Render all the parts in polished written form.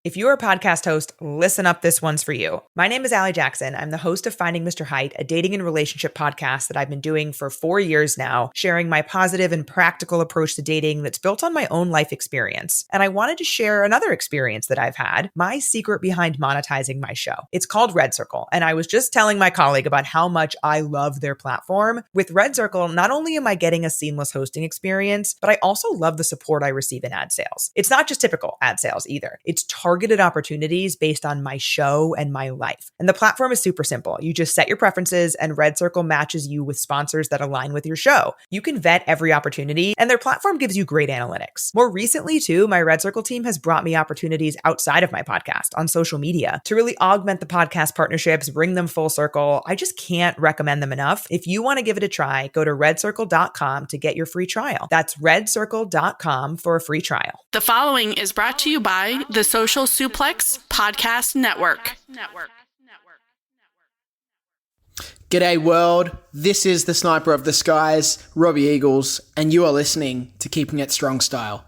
If you're a podcast host, listen up, this one's for you. My name is Allie Jackson. I'm the host of Finding Mr. Height, a dating and relationship podcast that I've been doing for 4 years now, sharing my positive and practical approach to dating that's built on my own life experience. And I wanted to share another experience that I've had, my secret behind monetizing my show. It's called Red Circle, and I was just telling my colleague about how much I love their platform. With Red Circle, not only am I getting a seamless hosting experience, but I also love the support I receive in ad sales. It's not just typical ad sales either. It's targeted opportunities based on my show and my life. And the platform is super simple. You just set your preferences and Red Circle matches you with sponsors that align with your show. You can vet every opportunity and their platform gives you great analytics. More recently too, my Red Circle team has brought me opportunities outside of my podcast on social media to really augment the podcast partnerships, bring them full circle. I just can't recommend them enough. If you want to give it a try, go to redcircle.com to get your free trial. That's redcircle.com for a free trial. The following is brought to you by the Social Suplex Podcast Network. G'day world, this is the Sniper of the Skies, Robbie Eagles, and you are listening to Keeping It Strong Style.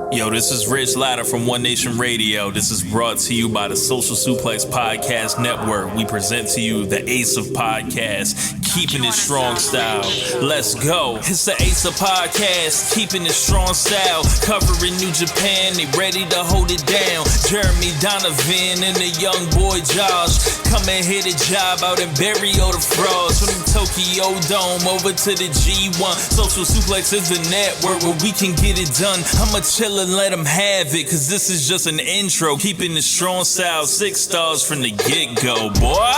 Yo, this is Rich Latta from One Nation Radio. This is brought to you by the Social Suplex Podcast Network. We present to you the Ace of Podcasts, Keeping It Strong Style. Let's go. It's the Ace of Podcasts, Keeping It Strong Style. Covering New Japan, they ready to hold it down. Jeremy Donovan and the young boy Josh come and hit a job out in Barrio the Frogs. From the Tokyo Dome over to the G1. Social Suplex is the network where we can get it done. I'ma chill and let them have it, cause this is just an intro. Keeping the strong style, 6 stars from the get-go, boy.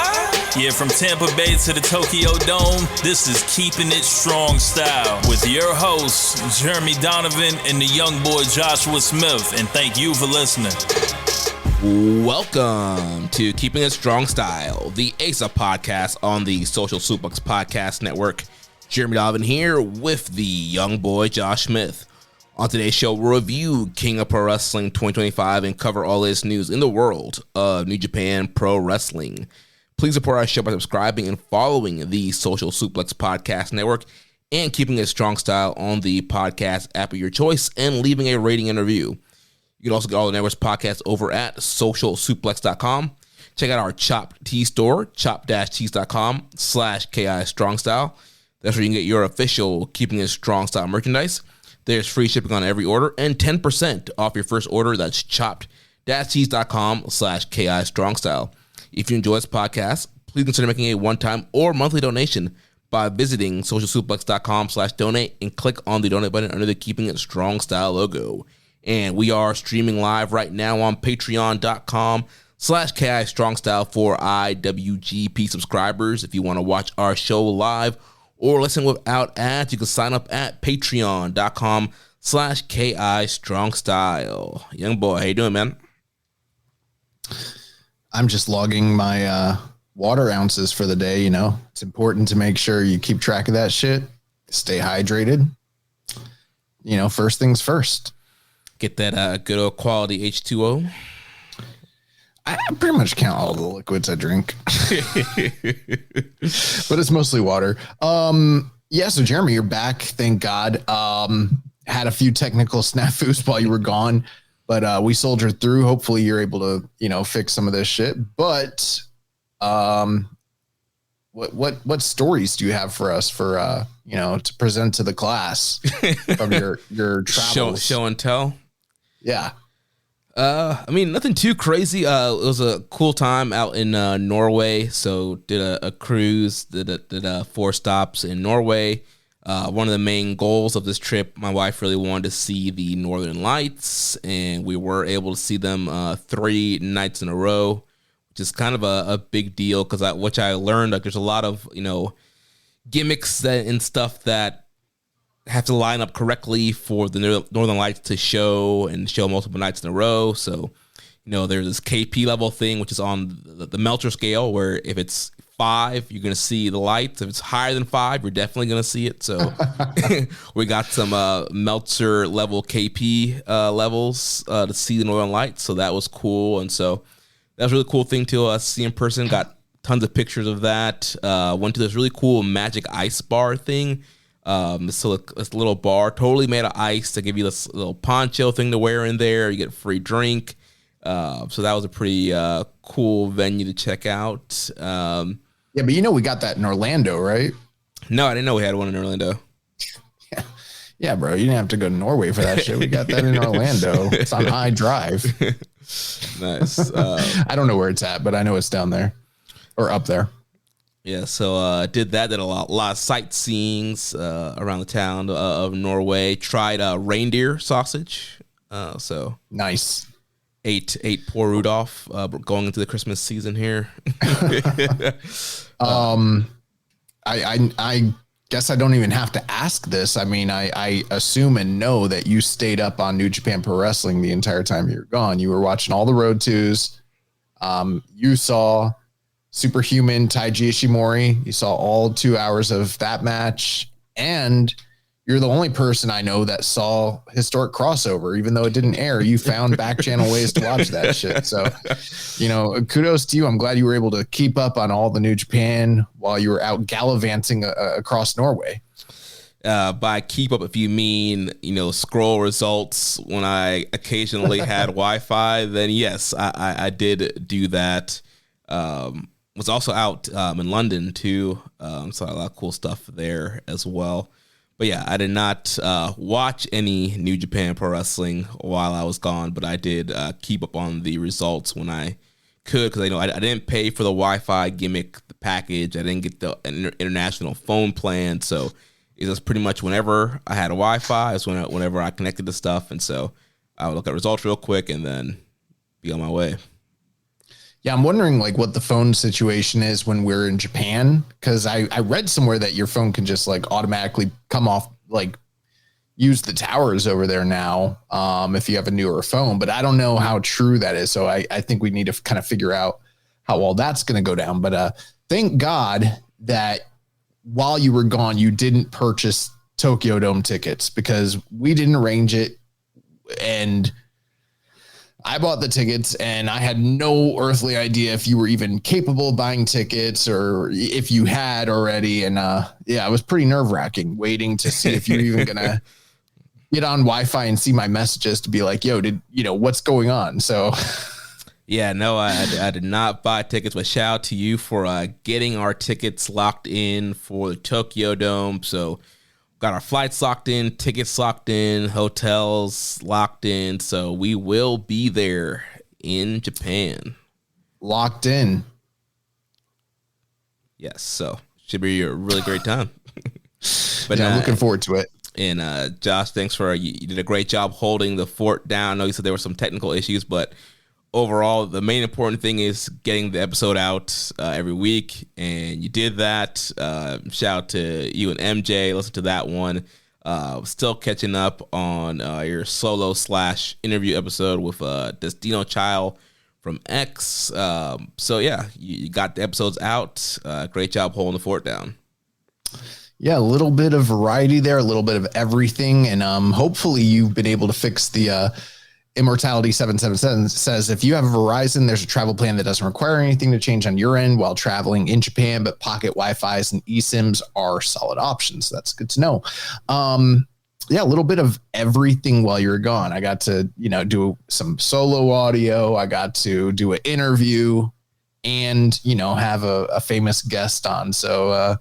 Yeah, from Tampa Bay to the Tokyo Dome, this is Keeping It Strong Style with your hosts, Jeremy Donovan and the young boy Joshua Smith. And thank you for listening. Welcome to Keeping It Strong Style, the Ace of Podcast on the Social Suplex Podcast Network. Jeremy Donovan here with the young boy Josh Smith. On today's show, we'll review King of Pro Wrestling 2025 and cover all this news in the world of New Japan Pro Wrestling. Please support our show by subscribing and following the Social Suplex Podcast Network and Keeping It Strong Style on the podcast app of your choice and leaving a rating and review. You can also get all the network's podcasts over at socialsuplex.com. Check out our Chopped Tea store, chop-tees.com/KI Strong Style. That's where you can get your official Keeping It Strong Style merchandise. There's free shipping on every order and 10% off your first order. That's chopped-tees.com/KI Strong Style. If you enjoy this podcast, please consider making a one-time or monthly donation by visiting socialsuplex.com/donate and click on the donate button under the Keeping It Strong Style logo. And we are streaming live right now on patreon.com/KI Strong Style for IWGP subscribers. If you want to watch our show live or listen without ads, you can sign up at patreon.com/KI Strong Style. Young boy, how you doing, man? I'm just logging my water ounces for the day. You know, it's important to make sure you keep track of that shit. Stay hydrated. You know, first things first. Get that good old quality H2O. I pretty much count all the liquids I drink, but it's mostly water. Yeah. So Jeremy, you're back. Thank God. Had a few technical snafus while you were gone, but we soldiered through. Hopefully you're able to, fix some of this shit. But what stories do you have for us to present to the class from your travels? Show and tell. Yeah. Nothing too crazy. It was a cool time out in Norway. So did a cruise, did 4 stops in Norway. One of the main goals of this trip, my wife really wanted to see the Northern Lights, and we were able to see them 3 nights in a row, which is kind of a big deal because I learned, like, there's a lot of gimmicks and stuff that have to line up correctly for the Northern Lights to show multiple nights in a row. So, there's this KP level thing, which is on the Meltzer scale, where if it's 5, you're going to see the lights. If it's higher than 5, you're definitely going to see it. So we got some Meltzer level KP levels to see the Northern Lights. So that was cool. And so that was a really cool thing to see in person. Got tons of pictures of that. Went to this really cool magic ice bar thing. This little bar totally made of ice. They give you this little poncho thing to wear in there. You get a free drink. So that was a pretty cool venue to check out. Yeah, but you know we got that in Orlando, right? No, I didn't know we had one in Orlando. Yeah, bro, you didn't have to go to Norway for that shit. We got that in Orlando. It's on iDrive. Nice. I don't know where it's at, but I know it's down there or up there. Yeah, so did that. Did a lot of sightseeings around the town of Norway. Tried reindeer sausage. So nice. Ate poor Rudolph going into the Christmas season here. I guess I don't even have to ask this. I mean, I assume and know that you stayed up on New Japan Pro Wrestling the entire time you were gone. You were watching all the Road 2s. You saw Superhuman Taiji Ishimori. You saw all 2 hours of that match. And you're the only person I know that saw Historic Crossover, even though it didn't air. You found back channel ways to watch that shit. So, kudos to you. I'm glad you were able to keep up on all the New Japan while you were out gallivanting across Norway. By keep up, if you mean, scroll results when I occasionally had Wi-Fi, then yes, I did do that. Was also out in London too. Saw a lot of cool stuff there as well. But yeah, I did not watch any New Japan Pro Wrestling while I was gone, but I did keep up on the results when I could, because I didn't pay for the Wi-Fi gimmick, the package. I didn't get the international phone plan, so it was pretty much whenever I had a Wi-Fi, it's whenever I connected to stuff, and so I would look at results real quick and then be on my way. Yeah, I'm wondering what the phone situation is when we're in Japan, because I read somewhere that your phone can just automatically come off, use the towers over there now if you have a newer phone, but I don't know how true that is. So I think we need to kind of figure out how all that's going to go down. But thank God that while you were gone, you didn't purchase Tokyo Dome tickets, because we didn't arrange it. And I bought the tickets and I had no earthly idea if you were even capable of buying tickets or if you had already. And it was pretty nerve wracking waiting to see if you're even going to get on Wi-Fi and see my messages to be like, yo, what's going on? So yeah, no, I did not buy tickets, but shout out to you for getting our tickets locked in for the Tokyo Dome. So got our flights locked in, tickets locked in, hotels locked in. So we will be there in Japan. Locked in. Yes. So should be a really great time. But yeah, I'm looking forward to it. And Josh, thanks you did a great job holding the fort down. I know you said there were some technical issues, but overall, the main important thing is getting the episode out every week, and you did that. Shout out to you and MJ. Listen to that one. Still catching up on your solo / interview episode with Destino Child from X. So yeah, you got the episodes out. Great job holding the fort down. Yeah, a little bit of variety there, a little bit of everything, and hopefully you've been able to fix the Immortality 777 says if you have a Verizon, there's a travel plan that doesn't require anything to change on your end while traveling in Japan, but pocket Wi-Fi's and eSIMs are solid options. That's good to know. A little bit of everything while you're gone. I got to, do some solo audio. I got to do an interview and, have a famous guest on. So,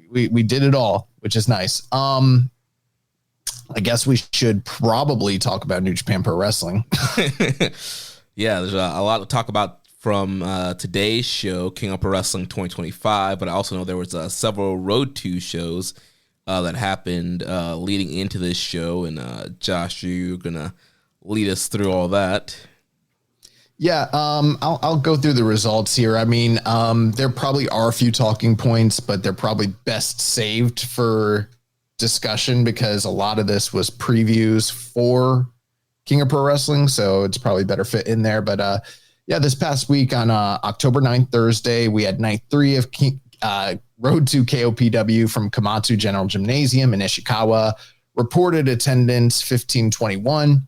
we did it all, which is nice. I guess we should probably talk about New Japan Pro Wrestling. Yeah, there's a lot to talk about from today's show, King of Pro Wrestling 2025, but I also know there was several Road 2 shows that happened leading into this show, and Josh, you're going to lead us through all that. Yeah, I'll go through the results here. I mean, there probably are a few talking points, but they're probably best saved for discussion because a lot of this was previews for King of Pro Wrestling, so it's probably better fit in there. But this past week on October 9th, Thursday, we had night 3 of Road to KOPW from Komatsu General Gymnasium in Ishikawa. Reported attendance 1521.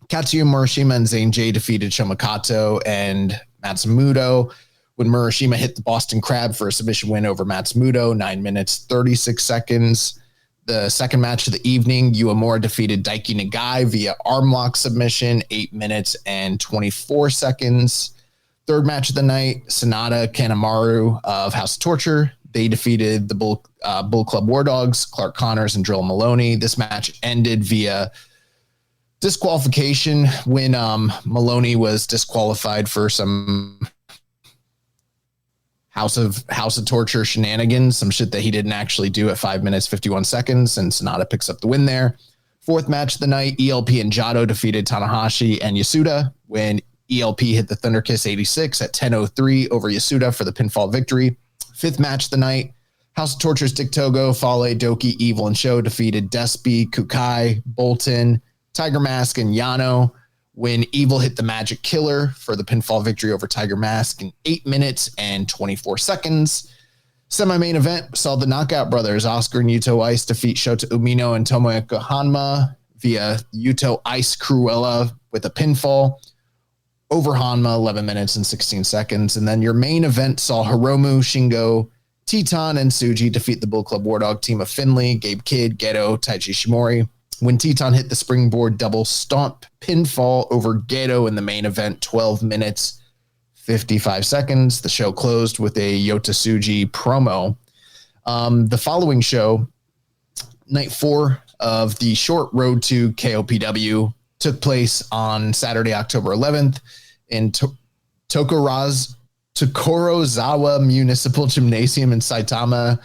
Katsuya Murashima and Zayn J defeated Shomakato and Matsumoto when Murashima hit the Boston Crab for a submission win over Matsumoto, 9 minutes, 36 seconds. The second match of the evening, Uemura defeated Daiki Nagai via armlock submission, 8 minutes and 24 seconds. Third match of the night, Sonata Kanemaru of House of Torture. They defeated the Bull Club War Dogs, Clark Connors and Drill Maloney. This match ended via disqualification when Maloney was disqualified for some House of Torture shenanigans, some shit that he didn't actually do at 5 minutes, 51 seconds, and Sonata picks up the win there. Fourth match of the night, ELP and Jado defeated Tanahashi and Yasuda when ELP hit the Thunder Kiss 86 at 10:03 over Yasuda for the pinfall victory. Fifth match of the night, House of Torture's Dick Togo, Fale, Doki, Evil, and Show defeated Despy, Kukai, Bolton, Tiger Mask, and Yano when Evil hit the Magic Killer for the pinfall victory over Tiger Mask in 8 minutes and 24 seconds. Semi-main event saw the Knockout Brothers, Oscar and Yuto Ice, defeat Shota Umino and Tomoyuki Hanma via Yuto Ice Cruella with a pinfall over Hanma, 11 minutes and 16 seconds. And then your main event saw Hiromu, Shingo, Teton, and Tsuji defeat the Bull Club War Dog team of Finley, Gabe Kidd, Geto, Taichi Shimori when Teton hit the springboard double stomp pinfall over Geto in the main event, 12 minutes, 55 seconds. The show closed with a Yota Tsuji promo. The following show, night 4 of the short road to KOPW, took place on Saturday, October 11th in Tokorozawa Municipal Gymnasium in Saitama,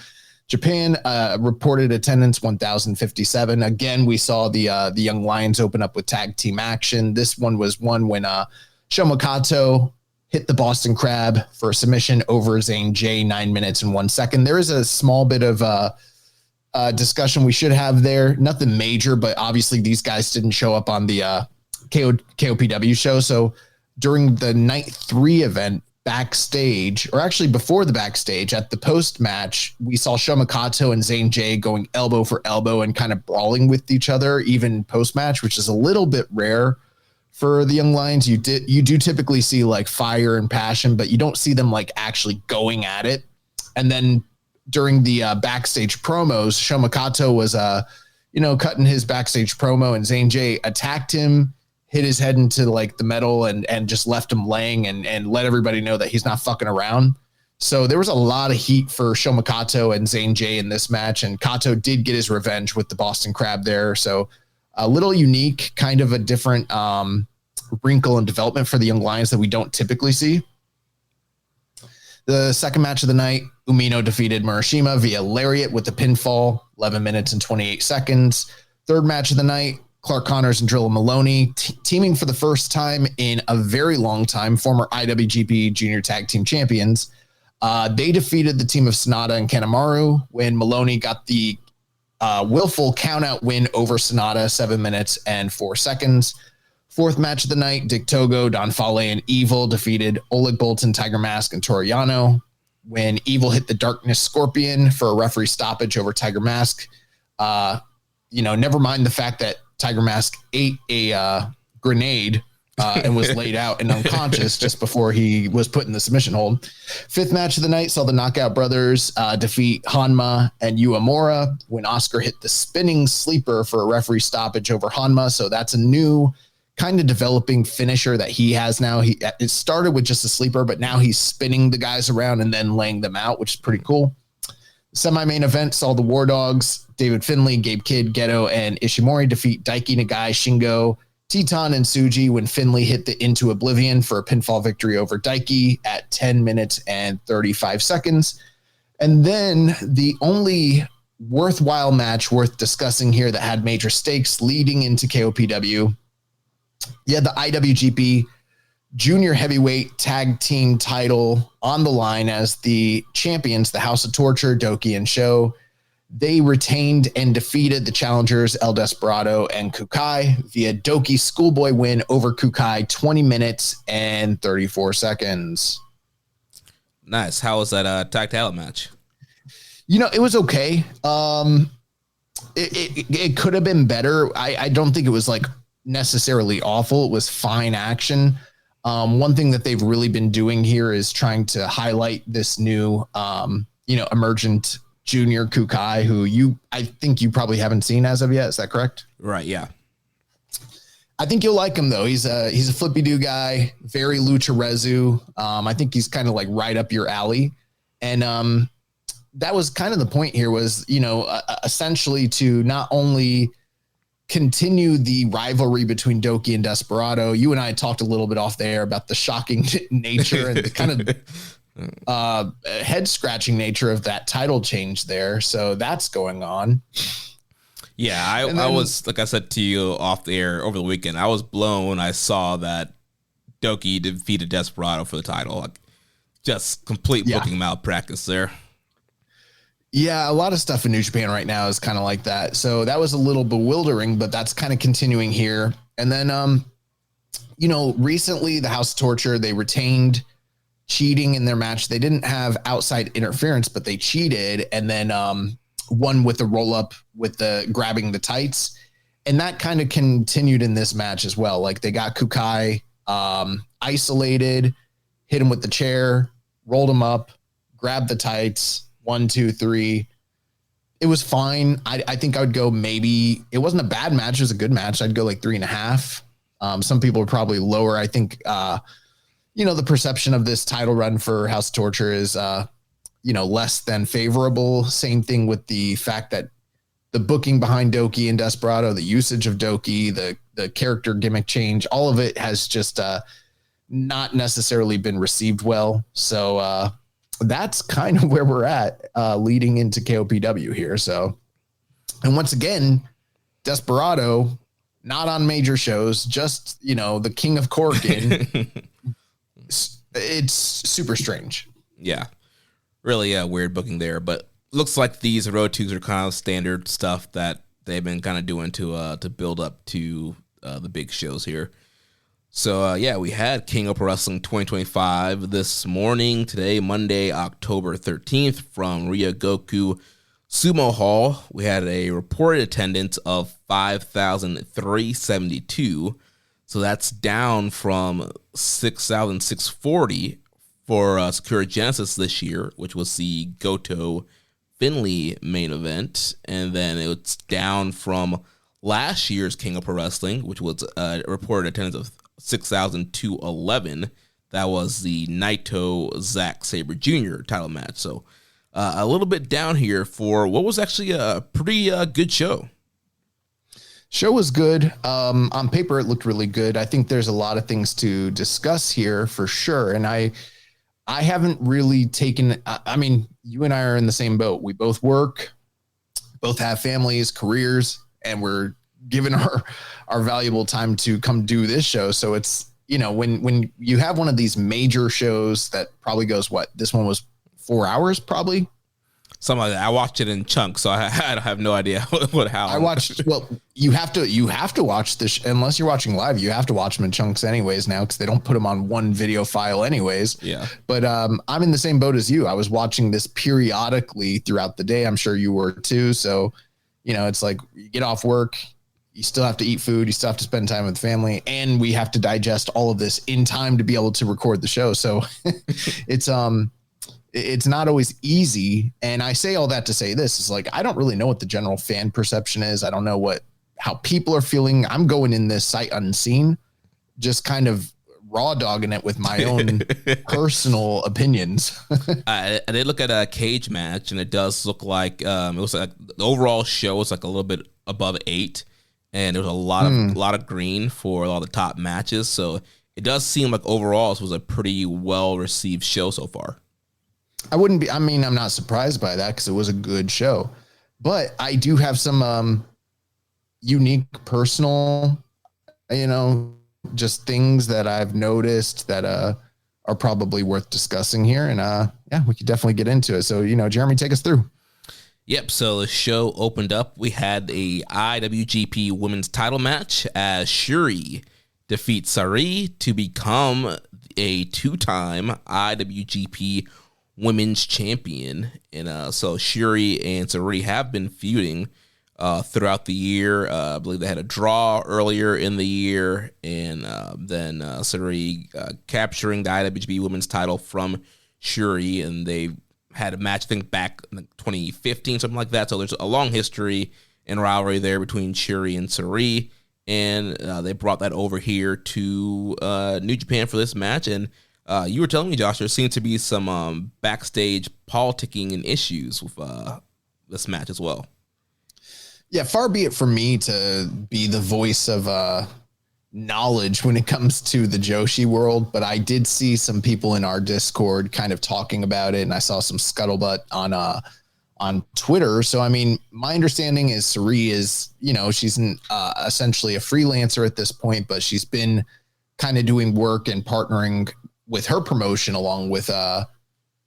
Japan. Reported attendance 1,057. Again, we saw the Young Lions open up with tag team action. This one was one when Shomakato hit the Boston Crab for a submission over Zane J, 9 minutes and 1 second. There is a small bit of discussion we should have there. Nothing major, but obviously these guys didn't show up on the KOPW show. So during the night 3 event, backstage, or actually before the backstage at the post match, we saw Shomakato and Zane J going elbow for elbow and kind of brawling with each other, even post match, which is a little bit rare for the Young Lions. You do typically see like fire and passion, but you don't see them like actually going at it. And then during the backstage promos, Shomakato was cutting his backstage promo, and Zane J attacked him, hit his head into like the metal and just left him laying and let everybody know that he's not fucking around. So there was a lot of heat for Shomakato and Zane J in this match, and Kato did get his revenge with the Boston Crab there. So a little unique, kind of a different wrinkle and development for the Young Lions that we don't typically see. The second match of the night, Umino defeated Murashima via lariat with the pinfall, 11 minutes and 28 seconds. Third match of the night, Clark Connors and Drill Maloney teaming for the first time in a very long time, former IWGP Junior Tag Team Champions. They defeated the team of Sonata and Kanemaru when Maloney got the willful countout win over Sonata, 7 minutes and 4 seconds. Fourth match of the night, Dick Togo, Don Fale, and Evil defeated Oleg Bolton, Tiger Mask, and Toriano when Evil hit the Darkness Scorpion for a referee stoppage over Tiger Mask. Never mind the fact that Tiger Mask ate a grenade and was laid out and unconscious just before he was put in the submission hold. Fifth match of the night saw the Knockout Brothers defeat Hanma and Uemura when Oscar hit the spinning sleeper for a referee stoppage over Hanma. So that's a new kind of developing finisher that he has now. It started with just a sleeper, but now he's spinning the guys around and then laying them out, which is pretty cool. Semi-main event saw the War Dogs, David Finley, Gabe Kidd, Geto, and Ishimori defeat Daiki Nagai, Shingo, Teton, and Tsuji when Finley hit the Into Oblivion for a pinfall victory over Daiki at 10 minutes and 35 seconds. And then the only worthwhile match worth discussing here that had major stakes leading into KOPW, the IWGP Junior Heavyweight Tag Team title on the line as the champions, the House of Torture, Doki and Show. They retained and defeated the challengers El Desperado and Kukai via Doki's schoolboy win over Kukai, 20 minutes and 34 seconds. Nice. How was that tag talent match? It was okay. It could have been better. I don't think it was like necessarily awful. It was fine action. One thing that they've really been doing here is trying to highlight this new, emergent Jr. Kukai, who I think you probably haven't seen as of yet. Is that correct? Right. Yeah. I think you'll like him though. He's a flippy do guy, very lucha rezu. I think he's kind of like right up your alley. And that was kind of the point here was, essentially to not only continue the rivalry between Doki and Desperado. You and I talked a little bit off there about the shocking nature and the kind of head scratching nature of that title change there. So that's going on. Yeah, I was, like I said to you off the air over the weekend, I was blown when I saw that Doki defeated Desperado for the title. Like, just complete booking malpractice there. Yeah, a lot of stuff in New Japan right now is kind of like that. So that was a little bewildering, but that's kind of continuing here. And then, recently the House of Torture, they retained cheating in their match. They didn't have outside interference, but they cheated. And then won with the roll up with the grabbing the tights. And that kind of continued in this match as well. Like they got Kukai isolated, hit him with the chair, rolled him up, grabbed the tights. 1, 2, 3. It was fine. I think I would go maybe, it wasn't a bad match. It was a good match. I'd go like 3.5. Some people are probably lower. I think, the perception of this title run for House of Torture is, less than favorable. Same thing with the fact that the booking behind Doki and Desperado, the usage of Doki, the character gimmick change, all of it has just not necessarily been received well. So that's kind of where we're at leading into KOPW here. So, and once again, Desperado, not on major shows, just, the king of Corkin. It's super strange. Yeah. Really weird booking there, but looks like these Road 2s are kind of standard stuff that they've been kind of doing to build up to the big shows here. So, we had King of Pro Wrestling 2025 this morning, today, Monday, October 13th, from Ryogoku Sumo Hall. We had a reported attendance of 5,372. So that's down from 6,640 for Sakura Genesis this year, which was the Goto Finley main event. And then it's down from last year's King of Pro Wrestling, which was a reported attendance of 6,211. That was the Naito Zack Sabre Jr. title match. So a little bit down here for what was actually a pretty good show. Show was good. On paper, it looked really good. I think there's a lot of things to discuss here for sure. And I haven't really taken, you and I are in the same boat. We both work, both have families, careers, and we're given our valuable time to come do this show. So it's, when you have one of these major shows that probably goes, this one was 4 hours, probably. Something like that. I watched it in chunks, so I have no idea how. I watched. Well, you have to watch this unless you're watching live. You have to watch them in chunks anyways now because they don't put them on one video file anyways. Yeah. But I'm in the same boat as you. I was watching this periodically throughout the day. I'm sure you were too. So, it's like you get off work, you still have to eat food, you still have to spend time with family, and we have to digest all of this in time to be able to record the show. So it's not always easy. And I say all that to say this is like, I don't really know what the general fan perception is. I don't know how people are feeling. I'm going in this sight unseen, just kind of raw dogging it with my own personal opinions. I did look at a cage match, and it does look like it was like the overall show was like a little bit above 8, and there was a lot of green for all the top matches. So it does seem like overall this was a pretty well received show so far. I'm not surprised by that because it was a good show, but I do have some unique personal, just things that I've noticed that are probably worth discussing here. And we could definitely get into it. So, Jeremy, take us through. Yep. So the show opened up. We had a IWGP Women's Title match as Shuri defeats Sari to become a 2-time IWGP Women's Champion. And so Shuri and Sari have been feuding throughout the year. I believe they had a draw earlier in the year, and then Sari capturing the IWGP Women's title from Shuri, and they had a match, I think, back in 2015, something like that. So there's a long history and rivalry there between Shuri and Sareee. And they brought that over here to New Japan for this match. And you were telling me, Josh, there seemed to be some backstage politicking and issues with this match as well. Yeah, far be it from me to be the voice of knowledge when it comes to the Joshi world, but I did see some people in our Discord kind of talking about it, and I saw some scuttlebutt on Twitter. So, I mean, my understanding is Sareee is, she's essentially a freelancer at this point, but she's been kind of doing work and partnering with her promotion along with,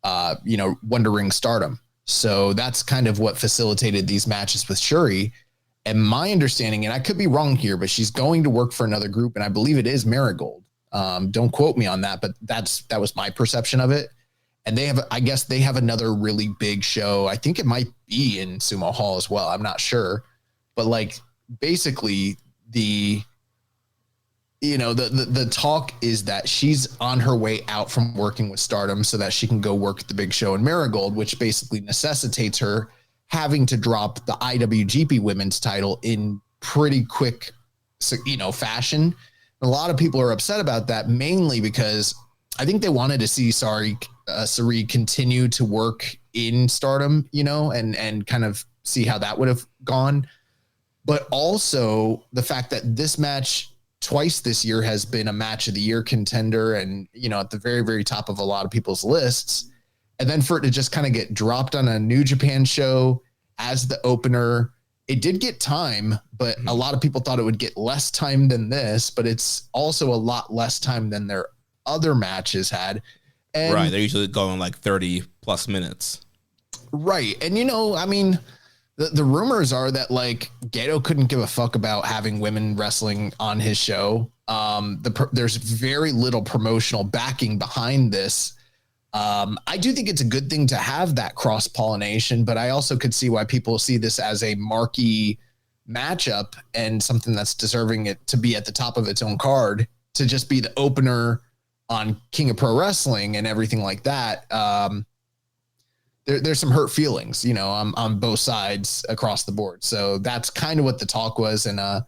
Wonder Ring Stardom. So that's kind of what facilitated these matches with Shuri. And my understanding, and I could be wrong here, but she's going to work for another group, and I believe it is Marigold. Don't quote me on that, but that was my perception of it. And I guess they have another really big show. I think it might be in Sumo Hall as well. I'm not sure, but like basically the talk is that she's on her way out from working with Stardom so that she can go work at the big show in Marigold, which basically necessitates her having to drop the IWGP Women's title in pretty quick, fashion. A lot of people are upset about that, mainly because I think they wanted to see Sareee continue to work in Stardom, and kind of see how that would have gone. But also the fact that this match twice this year has been a match of the year contender and, at the very, very top of a lot of people's lists. And then for it to just kind of get dropped on a New Japan show as the opener, it did get time, but a lot of people thought it would get less time than this, but it's also a lot less time than their other matches had. And right. They're usually going like 30 plus minutes. Right. And, the rumors are that like Gedo couldn't give a fuck about having women wrestling on his show. There's very little promotional backing behind this. I do think it's a good thing to have that cross pollination, but I also could see why people see this as a marquee matchup and something that's deserving it to be at the top of its own card, to just be the opener on King of Pro Wrestling and everything like that. There's some hurt feelings, on both sides across the board. So that's kind of what the talk was. And I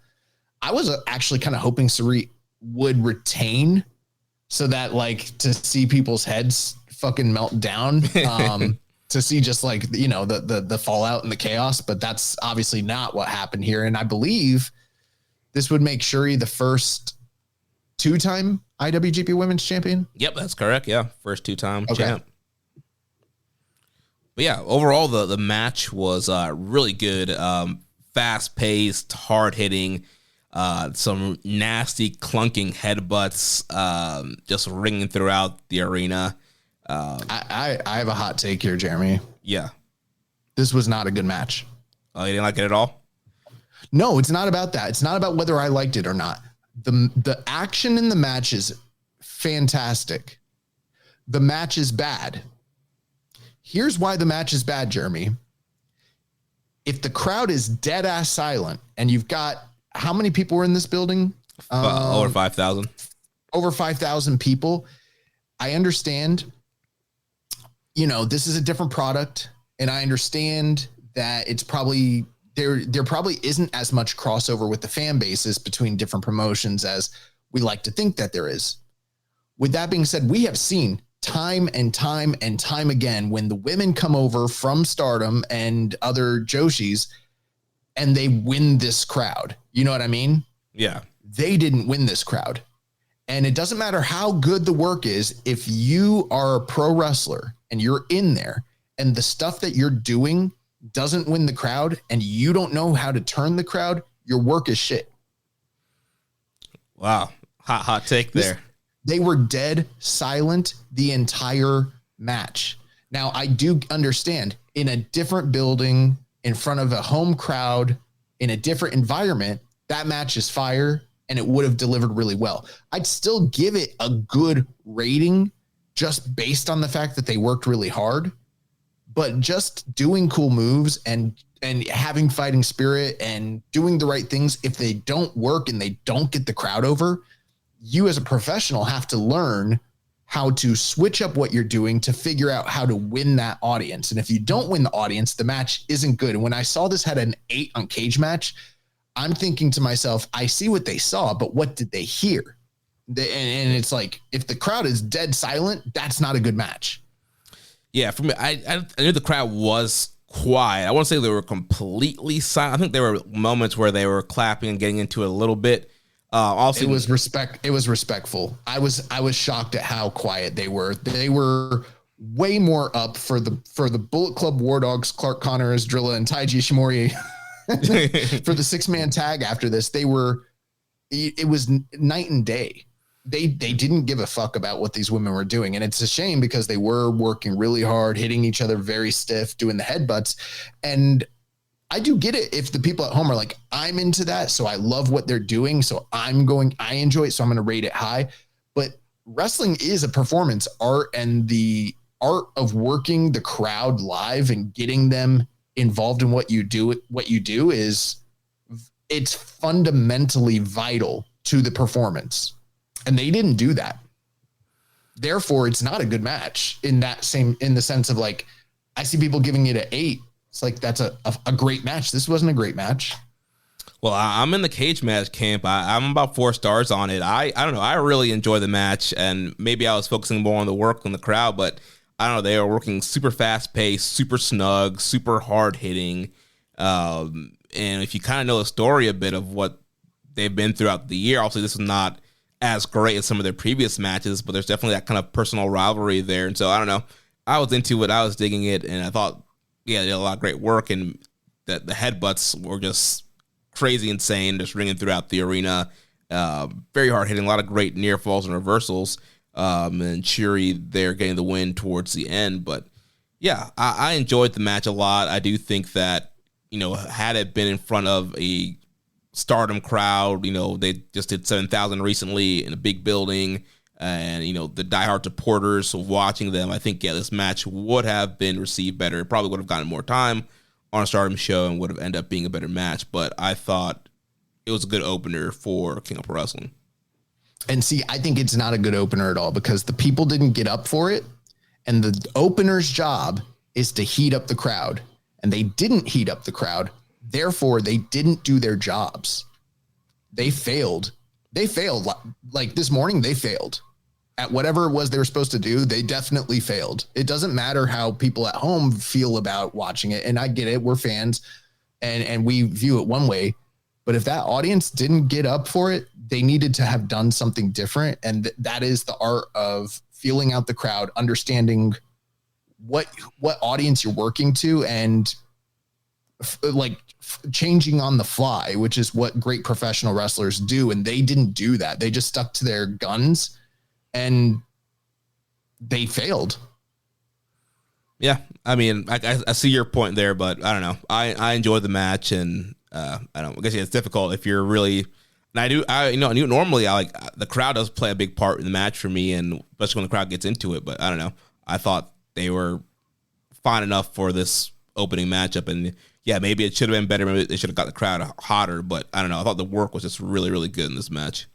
was actually kind of hoping Sareee would retain so that like to see people's heads fucking melt down, to see just like, the fallout and the chaos. But that's obviously not what happened here. And I believe this would make Shuri the first two-time IWGP Women's Champion. Yep, that's correct. Yeah, first two-time champ. But yeah, overall, the match was really good. Fast-paced, hard-hitting, some nasty clunking headbutts just ringing throughout the arena. I have a hot take here, Jeremy. Yeah. This was not a good match. Oh, you didn't like it at all? No, it's not about that. It's not about whether I liked it or not. The action in the match is fantastic. The match is bad. Here's why the match is bad, Jeremy. If the crowd is dead ass silent and you've got, how many people were in this building? Over 5,000. Over 5,000 people. I understand, this is a different product, and I understand that it's probably there probably isn't as much crossover with the fan bases between different promotions as we like to think that there is. With that being said, we have seen time and time and time again when the women come over from Stardom and other Joshis and they win this crowd. You know what I mean? Yeah. They didn't win this crowd. And it doesn't matter how good the work is. If you are a pro wrestler and you're in there and the stuff that you're doing doesn't win the crowd and you don't know how to turn the crowd, your work is shit. Wow. Hot take there. They were dead silent the entire match. Now, I do understand in a different building, in front of a home crowd, in a different environment, that match is fire and it would have delivered really well. I'd still give it a good rating just based on the fact that they worked really hard, but just doing cool moves and having fighting spirit and doing the right things, if they don't work and they don't get the crowd over, you as a professional have to learn how to switch up what you're doing to figure out how to win that audience. And if you don't win the audience, the match isn't good. And when I saw this had an 8 on Cage Match, I'm thinking to myself, I see what they saw, but what did they hear? And it's like, if the crowd is dead silent, that's not a good match. Yeah, for me, I knew the crowd was quiet. I won't say they were completely silent. I think there were moments where they were clapping and getting into it a little bit. Also, it was respectful. I was shocked at how quiet they were. They were way more up for the Bullet Club War Dogs, Clark Connors, Drilla, and Taiji Ishimori for the 6-man tag. After this, it was night and day. They didn't give a fuck about what these women were doing, and it's a shame because they were working really hard, hitting each other very stiff, doing the headbutts, and I do get it if the people at home are like, I'm into that, so I love what they're doing, so I enjoy it, so I'm going to rate it high. But wrestling is a performance art, and the art of working the crowd live and getting them involved in what you do is it's fundamentally vital to the performance. And they didn't do that. Therefore, it's not a good match in the sense of like, I see people giving it an 8. It's like, that's a great match. This wasn't a great match. Well, I'm in the cage match camp. I'm about 4 stars on it. I don't know. I really enjoy the match, and maybe I was focusing more on the work than the crowd, but I don't know. They were working super fast paced, super snug, super hard hitting. And if you kind of know the story a bit of what they've been throughout the year, obviously this is not as great as some of their previous matches, but there's definitely that kind of personal rivalry there. And so I don't know. I was into it. I was digging it, and I thought, yeah, they did a lot of great work, and the headbutts were just crazy insane, just ringing throughout the arena. Very hard hitting, a lot of great near falls and reversals. And Shuri there getting the win towards the end. But yeah, I enjoyed the match a lot. I do think that, had it been in front of a Stardom crowd, they just did 7,000 recently in a big building, and the diehard supporters watching them, I think this match would have been received better. It probably would have gotten more time on a Stardom show and would have ended up being a better match. But I thought it was a good opener for King of Pro Wrestling. And see, I think it's not a good opener at all because the people didn't get up for it, and the opener's job is to heat up the crowd, and they didn't heat up the crowd. Therefore, they didn't do their jobs. They failed. Like this morning, they failed at whatever it was they were supposed to do. They definitely failed. It doesn't matter how people at home feel about watching it. And I get it. We're fans and we view it one way. But if that audience didn't get up for it, they needed to have done something different. And that is the art of feeling out the crowd, understanding what audience you're working to, and changing on the fly, which is what great professional wrestlers do. And they didn't do that. They just stuck to their guns and they failed. Yeah. I mean, I see your point there, but I don't know. I enjoyed the match, and I guess it's difficult if you're really, and normally I the crowd does play a big part in the match for me, and especially when the crowd gets into it, but I don't know. I thought they were fine enough for this opening matchup, and yeah, maybe it should have been better. Maybe they should have got the crowd hotter, but I don't know. I thought the work was just really, really good in this match.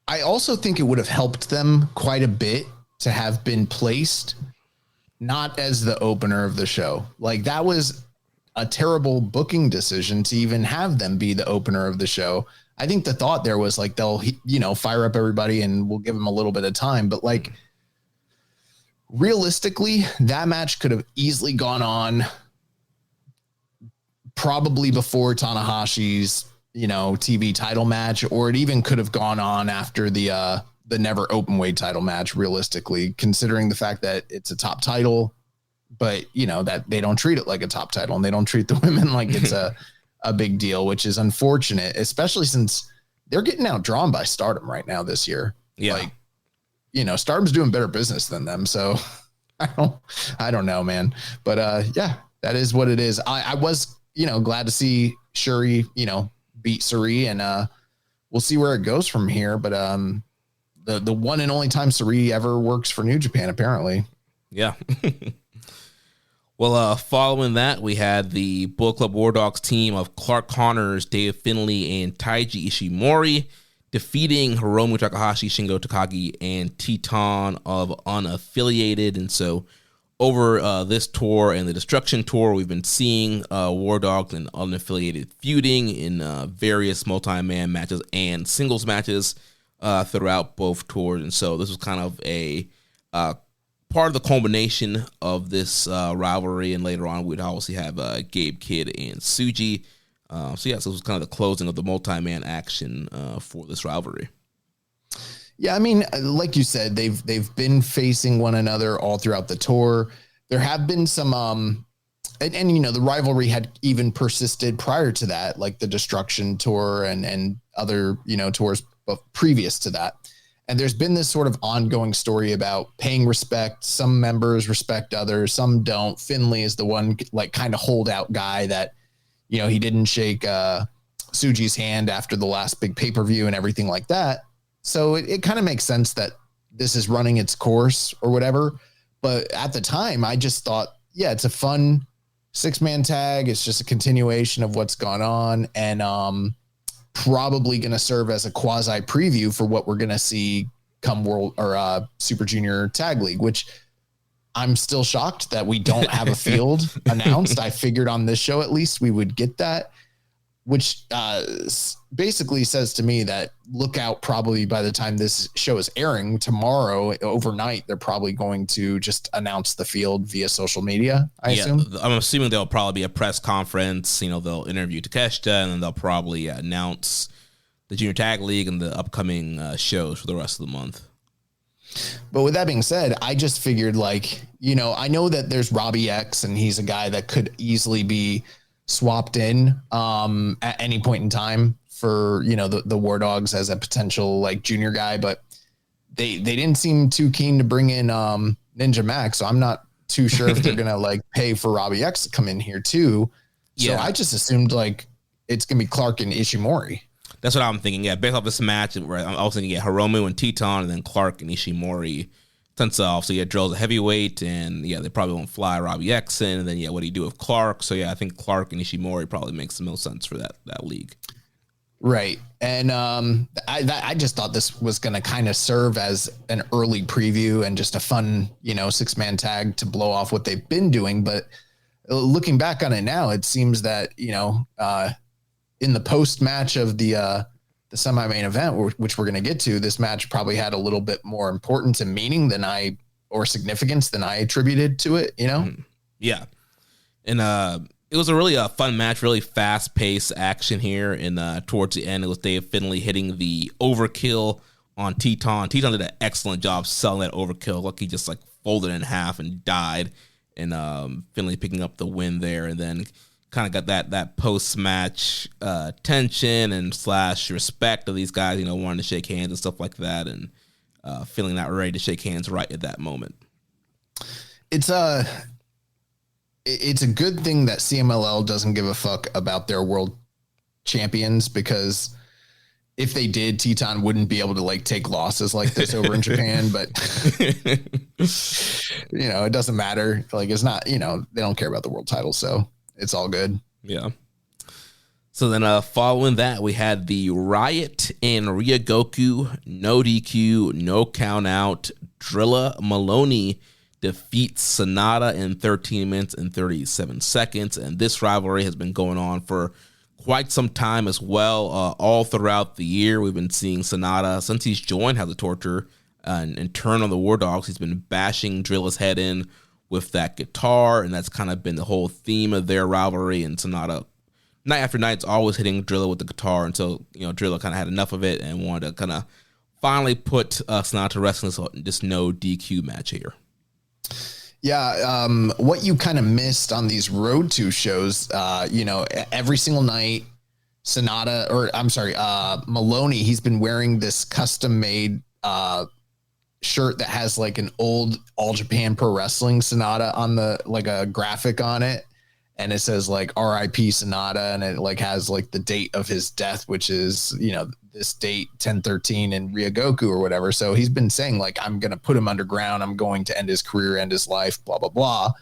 I also think it would have helped them quite a bit to have been placed not as the opener of the show. Like, that was a terrible booking decision to even have them be the opener of the show. I think the thought there was like, they'll, fire up everybody and we'll give them a little bit of time. But like, realistically, that match could have easily gone on probably before Tanahashi's, TV title match, or it even could have gone on after the never open weight title match, realistically, considering the fact that it's a top title, but that they don't treat it like a top title, and they don't treat the women like it's a big deal, which is unfortunate, especially since they're getting outdrawn by Stardom right now this year. Yeah. Stardom's doing better business than them. So I don't know, man, but yeah, that is what it is. I was, glad to see Shuri, beat Suri, and we'll see where it goes from here. But the one and only time Suri ever works for New Japan, apparently. Yeah. Well, following that, we had the Bullet Club War Dogs team of Clark Connors, Dave Finlay, and Taiji Ishimori defeating Hiromu Takahashi, Shingo Takagi, and Teton of Unaffiliated. And so over this tour and the Destruction Tour, we've been seeing War Dogs and Unaffiliated feuding in various multi-man matches and singles matches throughout both tours. And so this was kind of a part of the culmination of this rivalry. And later on, we'd obviously have Gabe Kidd and Tsuji. So this was kind of the closing of the multi-man action for this rivalry. Yeah, I mean, like you said, they've been facing one another all throughout the tour. There have been some, and you know, the rivalry had even persisted prior to that, like the Destruction Tour and other, you know, tours previous to that. And there's been this sort of ongoing story about paying respect. Some members respect others, some don't. Finley is the one like kind of holdout guy that, you know, he didn't shake Tsuji's hand after the last big pay-per-view and everything like that. So it kind of makes sense that this is running its course or whatever. But at the time, I just thought, yeah, it's a fun 6-man tag. It's just a continuation of what's gone on, and probably going to serve as a quasi preview for what we're going to see come World or Super Junior Tag League, which I'm still shocked that we don't have a field announced. I figured on this show, at least we would get that, which basically says to me that look out, probably by the time this show is airing tomorrow overnight, they're probably going to just announce the field via social media. I assume. I'm assuming there'll probably be a press conference. You know, they'll interview Takeshita, and then they'll probably announce the Junior Tag League and the upcoming shows for the rest of the month. But with that being said, I just figured, like, you know, I know that there's Robbie X, and he's a guy that could easily be swapped in at any point in time for, you know, the War Dogs as a potential like junior guy, but they didn't seem too keen to bring in Ninja Max, so I'm not too sure if they're gonna like pay for Robbie X to come in here too. So yeah. I just assumed like it's gonna be Clark and Ishimori. That's what I'm thinking. Yeah, based off this match, I'm also thinking Hiromu and Teton, and then Clark and Ishimori. Since obviously Drill's a heavyweight, and yeah, they probably won't fly Robbie X in, and then what do you do with Clark? So yeah, I think Clark and Ishimori probably makes the most sense for that league. Right, and I just thought this was going to kind of serve as an early preview and just a fun, you know, 6-man tag to blow off what they've been doing. But looking back on it now, it seems that, you know, in the post match of the semi-main event, which we're going to get to, this match probably had a little bit more importance and meaning or significance than I attributed to it, you know? Yeah. And it was a really fun match, really fast-paced action here. And towards the end, it was Dave Finlay hitting the overkill on Teton. Teton did an excellent job selling that overkill. Like he just like folded in half and died. And Finlay picking up the win there. And then kind of got that post-match tension and / respect of these guys, you know, wanting to shake hands and stuff like that, and feeling not ready to shake hands right at that moment. It's a good thing that CMLL doesn't give a fuck about their world champions, because if they did, Teton wouldn't be able to like take losses like this over in Japan. But you know, it doesn't matter. Like, it's not, you know, they don't care about the world title, so it's all good. Yeah. So then following that, we had the Riot in Ryogoku, no DQ, no count out. Drilla Maloney defeats Sonata in 13 minutes and 37 seconds. And this rivalry has been going on for quite some time as well. All throughout the year, we've been seeing Sonata, since he's joined House of Torture and turned on the War Dogs, he's been bashing Drilla's head in with that guitar, and that's kind of been the whole theme of their rivalry. And Sonata, night after night, is always hitting Drilla with the guitar until, you know, Drilla kind of had enough of it and wanted to kind of finally put Sonata to rest in this no DQ match here. Yeah, what you kind of missed on these Road to shows, you know, every single night, Maloney, he's been wearing this custom-made shirt that has like an old All Japan Pro Wrestling Sonata on the, like a graphic on it, and it says like RIP Sonata, and it like has like the date of his death, which is, you know, this date 10/13 in Ryogoku or whatever. So he's been saying like, I'm gonna put him underground, I'm going to end his career, end his life, blah blah blah.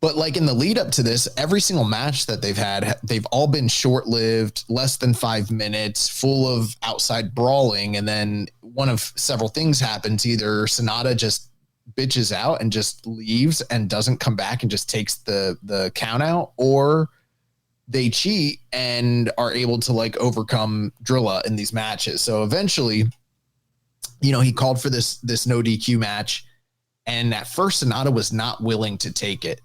But like in the lead up to this, every single match that they've had, they've all been short-lived, less than 5 minutes, full of outside brawling. And then one of several things happens. Either Sonata just bitches out and just leaves and doesn't come back and just takes the count out, or they cheat and are able to like overcome Drilla in these matches. So eventually, you know, he called for this no DQ match. And at first Sonata was not willing to take it.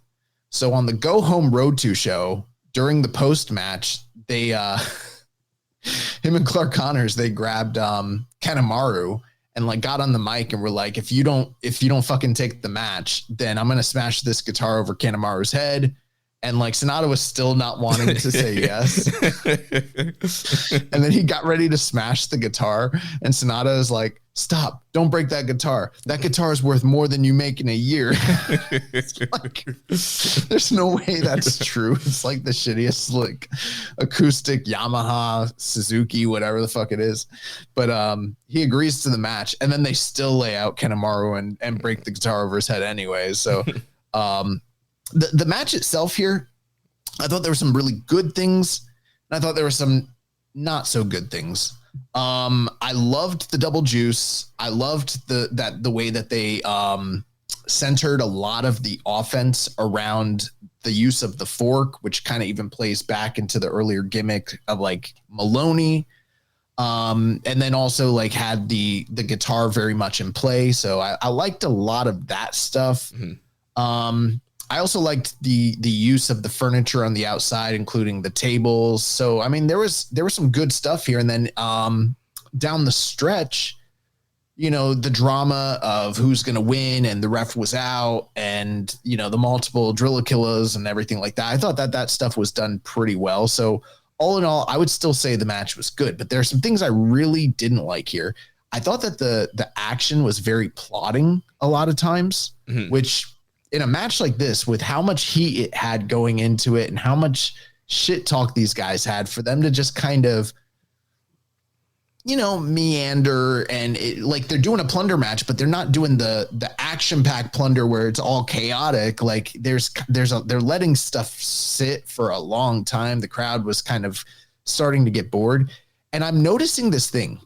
So on the Go Home Road to show during the post match, they, him and Clark Connors, they grabbed Kanemaru and like got on the mic and were like, if you don't fucking take the match, then I'm going to smash this guitar over Kanemaru's head. And like Sonata was still not wanting to say yes. And then he got ready to smash the guitar. And Sonata is like, stop, don't break that guitar. That guitar is worth more than you make in a year. Like, there's no way that's true. It's like the shittiest like acoustic Yamaha, Suzuki, whatever the fuck it is. But he agrees to the match. And then they still lay out Kanemaru and break the guitar over his head anyway. So the match itself here, I thought there were some really good things, and I thought there were some not so good things. I loved the double juice. I loved the way that they centered a lot of the offense around the use of the fork, which kind of even plays back into the earlier gimmick of like Maloney. And then also like had the guitar very much in play. So I liked a lot of that stuff. Mm-hmm. I also liked the use of the furniture on the outside, including the tables. So, I mean, there was some good stuff here. And then down the stretch, you know, the drama of who's going to win and the ref was out and, you know, the multiple Drilla killers and everything like that. I thought that stuff was done pretty well. So all in all, I would still say the match was good, but there are some things I really didn't like here. I thought that the action was very plotting a lot of times, mm-hmm. which in a match like this, with how much heat it had going into it and how much shit talk these guys had, for them to just kind of, you know, meander and it, like they're doing a plunder match, but they're not doing the action packed plunder where it's all chaotic. Like they're letting stuff sit for a long time. The crowd was kind of starting to get bored. And I'm noticing this thing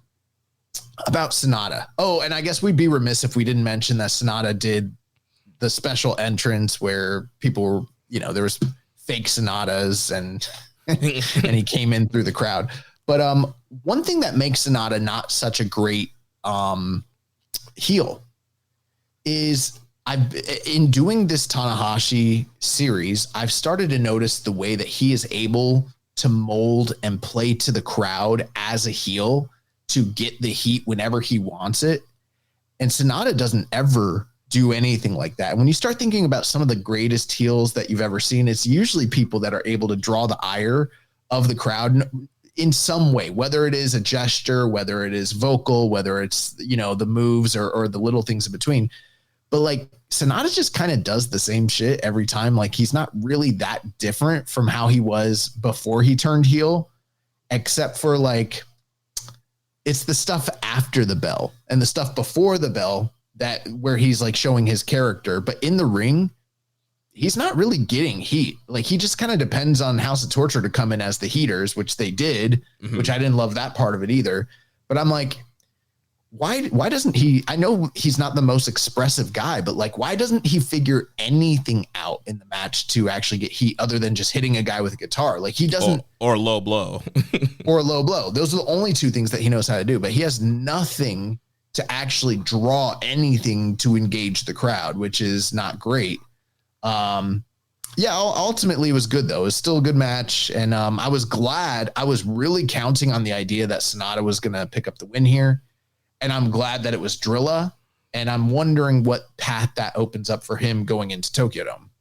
about Sonata. Oh, and I guess we'd be remiss if we didn't mention that Sonata did the special entrance where people were, you know, there was fake Sonatas and and he came in through the crowd. But one thing that makes Sonata not such a great heel is in doing this Tanahashi series, I've started to notice the way that he is able to mold and play to the crowd as a heel to get the heat whenever he wants it. And Sonata doesn't ever do anything like that. When you start thinking about some of the greatest heels that you've ever seen, it's usually people that are able to draw the ire of the crowd in some way, whether it is a gesture, whether it is vocal, whether it's, you know, the moves or the little things in between. But like Sonata just kind of does the same shit every time. Like he's not really that different from how he was before he turned heel, except for like, it's the stuff after the bell and the stuff before the bell that where he's like showing his character, but in the ring, he's not really getting heat. Like he just kind of depends on House of Torture to come in as the heaters, which they did, mm-hmm. which I didn't love that part of it either. But I'm like, why doesn't he, I know he's not the most expressive guy, but like, why doesn't he figure anything out in the match to actually get heat other than just hitting a guy with a guitar? Like he doesn't, or low blow or a low blow. Those are the only two things that he knows how to do, but he has nothing to actually draw anything to engage the crowd, which is not great. Ultimately it was good though. It was still a good match. And I was glad. I was really counting on the idea that Sonata was going to pick up the win here. And I'm glad that it was Drilla. And I'm wondering what path that opens up for him going into Tokyo Dome.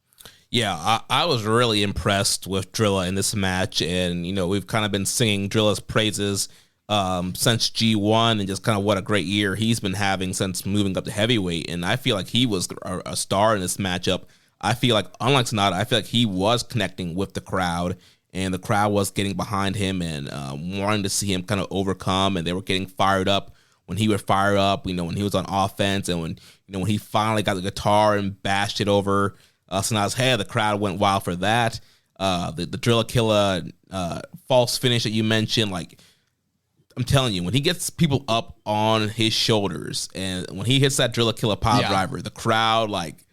Yeah, I was really impressed with Drilla in this match. And, you know, we've kind of been singing Drilla's praises since G1 and just kind of what a great year he's been having since moving up to heavyweight. And I feel like he was a star in this matchup. I feel like, unlike Sonata, I feel like he was connecting with the crowd and the crowd was getting behind him and wanting to see him kind of overcome, and they were getting fired up when he would fire up, you know, when he was on offense and when, you know, when he finally got the guitar and bashed it over Sanada's head. The crowd went wild for that. The Drilla Killer false finish that you mentioned, like, I'm telling you, when he gets people up on his shoulders and when he hits that Drilla Killer pile driver, the crowd like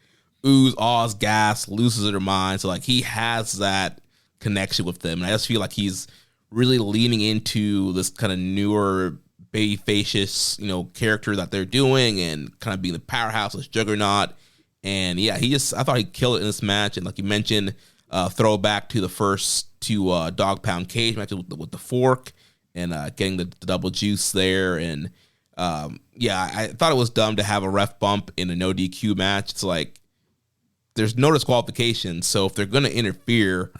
oohs, ahs, gas, loses their mind. So like he has that connection with them. And I just feel like he's really leaning into this kind of newer baby-facious, character that they're doing and kind of being the powerhouse, this juggernaut. And yeah, I thought he killed it in this match. And like you mentioned, throwback to the first two dog pound cage matches with the fork and getting the double juice there. And I thought it was dumb to have a ref bump in a no DQ match. It's like there's no disqualification. So if they're going to interfere,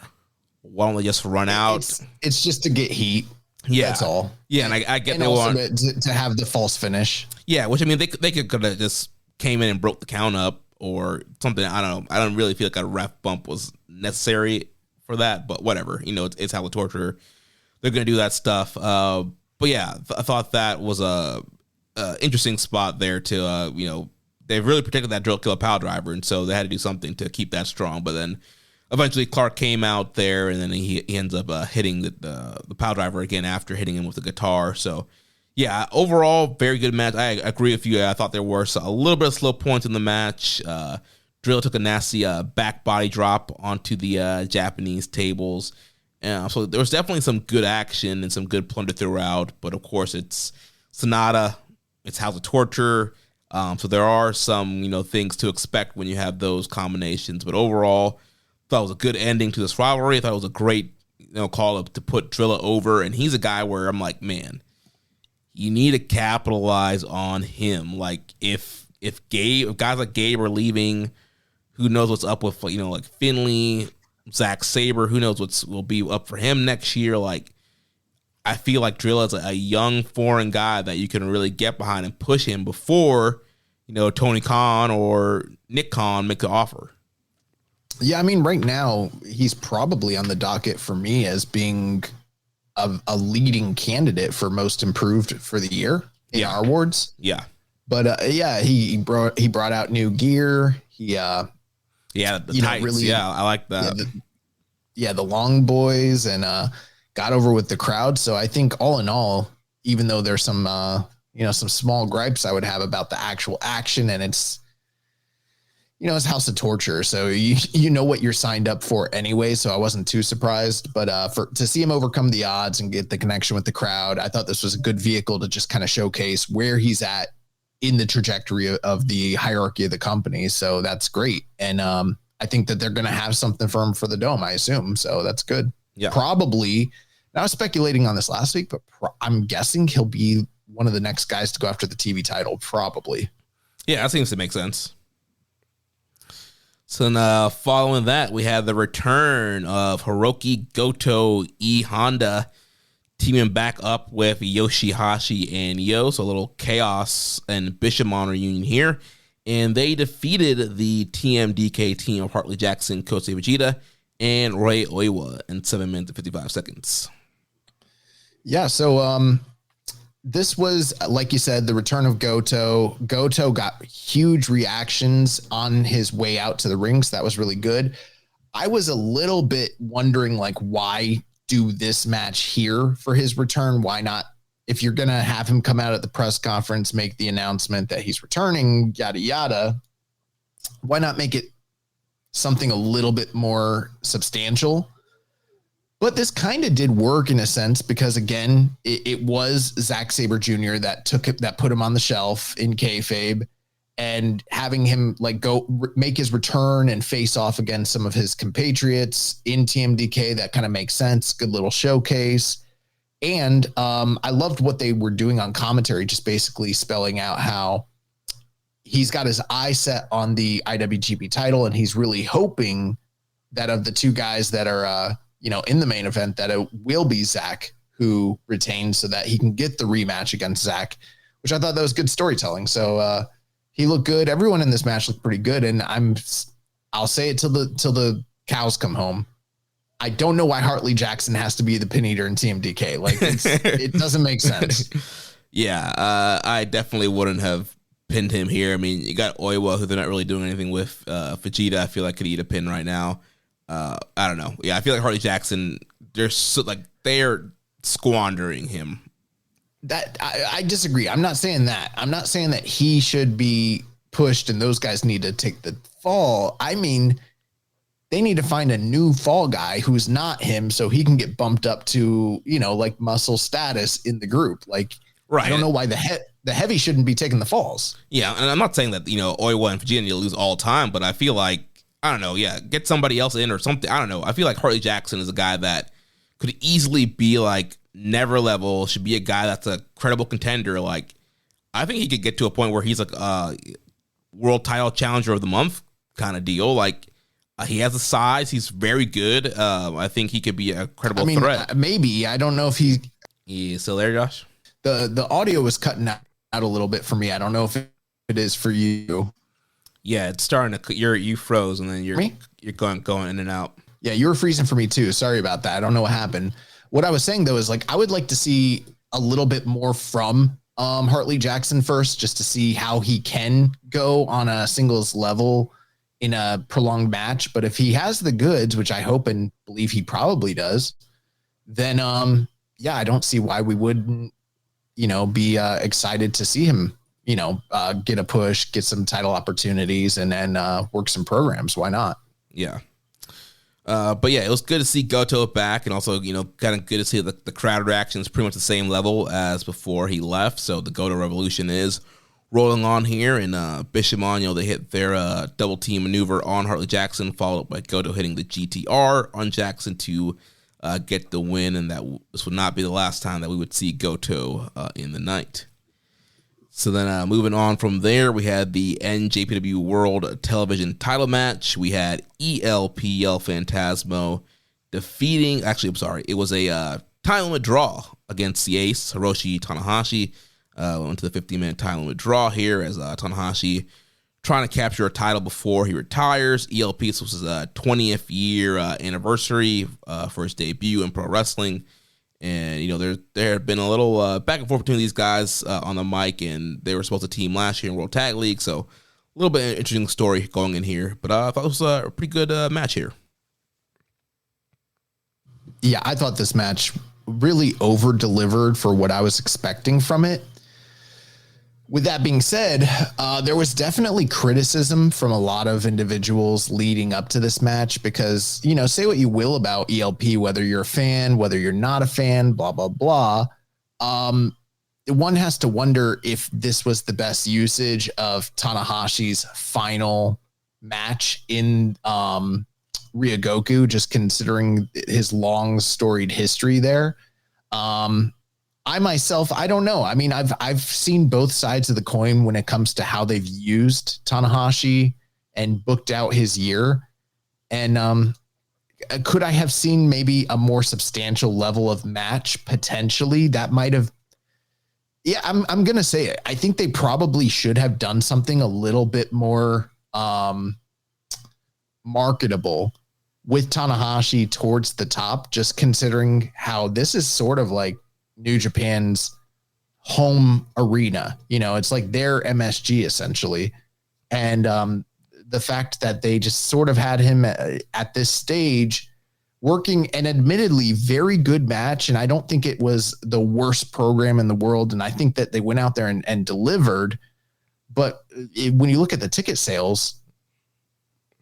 why don't they just run out? It's just to get heat. Yeah, that's all. Yeah, and I get and they also want to have the false finish. Yeah, which I mean they could have just came in and broke the count up or something. I don't know. I don't really feel like a ref bump was necessary for that, but whatever. It's how the torture. They're gonna do that stuff. But yeah, I thought that was a interesting spot there to they've really protected that drill killer power driver, and so they had to do something to keep that strong. But then eventually Clark came out there, and then he ends up hitting the power driver again after hitting him with the guitar. So yeah, overall very good match. I agree with you. I thought there were a little bit of slow points in the match. Drill took a nasty back body drop onto the Japanese tables. So there was definitely some good action and some good plunder throughout. But of course, it's Sanada, it's House of Torture. So there are some things to expect when you have those combinations. But overall, I thought it was a good ending to this rivalry. I thought it was a great call up to put Drilla over. And he's a guy where I'm like, man, you need to capitalize on him. Like if guys like Gabe are leaving, who knows what's up with like Finley, Zack Sabre, who knows will be up for him next year. Like, I feel like Drilla is a young foreign guy that you can really get behind and push him before, Tony Khan or Nick Khan make the offer. Yeah, I mean, right now, he's probably on the docket for me as being a leading candidate for most improved for the year in our awards. Yeah. But he brought out new gear. The tights. Really, I like that. The long boys and got over with the crowd. So I think all in all, even though there's some some small gripes I would have about the actual action, and it's House of Torture, so you know what you're signed up for anyway. So I wasn't too surprised. But to see him overcome the odds and get the connection with the crowd, I thought this was a good vehicle to just kind of showcase where he's at in the trajectory of the hierarchy of the company. So that's great. And I think that they're going to have something for him for the Dome, I assume. So that's good. Yeah. Probably. And I was speculating on this last week, but I'm guessing he'll be one of the next guys to go after the TV title. Probably. Yeah, that seems to make sense. So now, following that, we have the return of Hiroki Goto, E Honda, teaming back up with Yoshihashi and Yo. So a little Chaos and Bishamon reunion here. And they defeated the TMDK team of Hartley Jackson, Kotsuya Vegeta, and Roy Oiwa in 7 minutes and 55 seconds. Yeah, so this was, like you said, the return of Goto. Goto got huge reactions on his way out to the ring, so that was really good. I was a little bit wondering, like, why do this match here for his return? Why not, if you're going to have him come out at the press conference, make the announcement that he's returning, yada, yada, why not make it something a little bit more substantial? But this kind of did work in a sense because, again, it was Zack Sabre Jr. that put him on the shelf in kayfabe, and having him go make his return and face off against some of his compatriots in TMDK, that kind of makes sense. Good little showcase. And I loved what they were doing on commentary, just basically spelling out how he's got his eye set on the IWGP title, and he's really hoping that of the two guys that are in the main event, that it will be Zack who retains so that he can get the rematch against Zack, which I thought that was good storytelling. So he looked good. Everyone in this match looked pretty good. And I'll say it till the cows come home. I don't know why Hartley Jackson has to be the pin eater in TMDK. It doesn't make sense. Yeah. I definitely wouldn't have pinned him here. I mean, you got Oiwa, who they're not really doing anything with. Vegeta, I feel like could eat a pin right now. I don't know. Yeah, I feel like Harley Jackson, they're squandering him. That I disagree. I'm not saying that. I'm not saying that he should be pushed and those guys need to take the fall. I mean, they need to find a new fall guy who's not him so he can get bumped up to, like muscle status in the group. Like, right. I don't know why the heavy shouldn't be taking the falls. Yeah, and I'm not saying that, Oiwa and Vegeta need to lose all time, but I feel like, I don't know, yeah, get somebody else in or something. I don't know. I feel like Harley Jackson is a guy that could easily be like never level, should be a guy that's a credible contender. Like, I think he could get to a point where he's like a world title challenger of the month kind of deal. Like, he has the size. He's very good. I think he could be a credible threat. Maybe. I don't know if he is still there, Josh. The audio was cutting out a little bit for me. I don't know if it is for you. Yeah, it's starting to. You froze, and then you're going in and out. Yeah, you were freezing for me too. Sorry about that. I don't know what happened. What I was saying though is like I would like to see a little bit more from Harley Jackson first, just to see how he can go on a singles level in a prolonged match. But if he has the goods, which I hope and believe he probably does, then I don't see why we wouldn't, be excited to see him, get a push, get some title opportunities, and then work some programs. Why not? Yeah. But yeah, it was good to see Goto back, and also, kind of good to see the crowd reaction is pretty much the same level as before he left. So the Goto Revolution is rolling on here, and Bishamon, they hit their double team maneuver on Harley Jackson, followed up by Goto hitting the GTR on Jackson to get the win, and this would not be the last time that we would see Goto in the night. So then moving on from there, we had the NJPW World Television title match. We had El Phantasmo defeating, it was a time limit draw against the ace, Hiroshi Tanahashi. Went to the 15-minute time limit draw here as Tanahashi trying to capture a title before he retires. ELP, this was his 20th year anniversary for his debut in pro wrestling. And, there had been a little back and forth between these guys on the mic, and they were supposed to team last year in World Tag League. So a little bit of an interesting story going in here. But I thought it was a pretty good match here. Yeah, I thought this match really over-delivered for what I was expecting from it. With that being said, there was definitely criticism from a lot of individuals leading up to this match because, say what you will about ELP, whether you're a fan, whether you're not a fan, blah, blah, blah. One has to wonder if this was the best usage of Tanahashi's final match in Ryogoku, just considering his long storied history there. I myself, I don't know. I mean, I've seen both sides of the coin when it comes to how they've used Tanahashi and booked out his year. And could I have seen maybe a more substantial level of match potentially? That might have. Yeah, I'm gonna say it. I think they probably should have done something a little bit more marketable with Tanahashi towards the top, just considering how this is sort of like New Japan's home arena. It's like their MSG essentially. And the fact that they just sort of had him at this stage working an admittedly very good match. And I don't think it was the worst program in the world. And I think that they went out there and delivered. But when you look at the ticket sales,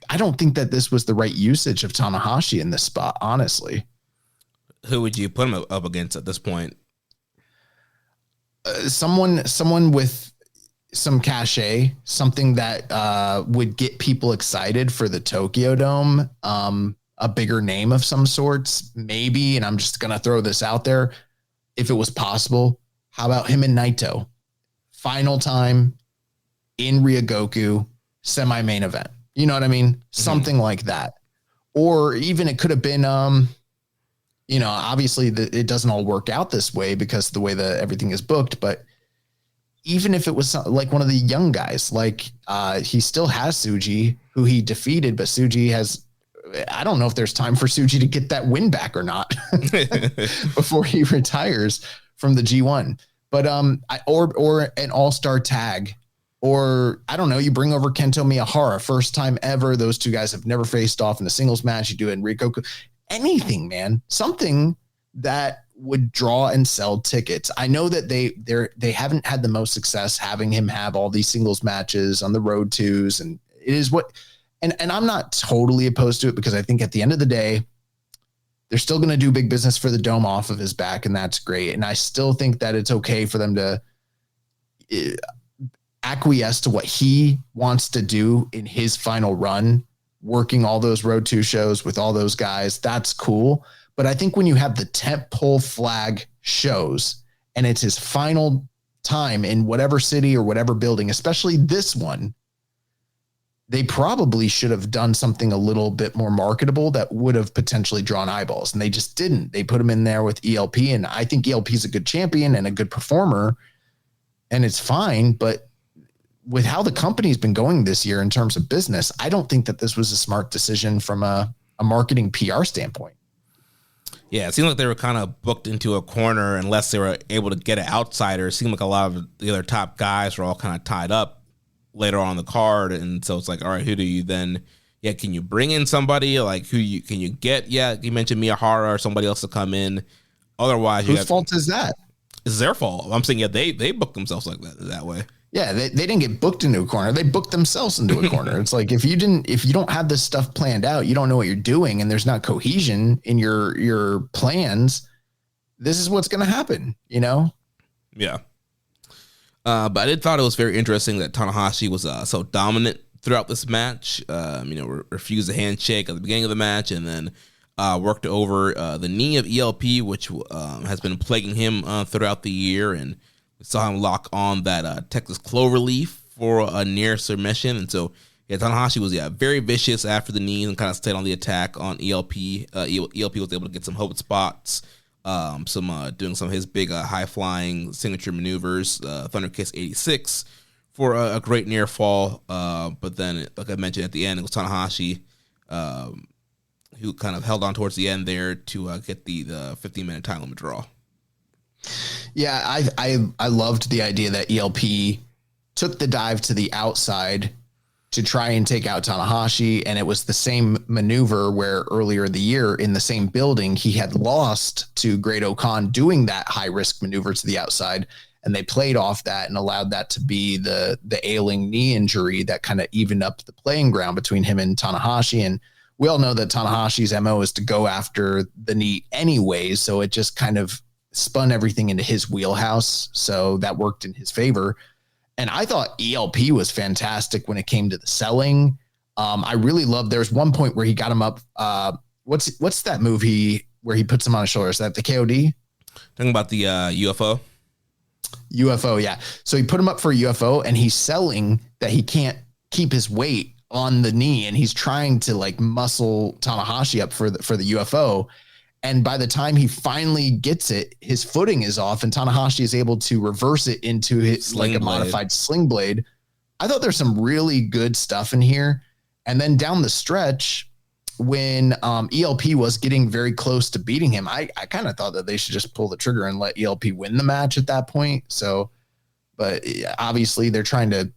I don't think that this was the right usage of Tanahashi in this spot, honestly. Who would you put him up against at this point? Someone with some cachet, something that would get people excited for the Tokyo Dome, a bigger name of some sorts, maybe. And I'm just going to throw this out there. If it was possible, how about him and Naito? Final time in Ryogoku, semi-main event. You know what I mean? Something like that. Or even it could have been, obviously it doesn't all work out this way because of the way that everything is booked. But even if it was like one of the young guys, like he still has Tsuji, who he defeated, but Tsuji has, I don't know if there's time for Tsuji to get that win back or not before he retires from the G1. But or an all-star tag Or, I don't know, you bring over Kento Miyahara, first time ever. Those two guys have never faced off in a singles match. You do Enrico. Anything, man. Something that would draw and sell tickets. I know that they haven't had the most success having him have all these singles matches on the road twos. And it is what, and I'm not totally opposed to it, because I think at the end of the day, they're still going to do big business for the dome off of his back. And that's great. And I still think that it's okay for them to acquiesce to what he wants to do in his final run, working all those road two shows with all those guys. That's cool. But I think when you have the tentpole flag shows and it's his final time in whatever city or whatever building, especially this one, they probably should have done something a little bit more marketable that would have potentially drawn eyeballs. And they just didn't. They put him in there with ELP. And I think ELP is a good champion and a good performer, and it's fine. But with how the company's been going this year in terms of business, I don't think that this was a smart decision from a marketing PR standpoint. Yeah, it seemed like they were kind of booked into a corner unless they were able to get an outsider. It seemed like a lot of the other top guys were all kind of tied up later on the card. And so it's like, all right, who do you then, can you bring in somebody? Like, can you get, you mentioned Miyahara or somebody else to come in. Otherwise, whose fault is that? It's their fault. I'm saying, they booked themselves like that way. Yeah, they didn't get booked into a corner. They booked themselves into a corner. It's like, if you don't have this stuff planned out, you don't know what you're doing, and there's not cohesion in your plans, this is what's going to happen, Yeah. But I did thought it was very interesting that Tanahashi was so dominant throughout this match. Refused a handshake at the beginning of the match, and then worked over the knee of ELP, which has been plaguing him throughout the year, and we saw him lock on that Texas Cloverleaf for a near submission. And so, Tanahashi was, very vicious after the knee and kind of stayed on the attack on ELP. ELP was able to get some hope spots, doing some of his big high-flying signature maneuvers, Thunder Kiss 86 for a great near fall. But then, like I mentioned at the end, it was Tanahashi who kind of held on towards the end there to get the 15-minute time limit draw. Yeah, I loved the idea that ELP took the dive to the outside to try and take out Tanahashi, and it was the same maneuver where earlier in the year in the same building he had lost to Great Okan doing that high risk maneuver to the outside, and they played off that and allowed that to be the ailing knee injury that kind of evened up the playing ground between him and Tanahashi. And we all know that Tanahashi's MO is to go after the knee anyways, so it just kind of spun everything into his wheelhouse. So that worked in his favor. And I thought ELP was fantastic when it came to the selling. I really loved, there's one point where he got him up. What's that move where he puts him on his shoulder? Is that the KOD? Talking about the UFO? UFO, yeah. So he put him up for a UFO, and he's selling that he can't keep his weight on the knee, and he's trying to like muscle Tanahashi up for the UFO. And by the time he finally gets it, his footing is off, and Tanahashi is able to reverse it into his like a modified sling blade. I thought there's some really good stuff in here. And then down the stretch, when ELP was getting very close to beating him, I kind of thought that they should just pull the trigger and let ELP win the match at that point. So, but obviously they're trying to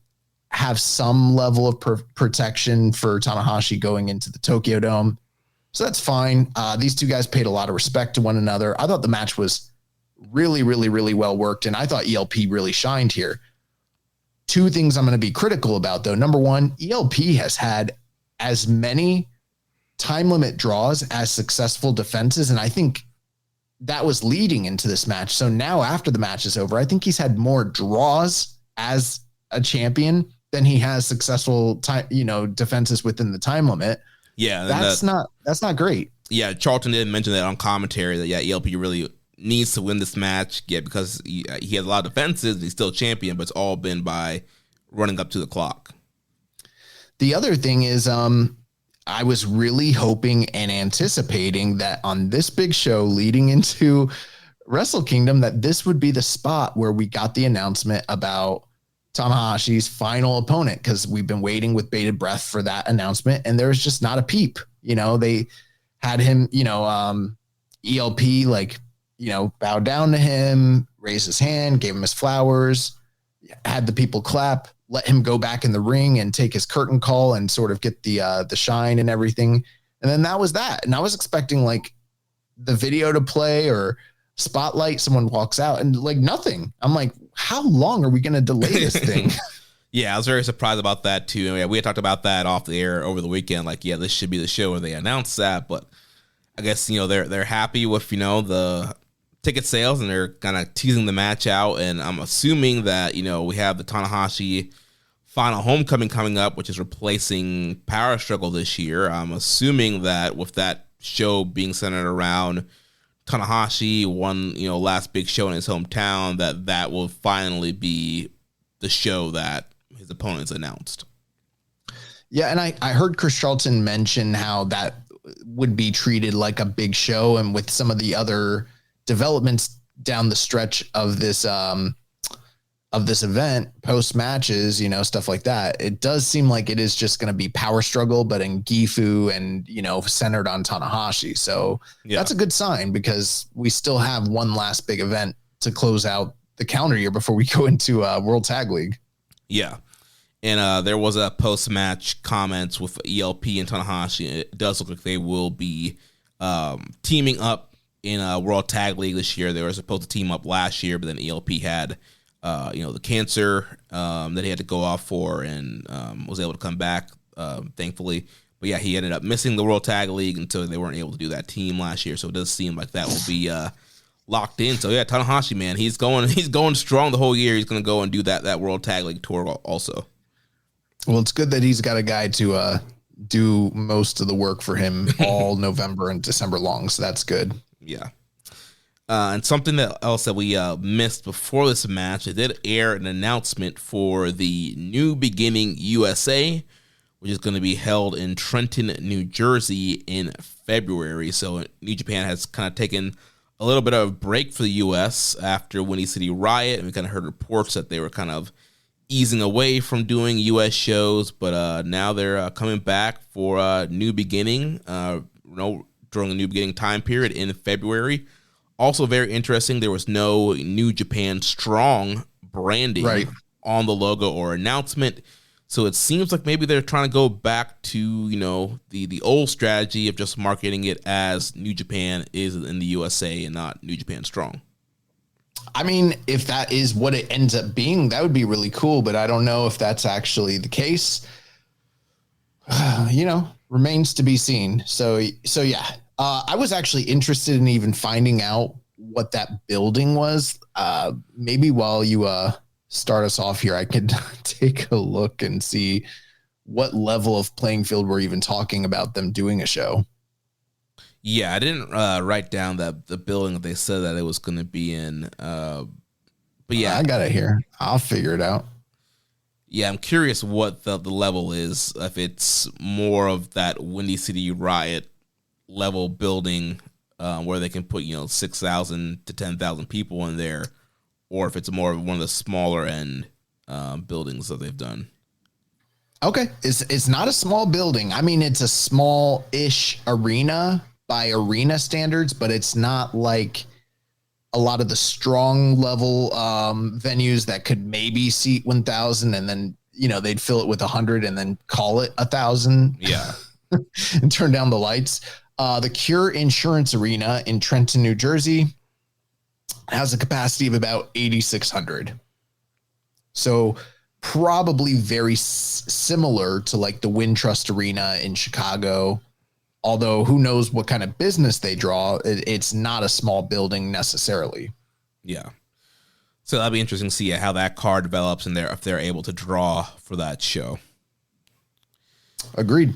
have some level of protection for Tanahashi going into the Tokyo Dome. So that's fine. These two guys paid a lot of respect to one another. I thought the match was really, really, really well worked, and I thought ELP really shined here. Two things I'm going to be critical about, though. Number one, ELP has had as many time limit draws as successful defenses, and I think that was leading into this match. So now after the match is over, I think he's had more draws as a champion than he has successful defenses within the time limit. Yeah, that's not great. Yeah, Charlton did mention that on commentary that ELP really needs to win this match. Yeah, because he has a lot of defenses, he's still champion, but it's all been by running up to the clock. The other thing is, I was really hoping and anticipating that on this big show leading into Wrestle Kingdom, that this would be the spot where we got the announcement about Tanahashi's final opponent, because we've been waiting with bated breath for that announcement, and there's just not a peep. They had him, ELP, bowed down to him, raised his hand, gave him his flowers, had the people clap. let him go back in the ring and take his curtain call and sort of get the shine and everything. And then that was that. And I was expecting like the video to play or spotlight, someone walks out and like nothing. I'm like, how long are we going to delay this thing? Yeah, I was very surprised about that too. Yeah, we had talked about that off the air over the weekend. Like, yeah, this should be the show where they announce that, but I guess, you know, they're happy with, you know, the ticket sales and they're kind of teasing the match out. And I'm assuming that, you know, we have the Tanahashi Final Homecoming coming up, which is replacing Power Struggle this year. I'm assuming that with that show being centered around Tanahashi, one, you know, last big show in his hometown, that will finally be the show that his opponents announced. Yeah, and I heard Chris Charlton mention how that would be treated like a big show, and with some of the other developments down the stretch of this event, post matches, you know, stuff like that, it does seem like it is just going to be Power Struggle, but in Gifu and, you know, centered on Tanahashi. So that's a good sign because we still have one last big event to close out the calendar year before we go into World Tag League. Yeah. And there was a post-match comments with ELP and Tanahashi. It does look like they will be teaming up in a World Tag League this year. They were supposed to team up last year, but then ELP had, you know, the cancer that he had to go off for and was able to come back, thankfully. But yeah, he ended up missing the World Tag League until they weren't able to do that team last year. So it does seem like that will be locked in. So yeah, Tanahashi, man, he's going strong the whole year. He's going to go and do that World Tag League tour also. Well, it's good that he's got a guy to do most of the work for him all November and December long. So that's good. Yeah. And something else that we missed before this match, they did air an announcement for the New Beginning USA, which is going to be held in Trenton, New Jersey in February. So New Japan has kind of taken a little bit of a break for the U.S. after Windy City Riot. And we kind of heard reports that they were kind of easing away from doing U.S. shows, but now they're coming back for New Beginning, during the New Beginning time period in February. Also very interesting, there was no New Japan Strong branding on the logo or announcement. So it seems like maybe they're trying to go back to, you know, the old strategy of just marketing it as New Japan is in the USA and not New Japan Strong. I mean, if that is what it ends up being, that would be really cool, but I don't know if that's actually the case. You know, remains to be seen. So yeah. I was actually interested in even finding out what that building was. Maybe while you start us off here, I could take a look and see what level of playing field we're even talking about them doing a show. Yeah, I didn't write down the building that they said that it was going to be in. But yeah. I got it here. I'll figure it out. Yeah, I'm curious what the level is. If it's more of that Windy City Riot level building where they can put, you know, 6,000 to 10,000 people in there, or if it's more of one of the smaller end buildings that they've done. Okay, it's not a small building. I mean, it's a small-ish arena by arena standards, but it's not like a lot of the strong level venues that could maybe seat 1,000 and then, you know, they'd fill it with 100 and then call it 1,000. Yeah. And turn down the lights. The Cure Insurance Arena in Trenton, New Jersey has a capacity of about 8,600. So probably very similar to like the Wintrust Arena in Chicago. Although who knows what kind of business they draw. It's not a small building necessarily. Yeah. So that'll be interesting to see how that card develops and if they're able to draw for that show. Agreed.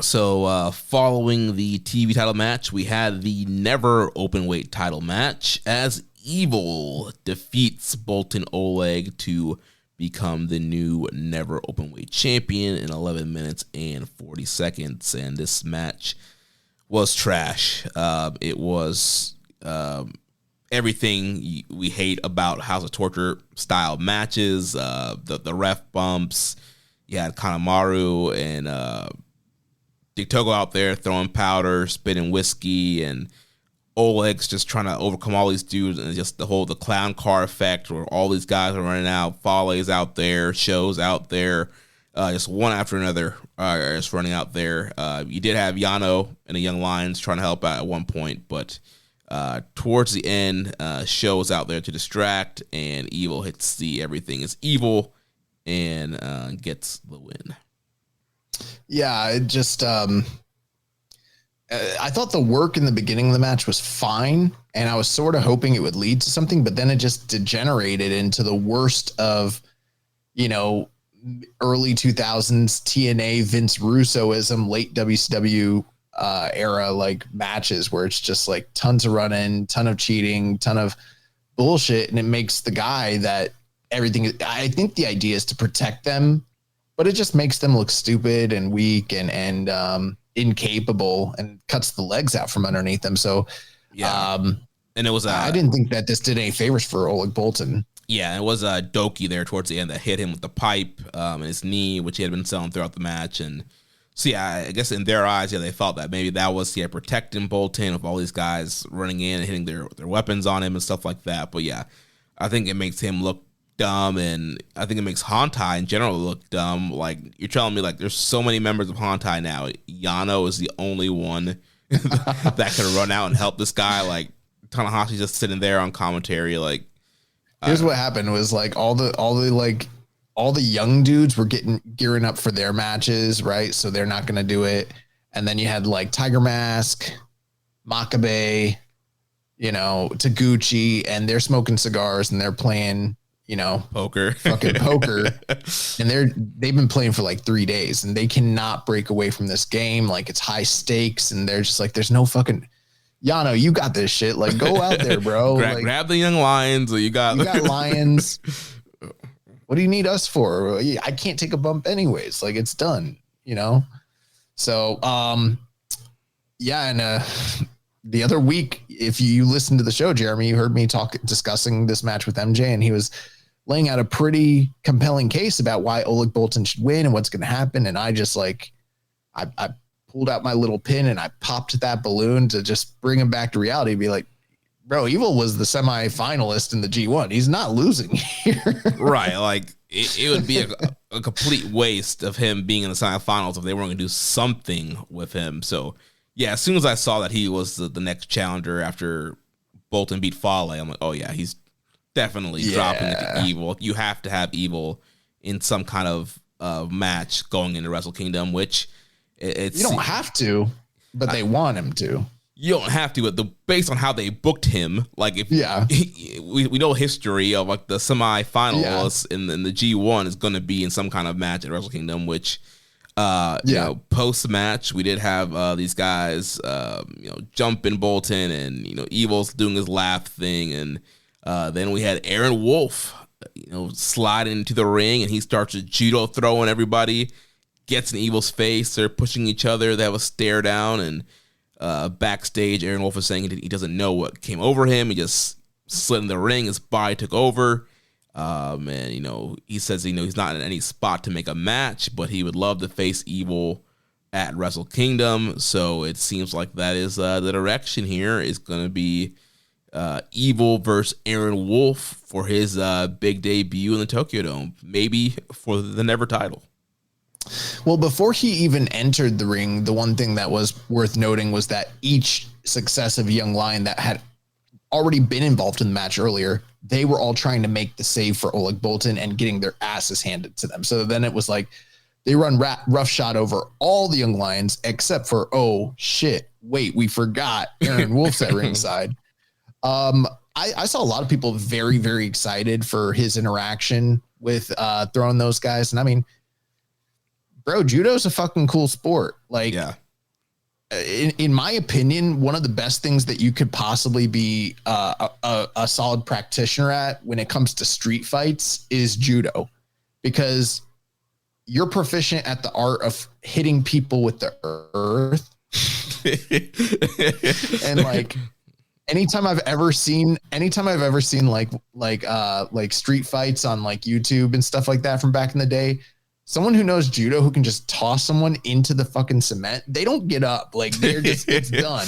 So following the TV title match, we had the Never Openweight title match as Evil defeats Boltin Oleg to become the new Never Openweight champion in 11 minutes and 40 seconds. And this match was trash. It was everything we hate about House of Torture style matches. The ref bumps. You had Kanemaru and Dick Togo out there throwing powder, spitting whiskey, and Oleg's just trying to overcome all these dudes, and just the clown car effect where all these guys are running out. Fale's out there, Show's out there, just one after another just running out there. You did have Yano and the Young Lions trying to help out at one point, but towards the end, Show's out there to distract, and Evil hits the everything is evil and gets the win. Yeah, it just I thought the work in the beginning of the match was fine, and I was sort of hoping it would lead to something, but then it just degenerated into the worst of, early 2000s TNA Vince Russoism, late WCW era like matches where it's just like tons of running, ton of cheating, ton of bullshit, and it makes the guy that everything. I think the idea is to protect them, but it just makes them look stupid and weak and incapable, and cuts the legs out from underneath them. So, yeah. And it was I didn't think that this did any favors for Oleg Boltin. Yeah, it was Doki there towards the end that hit him with the pipe and his knee, which he had been selling throughout the match. And so, yeah, I guess in their eyes, they felt that maybe that was protecting Boltin with all these guys running in and hitting their weapons on him and stuff like that. But yeah, I think it makes him look dumb, and I think it makes Hantai in general look dumb. Like, you're telling me, like, there's so many members of Hantai now. Yano is the only one that can run out and help this guy. Like, Tanahashi's just sitting there on commentary. Like, here's what happened was like all the young dudes were gearing up for their matches, right? So they're not going to do it. And then you had like Tiger Mask, Makabe, Taguchi, and they're smoking cigars and they're playing, fucking poker. And they've been playing for like 3 days, and they cannot break away from this game. Like, it's high stakes, and they're just like, there's no fucking Yano, you got this shit. Like, go out there, bro. grab the Young Lions, or you got Lions. What do you need us for? I can't take a bump anyways. Like, it's done, So, yeah. And the other week, if you listened to the show, Jeremy, you heard me discussing this match with MJ, and he was laying out a pretty compelling case about why Oleg Boltin should win and what's going to happen. And I just I pulled out my little pin and I popped that balloon to just bring him back to reality and be like, bro, Evil was the semi-finalist in the G1. He's not losing here. Right. Like, it would be a complete waste of him being in the semifinals if they weren't going to do something with him. So, yeah, as soon as I saw that he was the next challenger after Boltin beat Fale, I'm like, oh, yeah, he's definitely dropping it to Evil. You have to have Evil in some kind of match going into Wrestle Kingdom, which it's... You don't have to, but they want him to. You don't have to, but based on how they booked him, like, if we know history of like the semifinalists in the G1 is going to be in some kind of match at Wrestle Kingdom, which post match we did have these guys jumping Boltin, and Evil's doing his laugh thing, and then we had Aaron Wolf sliding into the ring, and he starts to judo throwing everybody, gets in Evil's face. They're pushing each other. They have a stare down, and backstage, Aaron Wolf is saying he doesn't know what came over him. He just slid in the ring. His body took over. And, he says, he's not in any spot to make a match, but he would love to face Evil at Wrestle Kingdom. So it seems like that is the direction here is going to be Evil versus Aaron Wolf for his big debut in the Tokyo Dome, maybe for the Never title. Well, before he even entered the ring, the one thing that was worth noting was that each successive young lion that had already been involved in the match earlier, they were all trying to make the save for Oleg Boltin and getting their asses handed to them. So then it was like they run roughshod over all the young lions except for, oh shit, wait, we forgot Aaron Wolf's at ringside. I saw a lot of people very, very excited for his interaction with throwing those guys. And I mean, bro, judo's a fucking cool sport. Like, in my opinion, one of the best things that you could possibly be a solid practitioner at when it comes to street fights is judo, because you're proficient at the art of hitting people with the earth. And like, anytime I've ever seen like street fights on like YouTube and stuff like that from back in the day, someone who knows judo who can just toss someone into the fucking cement, they don't get up. Like, they're just, it's done.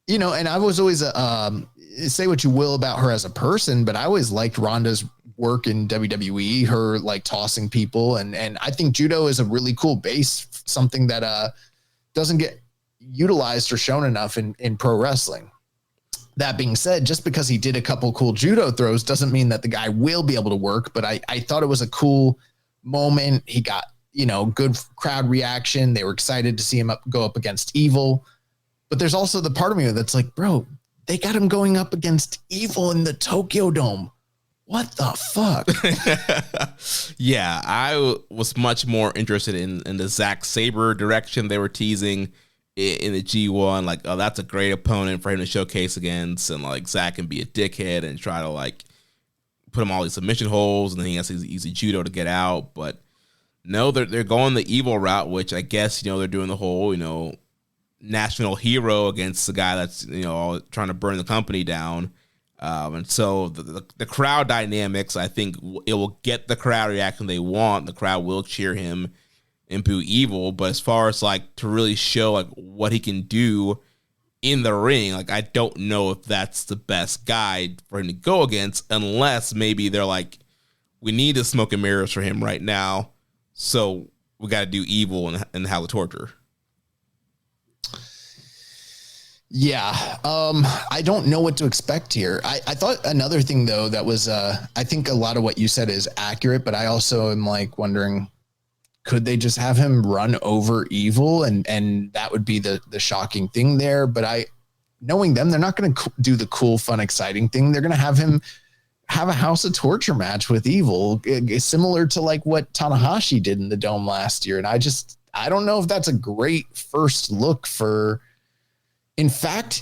you know, and I was always say what you will about her as a person, but I always liked Ronda's work in WWE, her like tossing people, and I think judo is a really cool base, something that doesn't get utilized or shown enough in pro wrestling. That being said, just because he did a couple cool judo throws doesn't mean that the guy will be able to work, but I thought it was a cool moment. He got, you know, good crowd reaction. They were excited to see him go up against Evil. But there's also the part of me that's like, bro, they got him going up against Evil in the Tokyo Dome. What the fuck? Yeah, I was much more interested in the Zack Sabre direction they were teasing in the G1. Like, oh, that's a great opponent for him to showcase against, and like Zack can be a dickhead and try to like put him all these submission holes, and then he has his easy judo to get out. But no, they're going the Evil route, which I guess, you know, they're doing the whole, you know, national hero against the guy that's, you know, trying to burn the company down. And so the crowd dynamics, I think it will get the crowd reaction they want. The crowd will cheer him and boo Evil. But as far as like to really show like what he can do in the ring, like I don't know if that's the best guy for him to go against, unless maybe they're like, we need the smoke and mirrors for him right now, so we got to do Evil and House of Torture. Yeah. I don't know what to expect here. I thought another thing though, that was, I think a lot of what you said is accurate, but I also am like wondering, could they just have him run over Evil? And that would be the shocking thing there. But knowing them, they're not going to do the cool, fun, exciting thing. They're going to have him have a House of Torture match with Evil, similar to like what Tanahashi did in the Dome last year. And I don't know if that's a great first look for. In fact,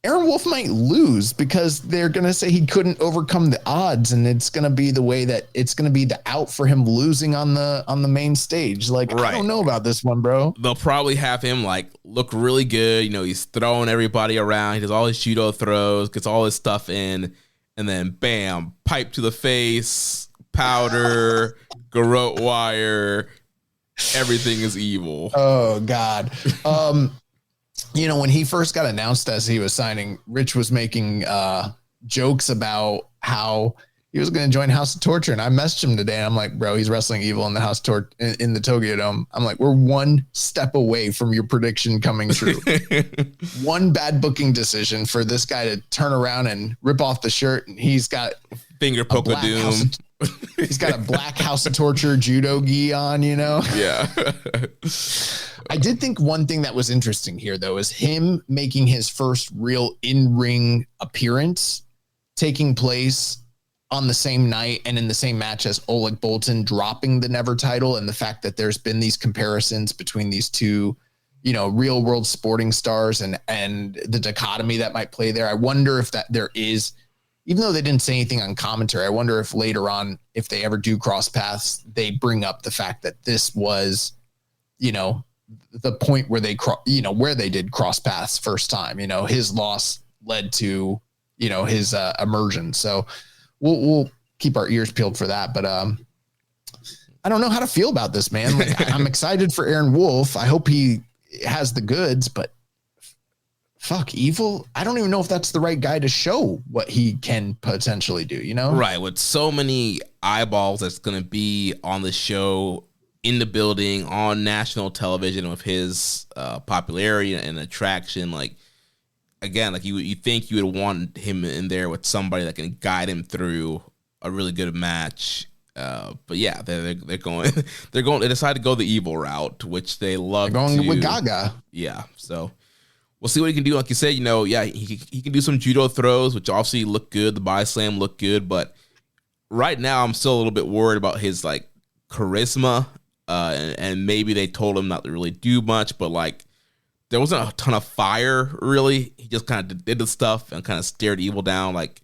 Aaron Wolf might lose because they're going to say he couldn't overcome the odds, and it's going to be the way that it's going to be the out for him losing on the main stage. Like, right. I don't know about this one, bro. They'll probably have him like look really good. You know, he's throwing everybody around. He does all his judo throws, gets all his stuff in, and then bam, pipe to the face, powder, garrote wire. Everything is Evil. Oh God. You know, when he first got announced as he was signing, Rich was making jokes about how he was going to join House of Torture. And I messaged him today and I'm like, bro, he's wrestling Evil in the House of Torture in the Tokyo Dome. I'm like, we're one step away from your prediction coming true. One bad booking decision for this guy to turn around and rip off the shirt. And he's got finger poke of doom. He's got a black House of Torture judo gi on, you know? Yeah. I did think one thing that was interesting here, though, is him making his first real in-ring appearance taking place on the same night and in the same match as Oleg Boltin dropping the Never title, and the fact that there's been these comparisons between these two, you know, real world sporting stars and the dichotomy that might play there. I wonder if that there is, even though they didn't say anything on commentary, I wonder if later on, if they ever do cross paths, they bring up the fact that this was, you know, the point where they, where they did cross paths first time. You know, his loss led to, you know, his immersion. So we'll keep our ears peeled for that. But I don't know how to feel about this, man. Like, I'm excited for Aaron Wolf. I hope he has the goods, but fuck, Evil, I don't even know if that's the right guy to show what he can potentially do, you know? Right. With so many eyeballs that's going to be on the show, in the building, on national television, with his popularity and attraction, like, again, like you think you would want him in there with somebody that can guide him through a really good match. But yeah, they're going they decided to go the Evil route, which they love. They're going with Gaga. Yeah, so we'll see what he can do. Like you said, you know, yeah, he can do some judo throws, which obviously look good. The body slam looked good, but right now I'm still a little bit worried about his like charisma. And maybe they told him not to really do much, but like there wasn't a ton of fire really. He just kind of did the stuff and kind of stared Evil down. Like,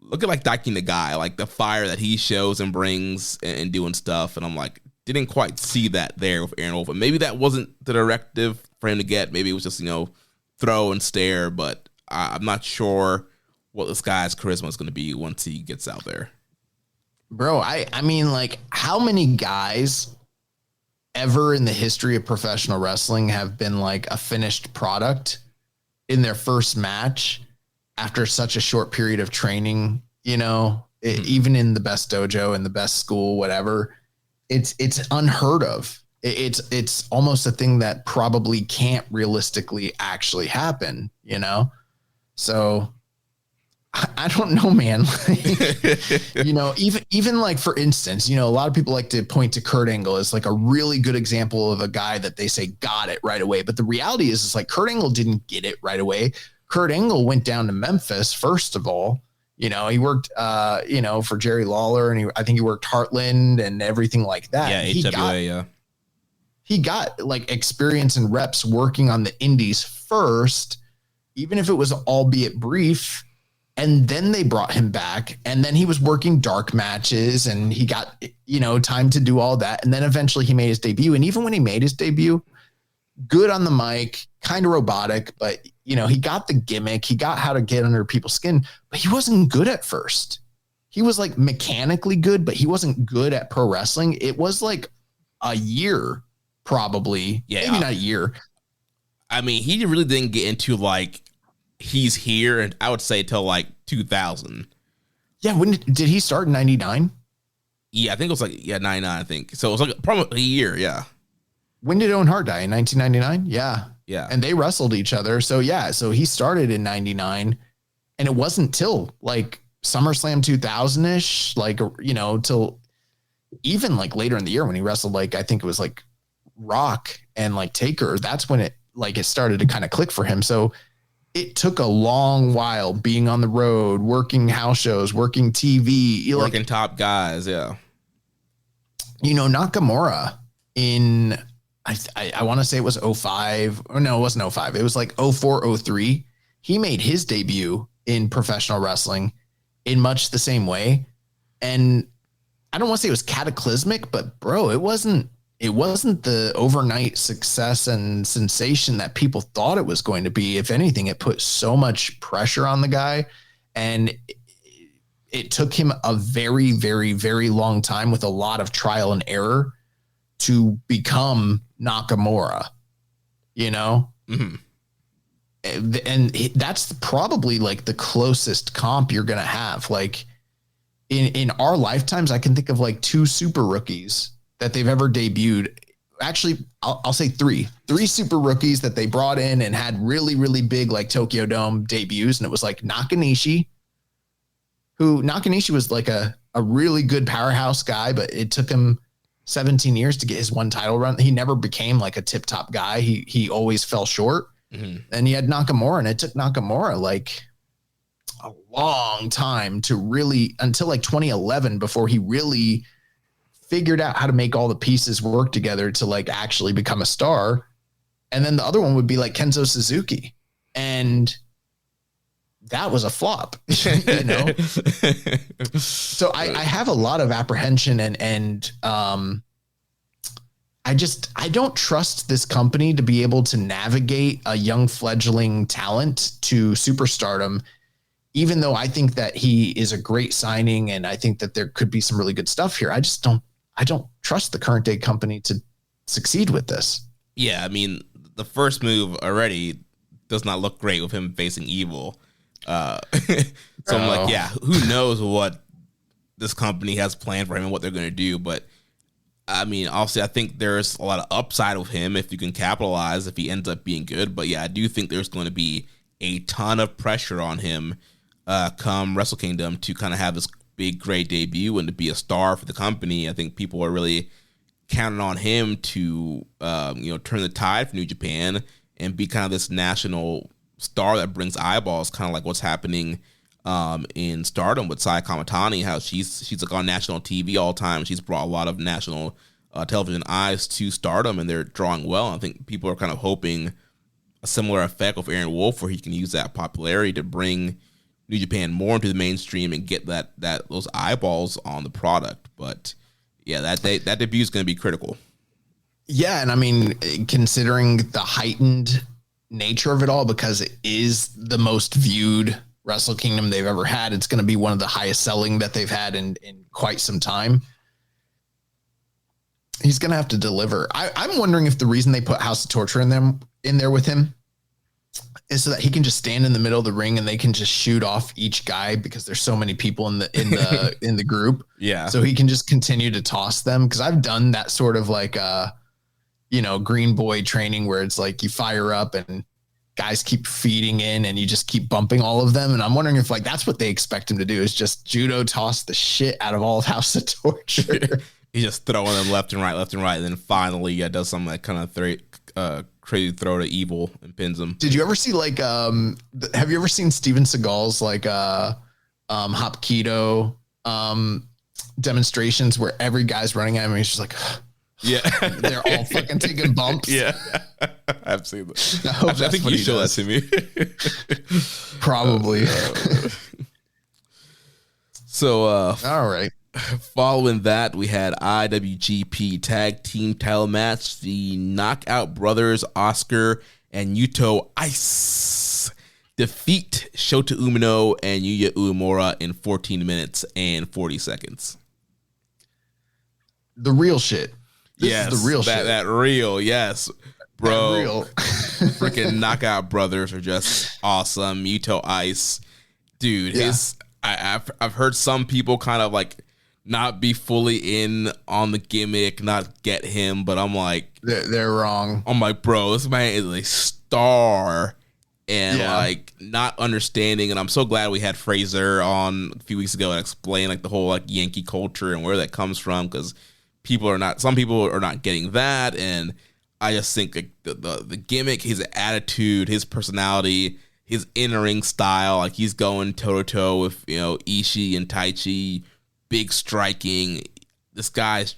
look at like Daiki Nagai, like the fire that he shows and brings and doing stuff. And I'm like, didn't quite see that there with Aaron Wolf. And maybe that wasn't the directive for him to get. Maybe it was just, you know, throw and stare. But I'm not sure what this guy's charisma is going to be once he gets out there. Bro, I mean, like, how many guys ever in the history of professional wrestling have been like a finished product in their first match after such a short period of training, even in the best dojo, in the best school, whatever, it's unheard of. It's almost a thing that probably can't realistically actually happen, So I don't know, man. Even like, for instance, a lot of people like to point to Kurt Angle as like a really good example of a guy that they say got it right away. But the reality is like Kurt Angle didn't get it right away. Kurt Angle went down to Memphis, first of all. He worked, for Jerry Lawler, and I think he worked Heartland and everything like that. Yeah, HWA, He got like experience and reps working on the indies first, even if it was albeit brief. And then they brought him back, and then he was working dark matches, and he got, time to do all that. And then eventually he made his debut. And even when he made his debut, good on the mic, kind of robotic, but he got the gimmick. He got how to get under people's skin, but he wasn't good at first. He was like mechanically good, but he wasn't good at pro wrestling. It was like a year, probably. Yeah, maybe not a year. I mean, he really didn't get into like he's here, and I would say till like 2000. Yeah, when did he start in 99? Yeah, I think it was like 99. I think so. It was like probably a year. Yeah. When did Owen Hart die? In 1999? Yeah. And they wrestled each other. So so he started in 99, and it wasn't till like SummerSlam 2000-ish, like, till even like later in the year when he wrestled, like, I think it was like Rock and like Taker. That's when it started to kind of click for him. So it took a long while being on the road, working house shows, working TV, working top guys. Yeah. Nakamura in, I want to say it was 05. Or no, it wasn't 05. It was like 04, 03. He made his debut in professional wrestling in much the same way. And I don't want to say it was cataclysmic, but bro, it wasn't the overnight success and sensation that people thought it was going to be. If anything, it put so much pressure on the guy, and it took him a very, very, very long time with a lot of trial and error to become Nakamura, Mm-hmm. And that's probably like the closest comp you're going to have. Like in our lifetimes, I can think of like 2 super rookies that they've ever debuted. Actually, I'll say 3 super rookies that they brought in and had really, really big like Tokyo Dome debuts. And it was like Nakanishi was like a really good powerhouse guy, but it took him 17 years to get his one title run. He never became like a tip top guy. He always fell short. Mm-hmm. And he had Nakamura, and it took Nakamura like a long time to really, until like 2011, before he really figured out how to make all the pieces work together to like actually become a star. And then the other one would be like Kenzo Suzuki. And that was a flop, So I have a lot of apprehension and I don't trust this company to be able to navigate a young fledgling talent to superstardom, even though I think that he is a great signing. And I think that there could be some really good stuff here. I don't trust the current day company to succeed with this. Yeah. I mean, the first move already does not look great with him facing Evil. So I'm like, yeah, who knows what this company has planned for him and what they're going to do. But I mean, obviously, I think there's a lot of upside with him if you can capitalize, if he ends up being good. But yeah, I do think there's going to be a ton of pressure on him come Wrestle Kingdom to kind of have this big, great debut and to be a star for the company. I think people are really counting on him to, turn the tide for New Japan and be kind of this national star that brings eyeballs, kind of like what's happening in Stardom with Sai Kamatani, how she's like on national TV all the time. She's brought a lot of national television eyes to Stardom, and they're drawing well. I think people are kind of hoping a similar effect with Aaron Wolf, where he can use that popularity to bring New Japan more into the mainstream and get those eyeballs on the product. But yeah, that debut is going to be critical. Yeah, and I mean, considering the heightened nature of it all, because it is the most viewed Wrestle Kingdom they've ever had, it's going to be one of the highest selling that they've had in quite some time. He's going to have to deliver. I'm wondering if the reason they put House of Torture in there with him is so that he can just stand in the middle of the ring and they can just shoot off each guy because there's so many people in the group. Yeah. So he can just continue to toss them. Cause I've done that sort of like, green boy training where it's like you fire up and guys keep feeding in and you just keep bumping all of them. And I'm wondering if like, that's what they expect him to do is just judo toss the shit out of all of House of Torture. He's just throwing them left and right. And then finally does some like kind of crazy throw to Evil and pins him. Did you ever see like, have you ever seen Steven Seagal's like Hapkido demonstrations where every guy's running at him and he's just like, yeah, they're all fucking taking bumps. Yeah, I've seen that. I think what you he showed that does. to me. Probably. So, all right. following that, we had IWGP Tag Team Title match. The Knockout Brothers, Oscar and Yuto Ice, defeat Shota Umino and Yuya Uemura in 14 minutes and 40 seconds. The real shit. This is the real shit. That real, yes. Bro, That real. freaking Knockout Brothers are just awesome. Yuto Ice. Dude, Yeah. I've heard some people kind of like not be fully in on the gimmick, not get him, but I'm like, They're wrong. I'm like, bro, this man is a star, and Yeah. like not understanding. And I'm so glad we had Fraser on a few weeks ago and explain like the whole like Yankee culture and where that comes from, because some people are not getting that. And I just think like the gimmick, his attitude, his personality, his in-ring style, like he's going toe to toe with Ishii and Taichi, big striking. This guy's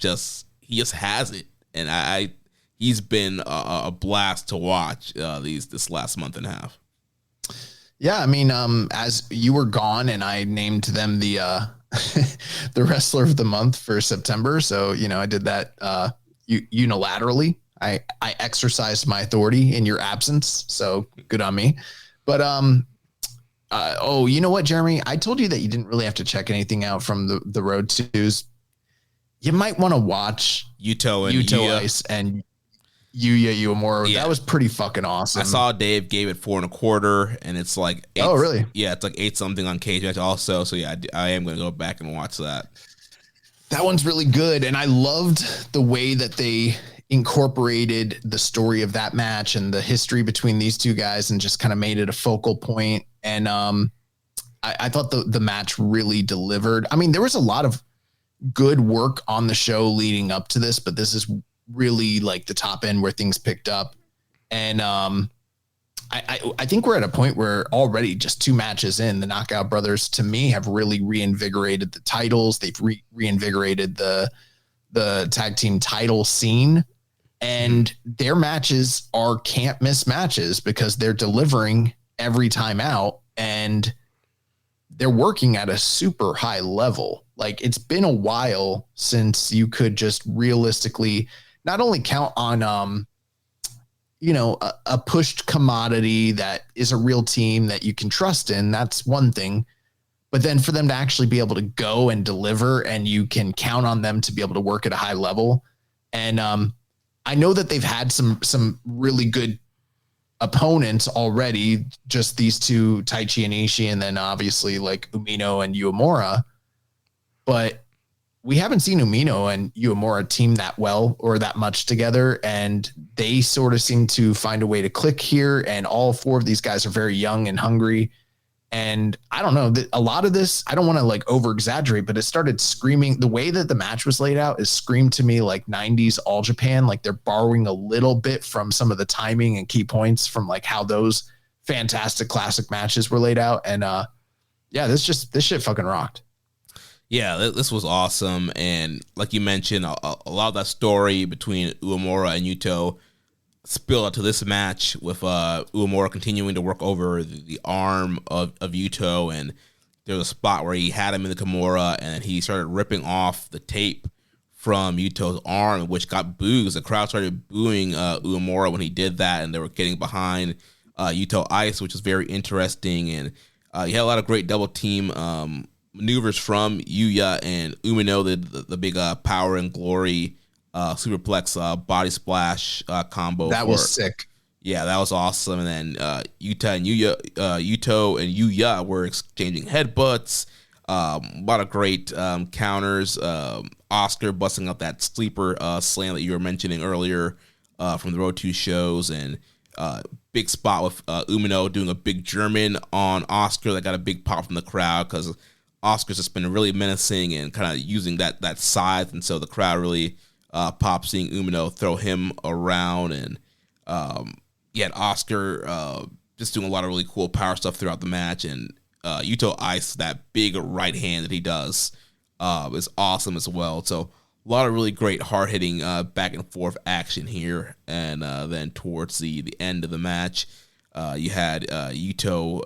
he just has it, and he's been a blast to watch this last month and a half. Yeah, I mean, as you were gone and I named them the the wrestler of the month for September. So, I did that unilaterally. I exercised my authority in your absence. So good on me. But, you know what, Jeremy? I told you that you didn't really have to check anything out from the Road Twos. You might want to watch Yuto Ice and Yuya Uemura. Yeah. That was pretty fucking awesome. I saw Dave gave it 4.25, and it's like 8, Oh, really? Yeah, it's like 8 something on Cage Match also. So yeah, I am going to go back and watch that. That one's really good. And I loved the way that they incorporated the story of that match and the history between these two guys and just kind of made it a focal point. And I thought the match really delivered. I mean, there was a lot of good work on the show leading up to this, but this is really like the top end where things picked up. And I think we're at a point where already just 2 matches in, the Knockout Brothers to me have really reinvigorated the titles. They've reinvigorated the tag team title scene, and their matches are can't miss matches because they're delivering every time out and they're working at a super high level. Like, it's been a while since you could just realistically not only count on, a pushed commodity that is a real team that you can trust in. That's one thing. But then for them to actually be able to go and deliver, and you can count on them to be able to work at a high level. And I know that they've had some really good opponents already, just these two, Taichi and Ishii, and then obviously like Umino and Uemura. But we haven't seen Umino and Uemura team that well or that much together, and they sort of seem to find a way to click here. And all 4 of these guys are very young and hungry. And I don't know, a lot of this, I don't want to like over exaggerate, but it started screaming. The way that the match was laid out is screamed to me like 90s All Japan. Like they're borrowing a little bit from some of the timing and key points from like how those fantastic classic matches were laid out. And this shit fucking rocked. Yeah, this was awesome. And like you mentioned, a lot of that story between Uemura and Yuto spilled out to this match with Uemura continuing to work over the arm of Yuto. And there was a spot where he had him in the Kimura, and then he started ripping off the tape from Yuto's arm, which got boos. The crowd started booing Uemura when he did that, and they were getting behind Yuto Ice, which was very interesting. And he had a lot of great double team maneuvers from Yuya and Umino, the big power and glory superplex body splash combo. That was sick. Yeah, that was awesome. And then Yuta and Yuto and Yuya were exchanging headbutts. A lot of great counters. Oscar busting up that sleeper slam that you were mentioning earlier from the Road 2 shows, and big spot with Umino doing a big German on Oscar that got a big pop from the crowd because Oscar's just been really menacing and kind of using that scythe, and so the crowd really popped seeing Umino throw him around, and you had Oscar just doing a lot of really cool power stuff throughout the match, and Yuto Ice, that big right hand that he does is awesome as well. So a lot of really great hard-hitting back and forth action here. And then towards the end of the match, you had Yuto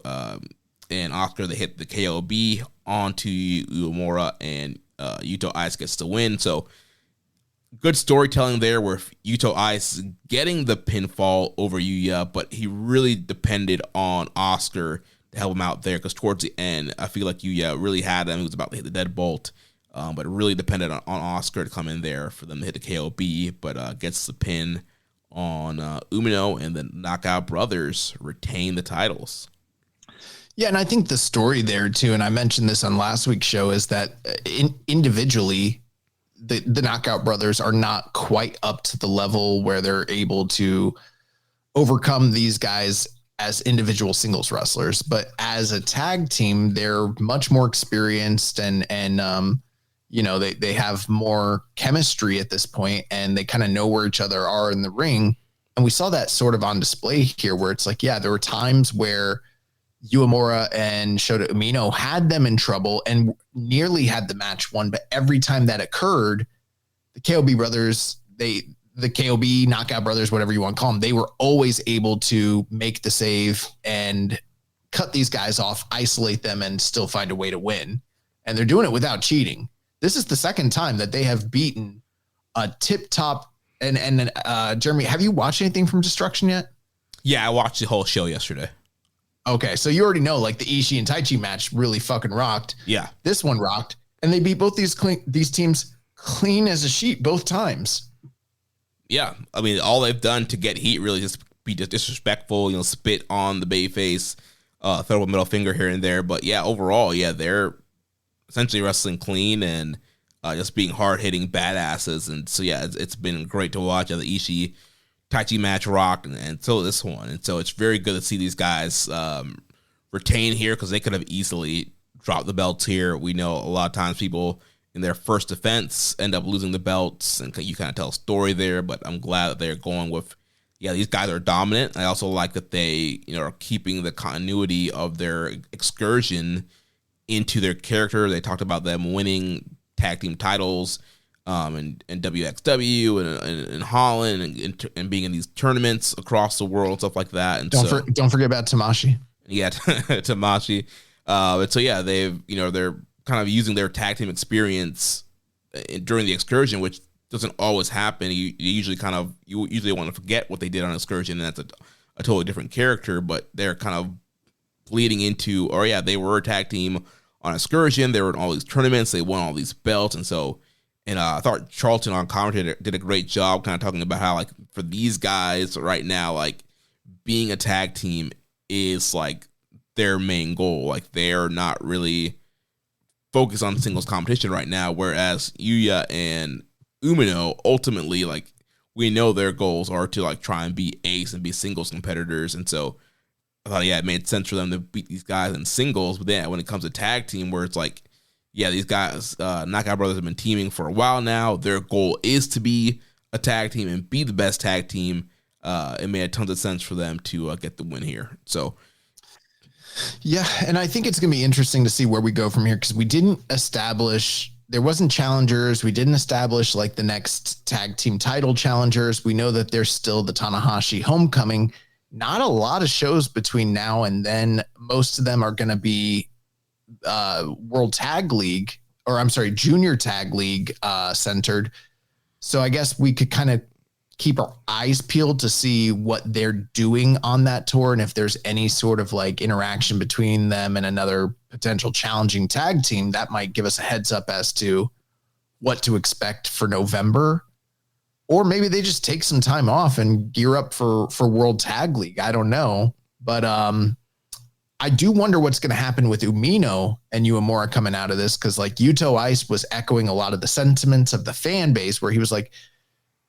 and Oscar that hit the KOB onto Uemura, and Yuto Ice gets the win. So good storytelling there where Yuto Ice getting the pinfall over Yuya, but he really depended on Oscar to help him out there, because towards the end, I feel like Yuya really had him. He was about to hit the deadbolt, but really depended on Oscar to come in there for them to hit the KOB, but gets the pin on Umino, and the Knockout Brothers retain the titles. Yeah, and I think the story there too, and I mentioned this on last week's show, is that individually, the Knockout Brothers are not quite up to the level where they're able to overcome these guys as individual singles wrestlers, but as a tag team, they're much more experienced and you know, they have more chemistry at this point, and they kind of know where each other are in the ring. And we saw that sort of on display here, where it's like, yeah, there were times where Uemura and Shota Umino had them in trouble and nearly had the match won, but every time that occurred, the KOB brothers, the KOB Knockout Brothers, whatever you want to call them, they were always able to make the save and cut these guys off, isolate them, and still find a way to win. And they're doing it without cheating. This is the second time that they have beaten a tip-top. And Jeremy, have you watched anything from Destruction yet? Yeah, I watched the whole show yesterday. Okay, so you already know, like, the Ishii and Taichi match really fucking rocked. Yeah. This one rocked. And they beat both these teams clean as a sheet both times. Yeah, I mean, all they've done to get heat really just be disrespectful, you know, spit on the babyface, throw a middle finger here and there. But yeah, overall, yeah, they're essentially wrestling clean and just being hard-hitting badasses. And so, yeah, it's been great to watch. The Ishii Taichi match rocked, and so this one. And so it's very good to see these guys retain here, because they could have easily dropped the belts here. We know a lot of times people in their first defense end up losing the belts, and you kind of tell a story there, but I'm glad that they're going with, yeah, these guys are dominant. I also like that they, you know, are keeping the continuity of their excursion into their character. They talked about them winning tag team titles and WXW and Holland and being in these tournaments across the world and stuff like that. And don't forget about Tamashi. Yeah, Tamashi. And so, yeah, they're kind of using their tag team experience during the excursion, which doesn't always happen. You usually want to forget what they did on excursion, and that's a totally different character, but they're kind of leading into, or yeah, they were a tag team on excursion. They were in all these tournaments. They won all these belts. And so, I thought Charlton on commentary did a great job kind of talking about how, like, for these guys right now, like, being a tag team is like their main goal. Like, they're not really focused on singles competition right now, whereas Yuya and Umino ultimately, like, we know their goals are to, like, try and be ace and be singles competitors. And so I thought, yeah, it made sense for them to beat these guys in singles. But then when it comes to tag team, where it's like, yeah, these guys, Knockout Brothers, have been teaming for a while now. Their goal is to be a tag team and be the best tag team. It made tons of sense for them to get the win here. So, yeah, and I think it's going to be interesting to see where we go from here, because we didn't establish, there wasn't challengers. We didn't establish, like, the next tag team title challengers. We know that there's still the Tanahashi Homecoming. Not a lot of shows between now and then. Most of them are going to be World Tag League, or I'm sorry, Junior Tag League centered. So I guess we could kind of keep our eyes peeled to see what they're doing on that tour, and if there's any sort of, like, interaction between them and another potential challenging tag team. That might give us a heads up as to what to expect for November. or maybe they just take some time off and gear up for World Tag League. I don't know. But I do wonder what's going to happen with Umino and Uemura coming out of this, because like Yuto Ice was echoing a lot of the sentiments of the fan base, where he was like,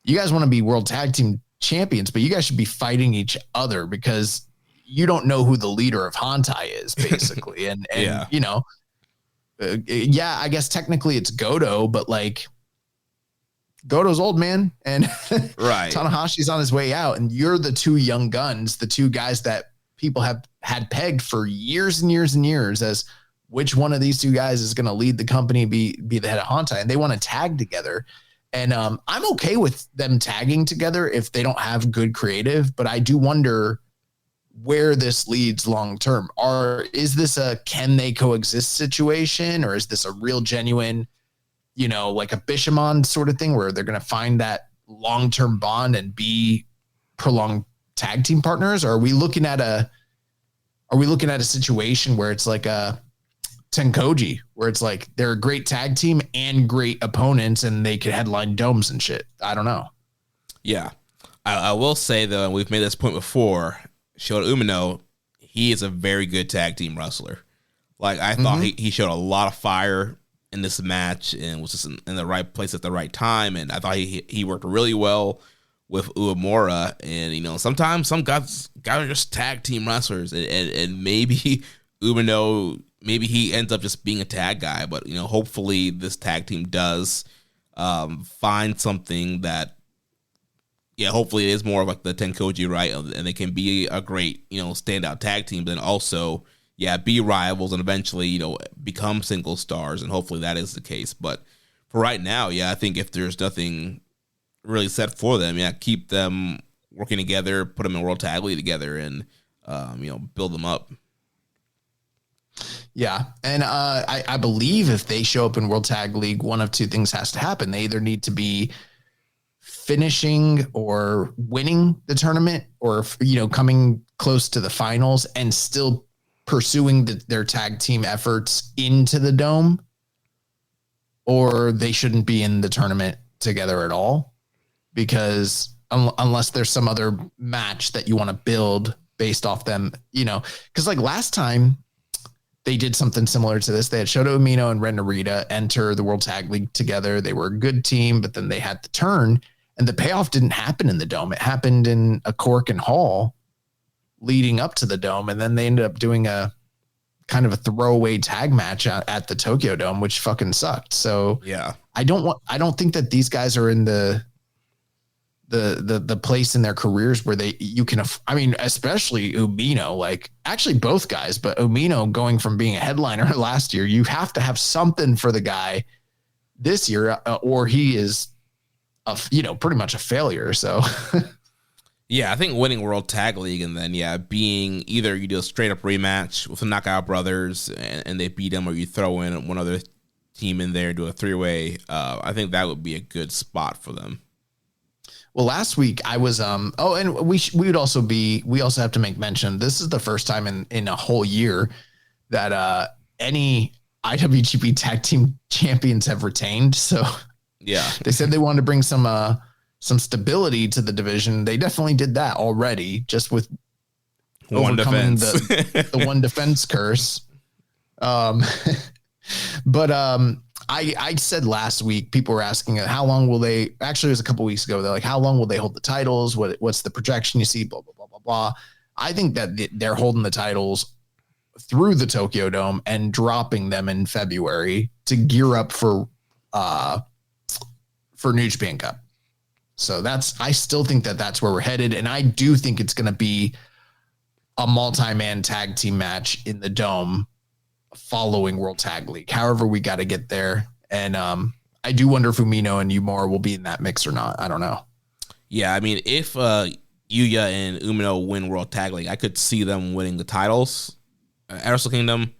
you guys want to be World Tag Team Champions, but you guys should be fighting each other because you don't know who the leader of Hantai is, basically. and Yeah. you know, I guess technically it's Goto, but like Goto's old, man, and Right. Tanahashi's on his way out, and you're the two young guns, the two guys that people have had pegged for years and years and years as which one of these two guys is going to lead the company, be the head of Hantai, and they want to tag together. And I'm okay with them tagging together if they don't have good creative, but I do wonder where this leads long term. Is this a can they coexist situation, or is this a real genuine, you know, like a Bishamon sort of thing where they're going to find that long-term bond and be prolonged tag team partners? Or are we looking at a situation where it's like a Tenkoji, where it's like they're a great tag team and great opponents and they could headline domes and shit? I don't know. Yeah. I will say, though, and we've made this point before, Shota Umino, he is a very good tag team wrestler. Like, I thought he showed a lot of fire in this match and was just in the right place at the right time. And I thought he worked really well with Uemura. And, you know, sometimes some guys are just tag team wrestlers. And maybe Umino, maybe he ends up just being a tag guy. But, you know, hopefully this tag team does find something that, yeah, hopefully it is more of like the Tenkoji, right? And they can be a great, you know, standout tag team, but then also, yeah, be rivals and eventually, you know, become single stars. And hopefully that is the case. But for right now, yeah, I think if there's nothing really set for them, yeah, keep them working together, put them in World Tag League together, and, you know, build them up. Yeah. And I believe if they show up in World Tag League, one of two things has to happen. They either need to be finishing or winning the tournament, or, you know, coming close to the finals and still pursuing their tag team efforts into the dome, or they shouldn't be in the tournament together at all, because unless there's some other match that you want to build based off them, you know, because like last time they did something similar to this. They had Shota Umino and Ren Narita enter the World Tag League together. They were a good team, but then they had the turn. And the payoff didn't happen in the dome. It happened in a Cork and Hall leading up to the dome. And then they ended up doing a kind of a throwaway tag match at the Tokyo Dome, which fucking sucked. So Yeah. I don't think that these guys are in the place in their careers where especially Umino, like actually both guys, but Umino going from being a headliner last year, you have to have something for the guy this year, or he is pretty much a failure. So Yeah, I think winning World Tag League and then, yeah, being either you do a straight up rematch with the Knockout Brothers and they beat them, or you throw in one other team in there, do a three-way. I think that would be a good spot for them. Well, last week I was, and we also have to make mention, this is the first time in a whole year that any IWGP Tag Team Champions have retained. So yeah, they said they wanted to bring some stability to the division. They definitely did that already, just with one overcoming defense. the one defense curse. I said last week, people were asking how long will they, actually it was a couple weeks ago, they're like, how long will they hold the titles? What's the projection you see? Blah, blah, blah, blah, blah. I think that they're holding the titles through the Tokyo Dome and dropping them in February to gear up for New Japan Cup. So I still think that that's where we're headed. And I do think it's going to be a multi-man tag team match in the Dome following World Tag League. However, we got to get there. And I do wonder if Umino and Uemura will be in that mix or not. I don't know. Yeah, I mean, if Yuya and Umino win World Tag League, I could see them winning the titles at Wrestle Kingdom.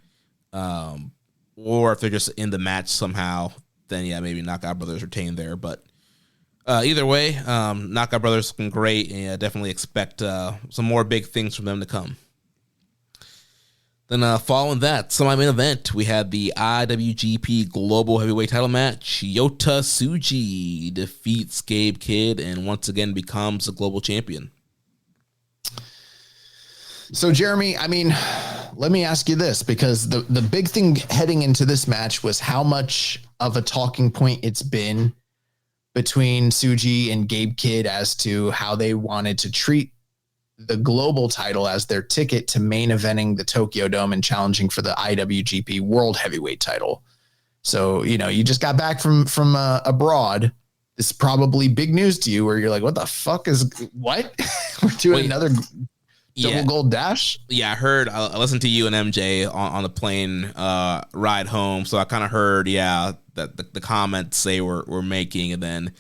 Or if they're just in the match somehow, then yeah, maybe Knockout Brothers retain there. But either way, Knockout Brothers looking great, and definitely expect some more big things from them to come. The Then following that, semi-main event, we had the IWGP Global Heavyweight Title match. Yota Tsuji defeats Gabe Kidd and once again becomes the global champion. So, Jeremy, I mean, let me ask you this, because the big thing heading into this match was how much of a talking point it's been between Tsuji and Gabe Kidd as to how they wanted to treat the global title as their ticket to main eventing the Tokyo Dome and challenging for the IWGP World Heavyweight title. So, you know, you just got back from abroad. This is probably big news to you where you're like, what the fuck is what? We're doing another double gold dash? Yeah, I listened to you and MJ on the plane ride home. So I kind of heard, that the comments they were making. And then,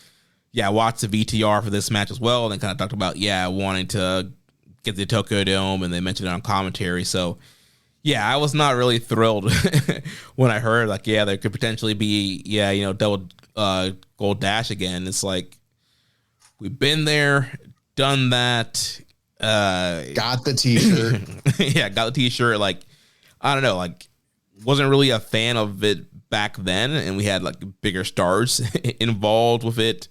I watched the VTR for this match as well. And then kind of talked about, wanting to get the Tokyo Dome, and they mentioned it on commentary. So, I was not really thrilled when I heard, like, there could potentially be, double gold dash again. It's like, we've been there, done that. Got the t-shirt. Got the t-shirt. Like, I don't know, like, wasn't really a fan of it back then, and we had, like, bigger stars involved with it.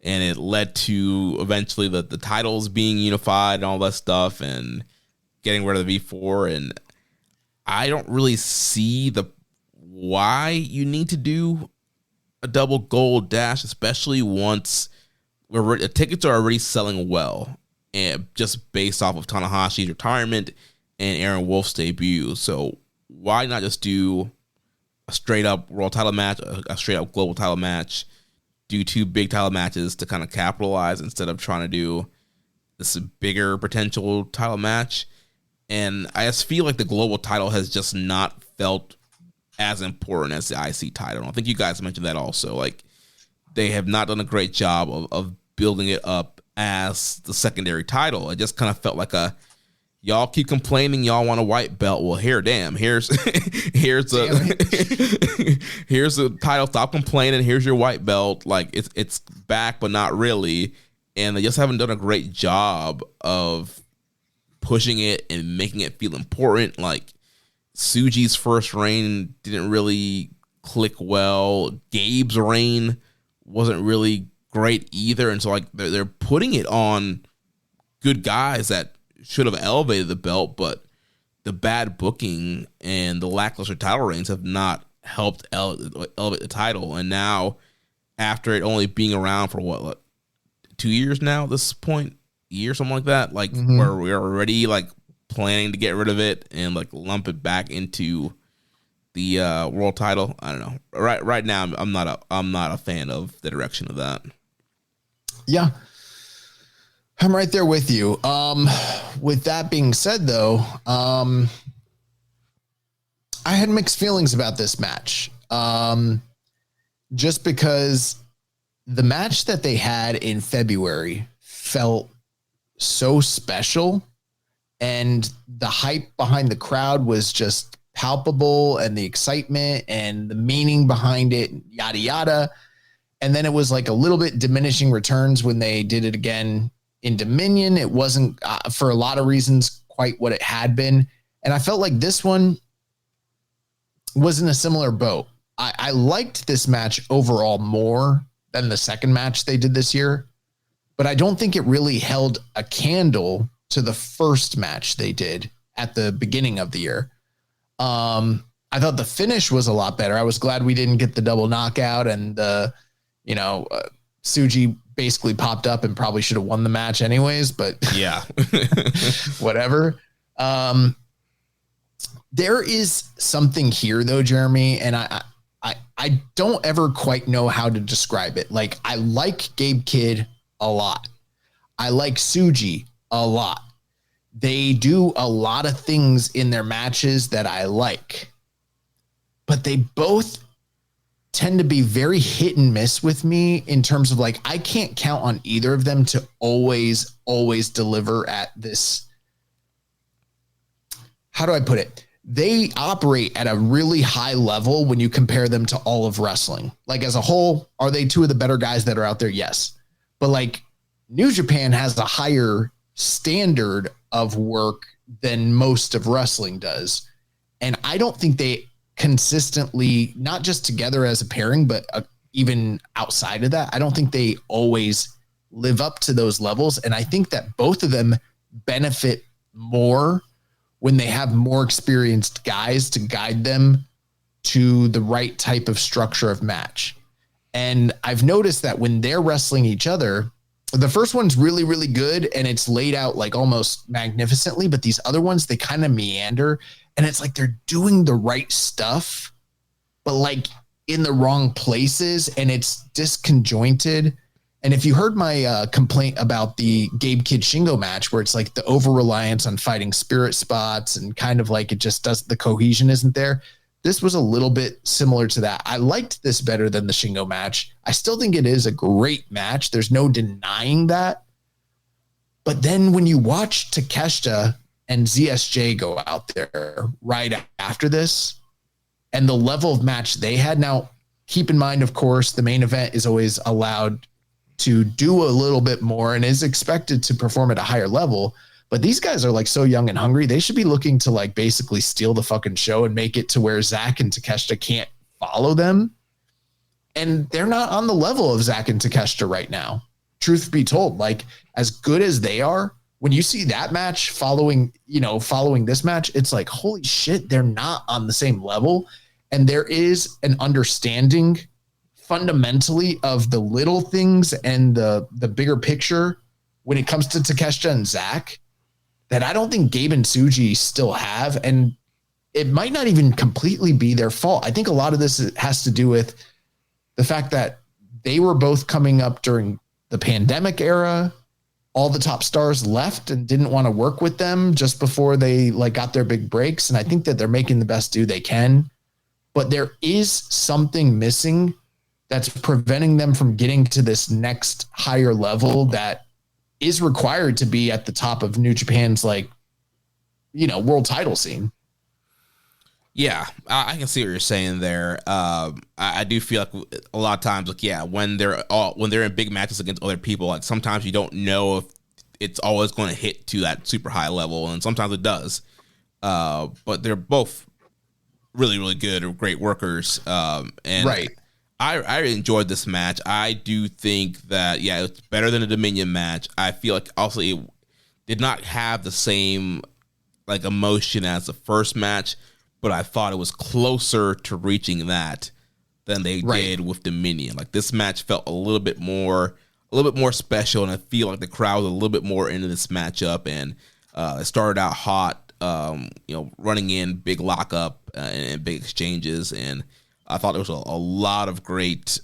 And it led to eventually the titles being unified and all that stuff and getting rid of the V4. And I don't really see why you need to do a double gold dash, especially once the tickets are already selling well, and just based off of Tanahashi's retirement and Aaron Wolf's debut. So why not just do a straight up world title match, a straight up global title match? Do two big title matches to kind of capitalize instead of trying to do this bigger potential title match. And I just feel like the global title has just not felt as important as the IC title. I think you guys mentioned that also. Like, they have not done a great job of building it up as the secondary title. It just kind of felt like y'all keep complaining y'all want a white belt. Well, here's here's the title. Stop complaining. Here's your white belt. Like, it's back, but not really. And they just haven't done a great job of pushing it and making it feel important. Like, Tsuji's first reign didn't really click well. Gabe's reign wasn't really great either. And so, like, they're putting it on good guys that should have elevated the belt, but the bad booking and the lackluster title reigns have not helped elevate the title. And now, after it only being around for what 2 years now at this point, something like that, like, where we're already like planning to get rid of it and like lump it back into the world title. I don't know. Right now, I'm not a fan of the direction of that. Yeah. I'm right there with you. With that being said, though, I had mixed feelings about this match. Just because the match that they had in February felt so special, and the hype behind the crowd was just palpable, and the excitement and the meaning behind it, yada, yada. And then it was like a little bit diminishing returns when they did it again in Dominion. It wasn't, for a lot of reasons, quite what it had been. And I felt like this one was in a similar boat. I liked this match overall more than the second match they did this year, but I don't think it really held a candle to the first match they did at the beginning of the year. I thought the finish was a lot better. I was glad we didn't get the double knockout, and Tsuji basically popped up and probably should have won the match anyways, but yeah, whatever. There is something here though, Jeremy, and I don't ever quite know how to describe it. Like, I like Gabe Kidd a lot. I like Tsuji a lot. They do a lot of things in their matches that I like, but they both tend to be very hit and miss with me in terms of, like, I can't count on either of them to always deliver at this. How do I put it? They operate at a really high level when you compare them to all of wrestling. Like, as a whole, are they two of the better guys that are out there? Yes. But like, New Japan has a higher standard of work than most of wrestling does. And I don't think they consistently, not just together as a pairing, but even outside of that, I don't think they always live up to those levels. And I think that both of them benefit more when they have more experienced guys to guide them to the right type of structure of match. And I've noticed that when they're wrestling each other, the first one's really, really good and it's laid out like almost magnificently, but these other ones, they kind of meander and it's like they're doing the right stuff, but like in the wrong places and it's disconjointed. And if you heard my complaint about the Gabe Kid Shingo match, where it's like the over reliance on fighting spirit spots and kind of like it just does, the cohesion isn't there. This was a little bit similar to that. I liked this better than the Shingo match. I still think it is a great match. There's no denying that. But then when you watch Takeshita and ZSJ go out there right after this and the level of match they had, now keep in mind, of course, the main event is always allowed to do a little bit more and is expected to perform at a higher level. But these guys are like so young and hungry. They should be looking to like basically steal the fucking show and make it to where Zack and Takeshita can't follow them. And they're not on the level of Zack and Takeshita right now. Truth be told, like as good as they are, when you see that match following this match, it's like, holy shit, they're not on the same level. And there is an understanding fundamentally of the little things and the bigger picture when it comes to Takeshita and Zack that I don't think Gabe and Tsuji still have. And it might not even completely be their fault. I think a lot of this has to do with the fact that they were both coming up during the pandemic era. All the top stars left and didn't want to work with them just before they like got their big breaks. And I think that they're making the best do they can, but there is something missing that's preventing them from getting to this next higher level that is required to be at the top of New Japan's like, world title scene. Yeah, I can see what you're saying there. I do feel like a lot of times, like, yeah, when they're in big matches against other people, like sometimes you don't know if it's always going to hit to that super high level, and sometimes it does. But they're both really, really good or great workers. And right. I enjoyed this match. I do think that, yeah, it's better than a Dominion match. I feel like also it did not have the same like emotion as the first match, but I thought it was closer to reaching that than they did with Dominion. Like this match felt a little bit more special, and I feel like the crowd was a little bit more into this matchup. And it started out hot, running in big lockup and big exchanges, and I thought there was a lot of great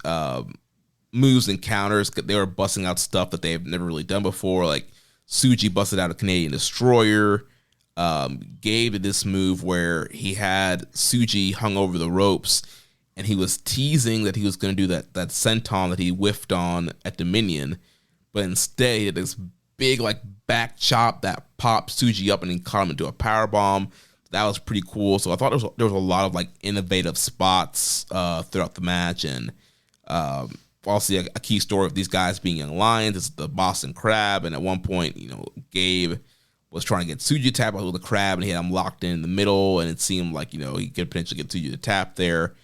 moves and counters. They were busting out stuff that they've never really done before. Like Tsuji busted out a Canadian Destroyer. Gabe did this move where he had Tsuji hung over the ropes, and he was teasing that he was going to do that senton that he whiffed on at Dominion, but instead he did this big like back chop that popped Tsuji up and he caught him into a powerbomb. That was pretty cool. So I thought there was a lot of like innovative spots throughout the match, and also a key story of these guys being young lions. It's the Boston Crab, and at one point, Gabe was trying to get Tsuji to tap out with the crab, and he had him locked in the middle, and it seemed like he could potentially get Tsuji to tap there,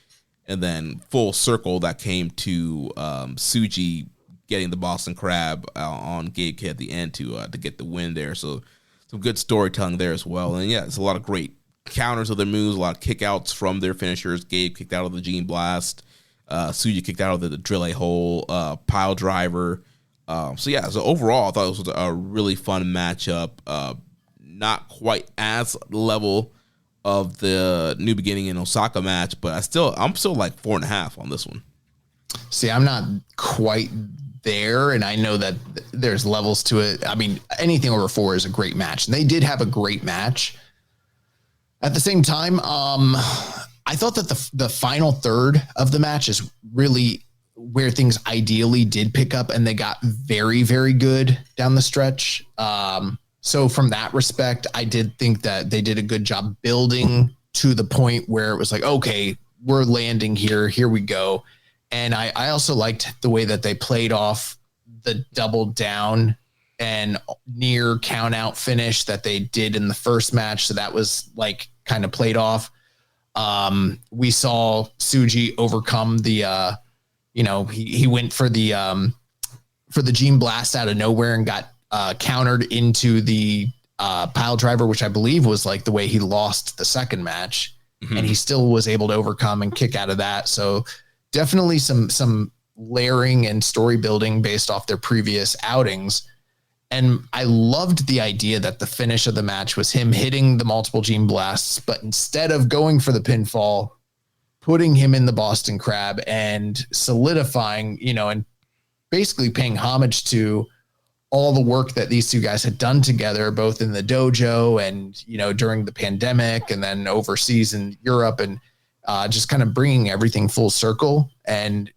and then full circle that came to Tsuji getting the Boston Crab on Gabe Kidd at the end to get the win there. So some good storytelling there as well, and yeah, it's a lot of great counters of their moves, a lot of kickouts from their finishers. Gabe kicked out of the Gene Blast. Tsuji kicked out of the Drill A Hole pile driver. So overall, I thought this was a really fun matchup. Not quite as level of the New Beginning in Osaka match, but I'm still like 4.5 on this one. See, I'm not quite there, and I know that there's levels to it. I mean, anything over 4 is a great match, and they did have a great match. At the same time, I thought that the final third of the match is really where things ideally did pick up, and they got very, very good down the stretch. So from that respect, I did think that they did a good job building to the point where it was like, okay, we're landing here. Here we go. And I also liked the way that they played off the double down and near count out finish that they did in the first match. So that was like kind of played off. We saw Tsuji overcome the, he went for the Gene Blast out of nowhere and got countered into the pile driver, which I believe was like the way he lost the second match. Mm-hmm. And he still was able to overcome and kick out of that. So definitely some layering and story building based off their previous outings. And I loved the idea that the finish of the match was him hitting the multiple Gene Blasts, but instead of going for the pinfall, putting him in the Boston Crab and solidifying, and basically paying homage to all the work that these two guys had done together, both in the dojo and, during the pandemic and then overseas in Europe, and just kind of bringing everything full circle. And,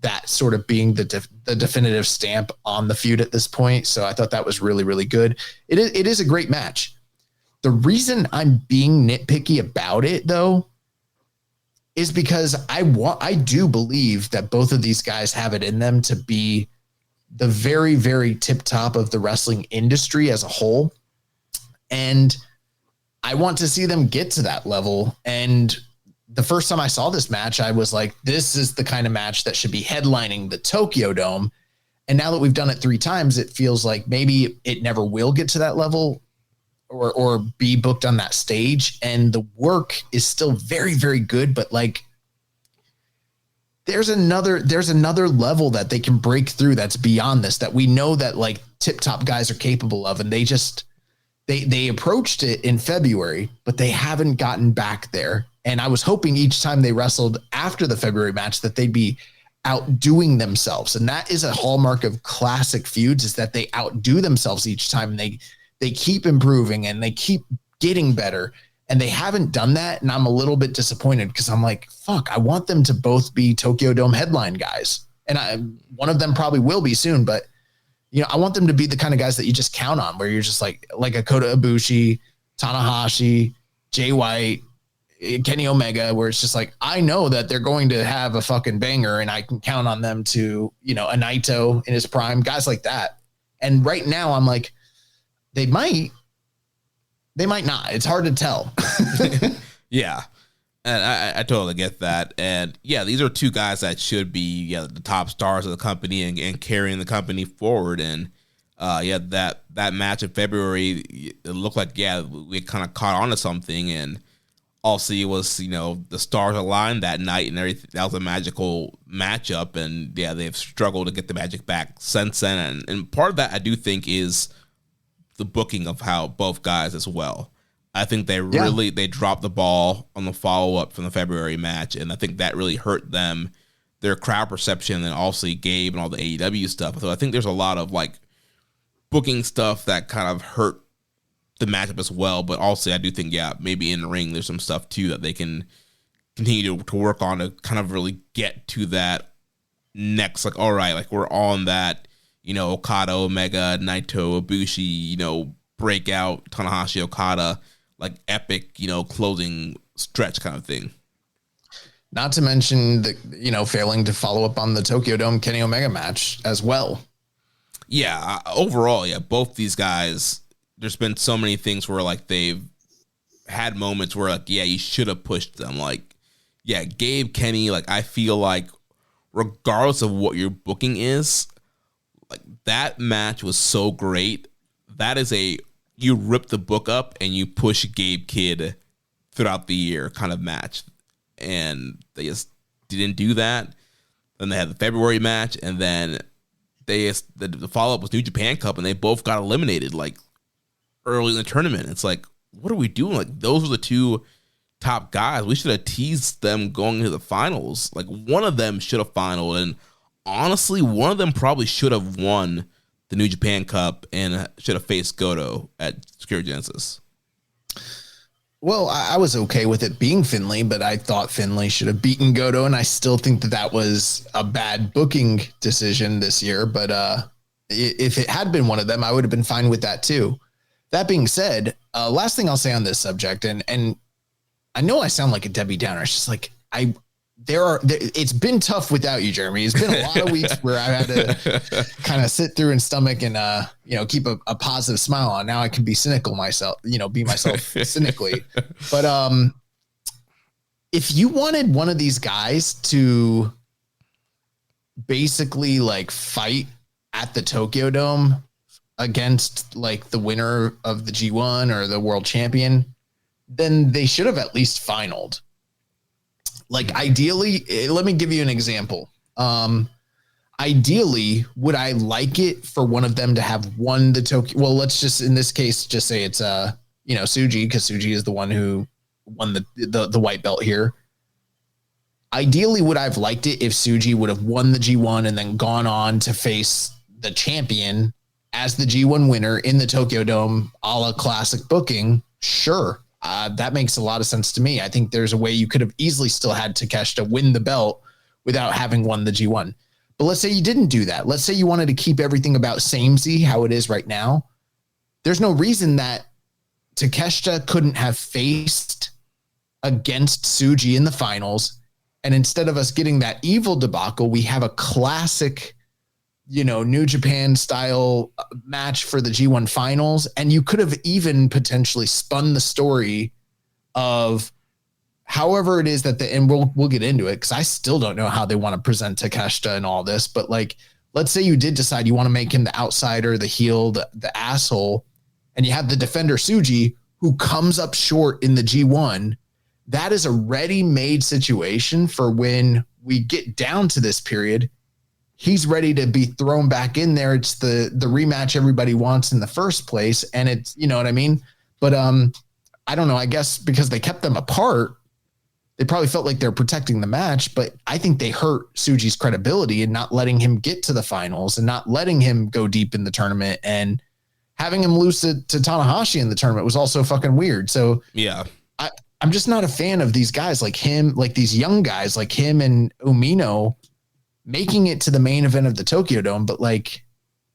that sort of being the definitive stamp on the feud at this point. So I thought that was really, really good. It is a great match. The reason I'm being nitpicky about it, though, is because I do believe that both of these guys have it in them to be the very, very tip top of the wrestling industry as a whole. And I want to see them get to that level. And the first time I saw this match, I was like, this is the kind of match that should be headlining the Tokyo Dome. And now that we've done it 3 times, it feels like maybe it never will get to that level or be booked on that stage. And the work is still very, very good, but like there's another level that they can break through that's beyond this, that we know that like tip top guys are capable of. And they approached it in February, but they haven't gotten back there. And I was hoping each time they wrestled after the February match that they'd be outdoing themselves. And that is a hallmark of classic feuds, is that they outdo themselves each time. And they keep improving and they keep getting better. And they haven't done that. And I'm a little bit disappointed because I'm like, fuck, I want them to both be Tokyo Dome headline guys. And one of them probably will be soon, but I want them to be the kind of guys that you just count on, where you're just like a Kota Ibushi, Tanahashi, Jay White, Kenny Omega, where it's just like, I know that they're going to have a fucking banger and I can count on them to, a Naito in his prime, guys like that. And right now I'm like, they might not. It's hard to tell. Yeah. And I totally get that. And yeah, these are two guys that should be the top stars of the company and carrying the company forward. And that match in February, it looked like, we kind of caught on to something. And also it was, the stars aligned that night and everything. That was a magical matchup. And they've struggled to get the magic back since then. And part of that I do think is the booking of how both guys as well. I think they dropped the ball on the follow-up from the February match, and I think that really hurt them, their crowd perception, and also Gabe and all the AEW stuff. So I think there's a lot of like booking stuff that kind of hurt the matchup as well. But also I do think, maybe in the ring there's some stuff too that they can continue to work on to kind of really get to that next, like, all right, like we're on that, Okada, Omega, Naito, Ibushi, breakout, Tanahashi, Okada, like epic, closing stretch kind of thing. Not to mention the, failing to follow up on the Tokyo Dome Kenny Omega match as well. Yeah, overall, both these guys, there's been so many things where like they've had moments where like, you should have pushed them. Like, Gabe, Kenny, like I feel like regardless of what your booking is, like that match was so great. That is you rip the book up and you push Gabe Kidd throughout the year kind of match. And they just didn't do that. Then they had the February match, and then the follow-up was New Japan Cup, and they both got eliminated like early in the tournament. It's like, what are we doing? Like, those were the two top guys. We should have teased them going into the finals. Like, one of them should have finaled, and honestly, one of them probably should have won the New Japan Cup and should have faced Goto at Secure Genesis. Well, I was okay with it being Finlay, but I thought Finlay should have beaten Goto, and I still think that was a bad booking decision this year. But if it had been one of them, I would have been fine with that too. That being said, last thing I'll say on this subject, and I know I sound like a Debbie Downer. It's just like it's been tough without you, Jeremy. It's been a lot of weeks where I had to kind of sit through and stomach and, keep a positive smile on. Now I can be cynical myself, be myself cynically. But if you wanted one of these guys to basically like fight at the Tokyo Dome against like the winner of the G1 or the world champion, then they should have at least finaled. Like ideally, let me give you an example. Ideally, would I like it for one of them to have won the Tokyo? Well, let's just, in this case, just say it's, Tsuji, because Tsuji is the one who won the white belt here. Ideally, would I have liked it if Tsuji would have won the G1 and then gone on to face the champion as the G1 winner in the Tokyo Dome, a la classic booking? Sure. That makes a lot of sense to me. I think there's a way you could have easily still had Takeshita win the belt without having won the G1. But let's say you didn't do that. Let's say you wanted to keep everything about samey how it is right now. There's no reason that Takeshita couldn't have faced against Tsuji in the finals. And instead of us getting that evil debacle, we have a classic, New Japan style match for the G1 finals. And you could have even potentially spun the story of however it is that and we'll get into it, because I still don't know how they want to present Takeshita and all this. But like, let's say you did decide you want to make him the outsider, the heel, the asshole, and you have the defender Tsuji who comes up short in the G1. That is a ready-made situation for when we get down to this period. He's ready to be thrown back in there. It's the rematch everybody wants in the first place. And it's, you know what I mean? But I don't know. I guess because they kept them apart, they probably felt like they're protecting the match. But I think they hurt Tsuji's credibility in not letting him get to the finals and not letting him go deep in the tournament, and having him lose to Tanahashi in the tournament was also fucking weird. So yeah, I'm just not a fan of these guys like him, like these young guys like him and Umino making it to the main event of the Tokyo Dome, but like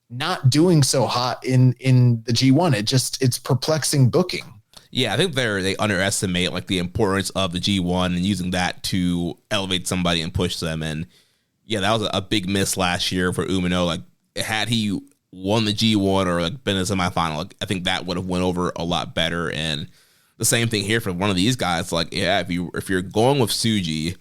not doing so hot in the G1. It's perplexing booking. Yeah, I think they underestimate like the importance of the G1 and using that to elevate somebody and push them. And yeah, that was a big miss last year for Umino. Like, had he won the G1 or like been in the semifinal, like, I think that would have went over a lot better. And the same thing here for one of these guys. Like, yeah, if you're going with Tsuji,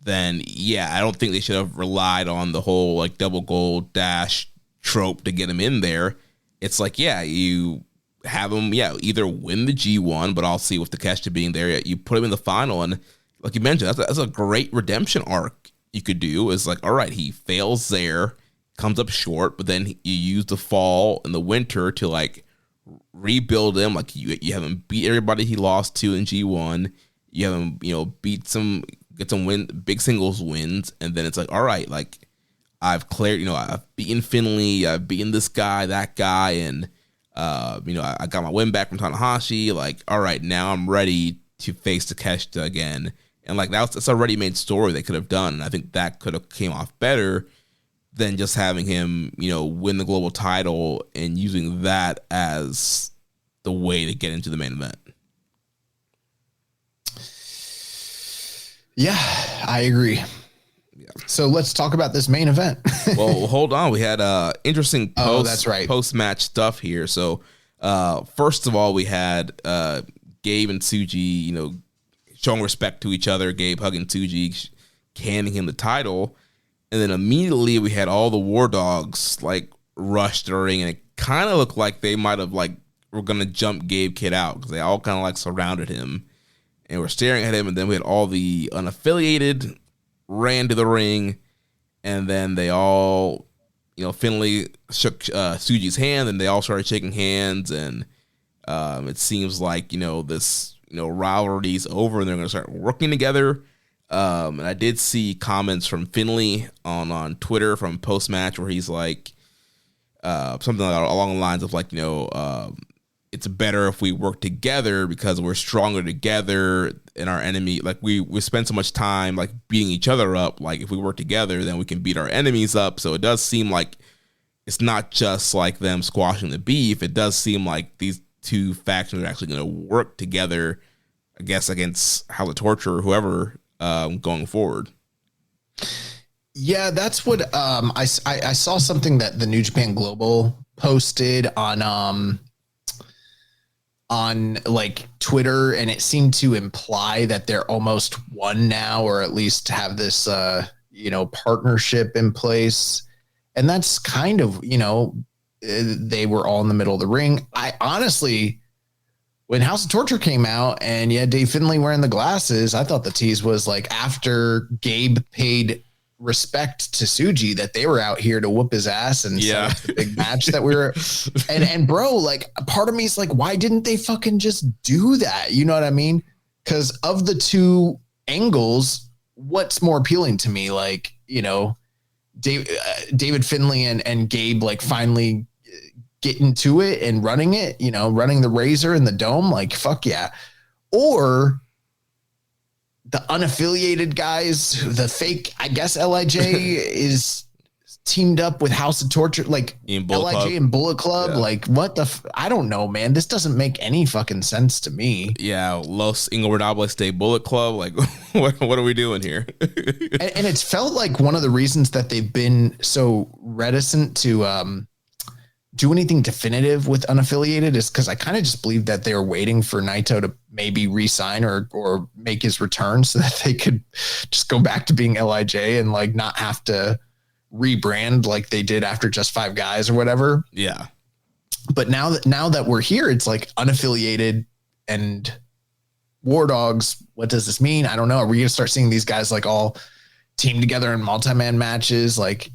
then yeah, I don't think they should have relied on the whole like double gold dash trope to get him in there. It's like, yeah, you have him, either win the G1, but I'll see with Takeshita being there, you put him in the final, and like you mentioned, that's a great redemption arc you could do. Is like, all right, he fails there, comes up short, but then you use the fall and the winter to like rebuild him. Like you have him beat everybody he lost to in G1. You have him, get some big singles wins, and then it's like, all right, like I've cleared, I've beaten Finley, I've beaten this guy, that guy, and I got my win back from Tanahashi. Like, all right, now I'm ready to face Takeshita again. And like that's a ready-made story they could have done, and I think that could have came off better than just having him, win the global title and using that as the way to get into the main event. Yeah, I agree. Yeah. So let's talk about this main event. Well, hold on. We had interesting right. post-match stuff here. So first of all, we had Gabe and Tsuji, showing respect to each other. Gabe hugging Tsuji, handing him the title. And then immediately we had all the War Dogs like rush the ring, and it kind of looked like they might have like were going to jump Gabe Kidd out because they all kind of like surrounded him and were staring at him. And then we had all the unaffiliated ran to the ring, and then they all, Finley shook Tsuji's hand, and they all started shaking hands, and it seems like, this, rivalry's over, and they're going to start working together. And I did see comments from Finley on Twitter from post-match where he's like, something along the lines of like, it's better if we work together because we're stronger together, and our enemy, like we spend so much time like beating each other up. Like if we work together, then we can beat our enemies up. So it does seem like it's not just like them squashing the beef. It does seem like these two factions are actually going to work together, I guess, against House of Torture or whoever going forward. Yeah, that's what I saw something that the New Japan Global posted on like Twitter, and it seemed to imply that they're almost one now, or at least have this partnership in place. And that's kind of, they were all in the middle of the ring. I honestly, when House of Torture came out and you had Dave Finlay wearing the glasses, I thought the tease was like after Gabe paid respect to Tsuji that they were out here to whoop his ass and set up the big match that we were and bro, like part of me is like, why didn't they fucking just do that? You know what I mean? Because of the two angles, what's more appealing to me? Like, David Finlay and Gabe like finally getting to it and running it, running the Razor in the Dome, like fuck yeah. Or the unaffiliated guys, the fake, I guess LIJ is teamed up with House of Torture, like LIJ and Bullet Club. Yeah. Like what I don't know, man. This doesn't make any fucking sense to me. Yeah. Los Ingobernables de Bullet Club. Like what are we doing here? and it's felt like one of the reasons that they've been so reticent to do anything definitive with unaffiliated is because I kind of just believe that they were waiting for Naito to maybe re-sign or make his return so that they could just go back to being LIJ and like not have to rebrand like they did after Just Five Guys or whatever. Yeah. But now that we're here, it's like unaffiliated and War Dogs. What does this mean? I don't know. Are we going to start seeing these guys like all team together in multi-man matches? Like,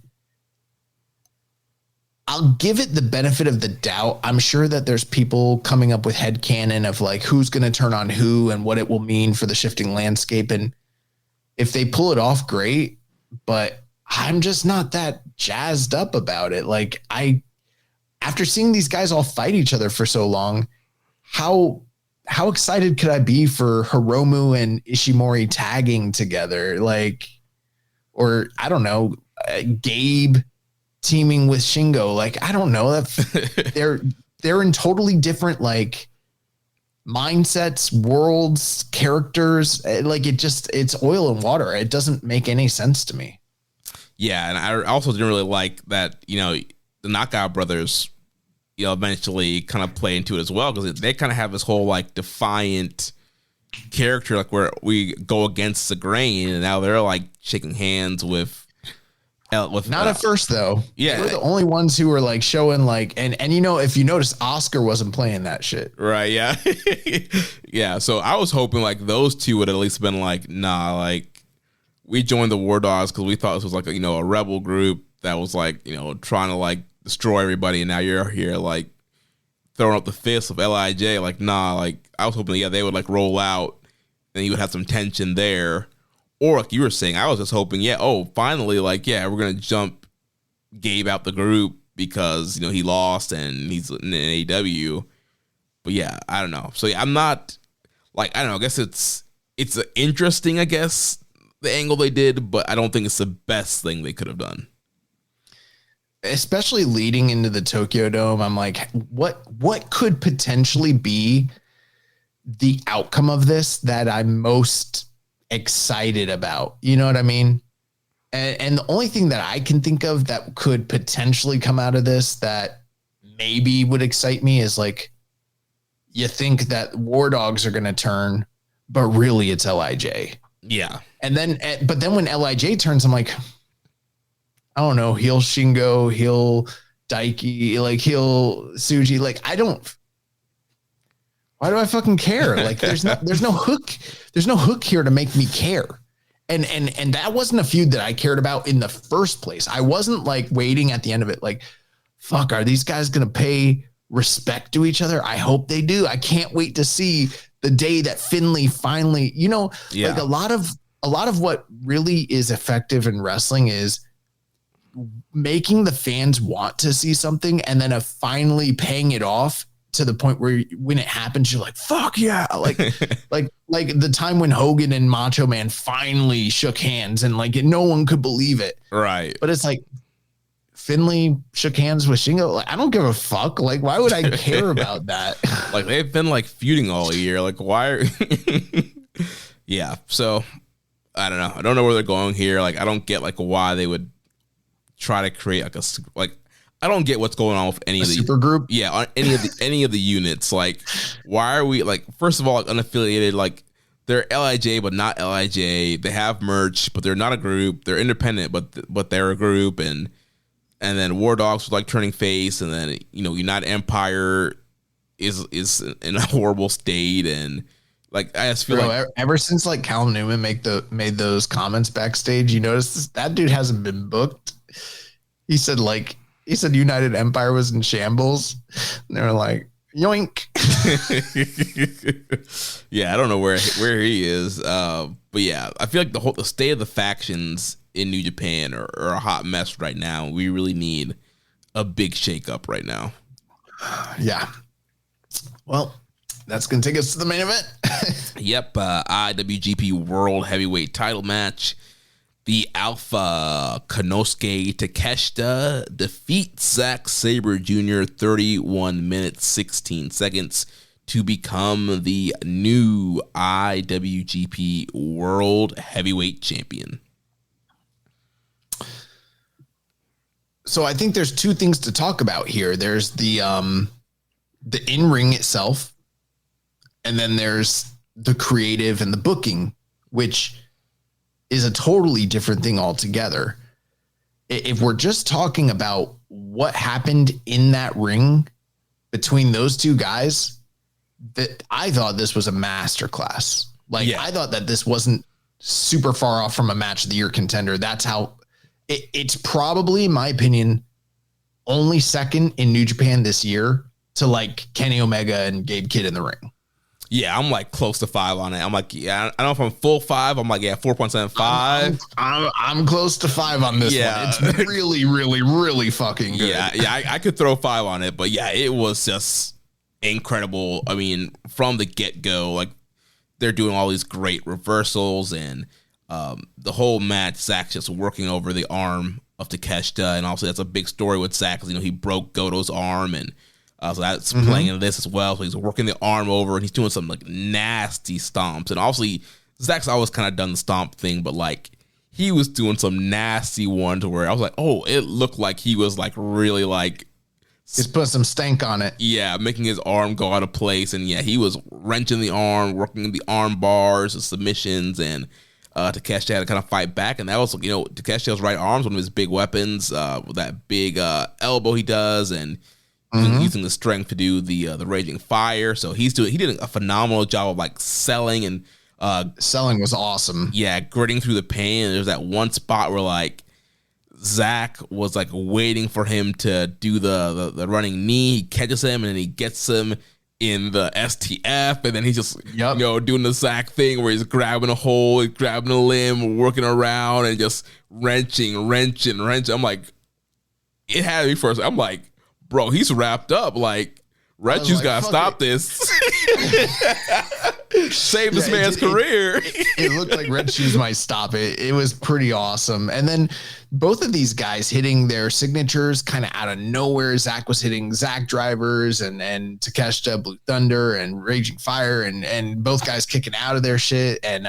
I'll give it the benefit of the doubt. I'm sure that there's people coming up with headcanon of like who's going to turn on who and what it will mean for the shifting landscape. And if they pull it off, great. But I'm just not that jazzed up about it. Like after seeing these guys all fight each other for so long, how excited could I be for Hiromu and Ishimori tagging together? Like, or I don't know, Gabe teaming with Shingo. Like, I don't know, that they're in totally different like mindsets, worlds, characters. Like it's oil and water. It doesn't make any sense to me. Yeah. And I also didn't really like that, the Knockout Brothers, eventually kind of play into it as well. Cause they kind of have this whole like defiant character, like where we go against the grain, and now they're like shaking hands with not at first though. Yeah, they're the only ones who were like showing like, and if you notice, Oscar wasn't playing that shit. Right. Yeah. Yeah. So I was hoping like those two would at least been like, nah, like we joined the War Dogs because we thought this was like a rebel group that was like trying to like destroy everybody, and now you're here like throwing up the fist of LIJ. Like, nah, like I was hoping they would like roll out and you would have some tension there. Or like you were saying, I was just hoping, finally, like, we're going to jump Gabe out the group because, he lost and he's in AEW. But yeah, I don't know. So I'm not like, I don't know. I guess it's interesting, I guess, the angle they did, but I don't think it's the best thing they could have done. Especially leading into the Tokyo Dome. I'm like, what could potentially be the outcome of this that I'm most excited about? You know what I mean? And the only thing that I can think of that could potentially come out of this that maybe would excite me is like, you think that War Dogs are going to turn, but really it's LIJ. Yeah. But then when LIJ turns, I'm like, I don't know, heel Shingo, heel Daiki, like heel Tsuji. Like, why do I fucking care? Like, there's no hook. There's no hook here to make me care. And that wasn't a feud that I cared about in the first place. I wasn't like waiting at the end of it. Like, fuck, are these guys going to pay respect to each other? I hope they do. I can't wait to see the day that Finlay finally, like a lot of what really is effective in wrestling is making the fans want to see something and then finally paying it off to the point where when it happens, you're like, fuck yeah. Like, like the time when Hogan and Macho Man finally shook hands and like no one could believe it. Right. But it's like Finlay shook hands with Shingo. Like, I don't give a fuck. Like, why would I care about that? Like, they've been like feuding all year. Like, why? Yeah. So I don't know. I don't know where they're going here. Like, I don't get like why they would try to create like I don't get what's going on with any of the super group. Yeah, on any of the units. Like, why are we like? First of all, like, unaffiliated. Like, they're LIJ but not LIJ. They have merch, but they're not a group. They're independent, but they're a group. And then War Dogs was like turning face, and then United Empire is in a horrible state, and like I just feel like ever since like Cal Newman made those comments backstage, you notice that dude hasn't been booked. He said United Empire was in shambles, and they were like, yoink. Yeah, I don't know where he is, but yeah, I feel like the state of the factions in New Japan are a hot mess right now. We really need a big shakeup right now. Yeah. Well, that's going to take us to the main event. Yep. IWGP World Heavyweight title match. The Alpha Konosuke Takeshita defeats Zack Sabre Jr. 31 minutes, 16 seconds to become the new IWGP World Heavyweight Champion. So I think there's two things to talk about here. There's the in-ring itself, and then there's the creative and the booking, which is a totally different thing altogether. If we're just talking about what happened in that ring between those two guys, that I thought this was a masterclass. Like, I thought that this wasn't super far off from a match of the year contender. That's how it's probably, in my opinion, only second in New Japan this year to like Kenny Omega and Gabe Kidd in the ring. Yeah, I'm like close to 5 on it. I'm like, yeah, I don't know if I'm full 5. I'm like, yeah, 4.75. I'm close to 5 on this one. It's really, really, really fucking good. Yeah, I could throw 5 on it, but yeah, it was just incredible. I mean, from the get-go, like, they're doing all these great reversals, and the whole match, Zack's just working over the arm of Takeshita, and also that's a big story with Zack, because he broke Goto's arm, and so that's playing into this as well. So he's working the arm over, and he's doing some like nasty stomps. And obviously, Zack's always kind of done the stomp thing, but like he was doing some nasty ones where I was like, oh, it looked like he was like really like he's putting some stank on it. Yeah, making his arm go out of place, and yeah, he was wrenching the arm, working the arm bars, the submissions, and Takeshita had to kind of fight back, and that was Takeshita's right arm's one of his big weapons, with that big elbow he does, and using the strength to do the Raging Fire. So he did a phenomenal job of like selling, and selling was awesome. Yeah, gritting through the pain. And there's that one spot where like Zack was like waiting for him to do the running knee. He catches him, and then he gets him in the STF, and then he's just doing the Zack thing where he's grabbing a hole, he's grabbing a limb, working around, and just wrenching. I'm like, it had me first. I'm like, bro, he's wrapped up. Like, Red Shoes gotta stop this. Save this man's career. It looked like Red Shoes might stop it. It was pretty awesome. And then both of these guys hitting their signatures kind of out of nowhere. Zack was hitting Zack drivers, and Takeshita Blue Thunder and Raging Fire, and both guys kicking out of their shit, and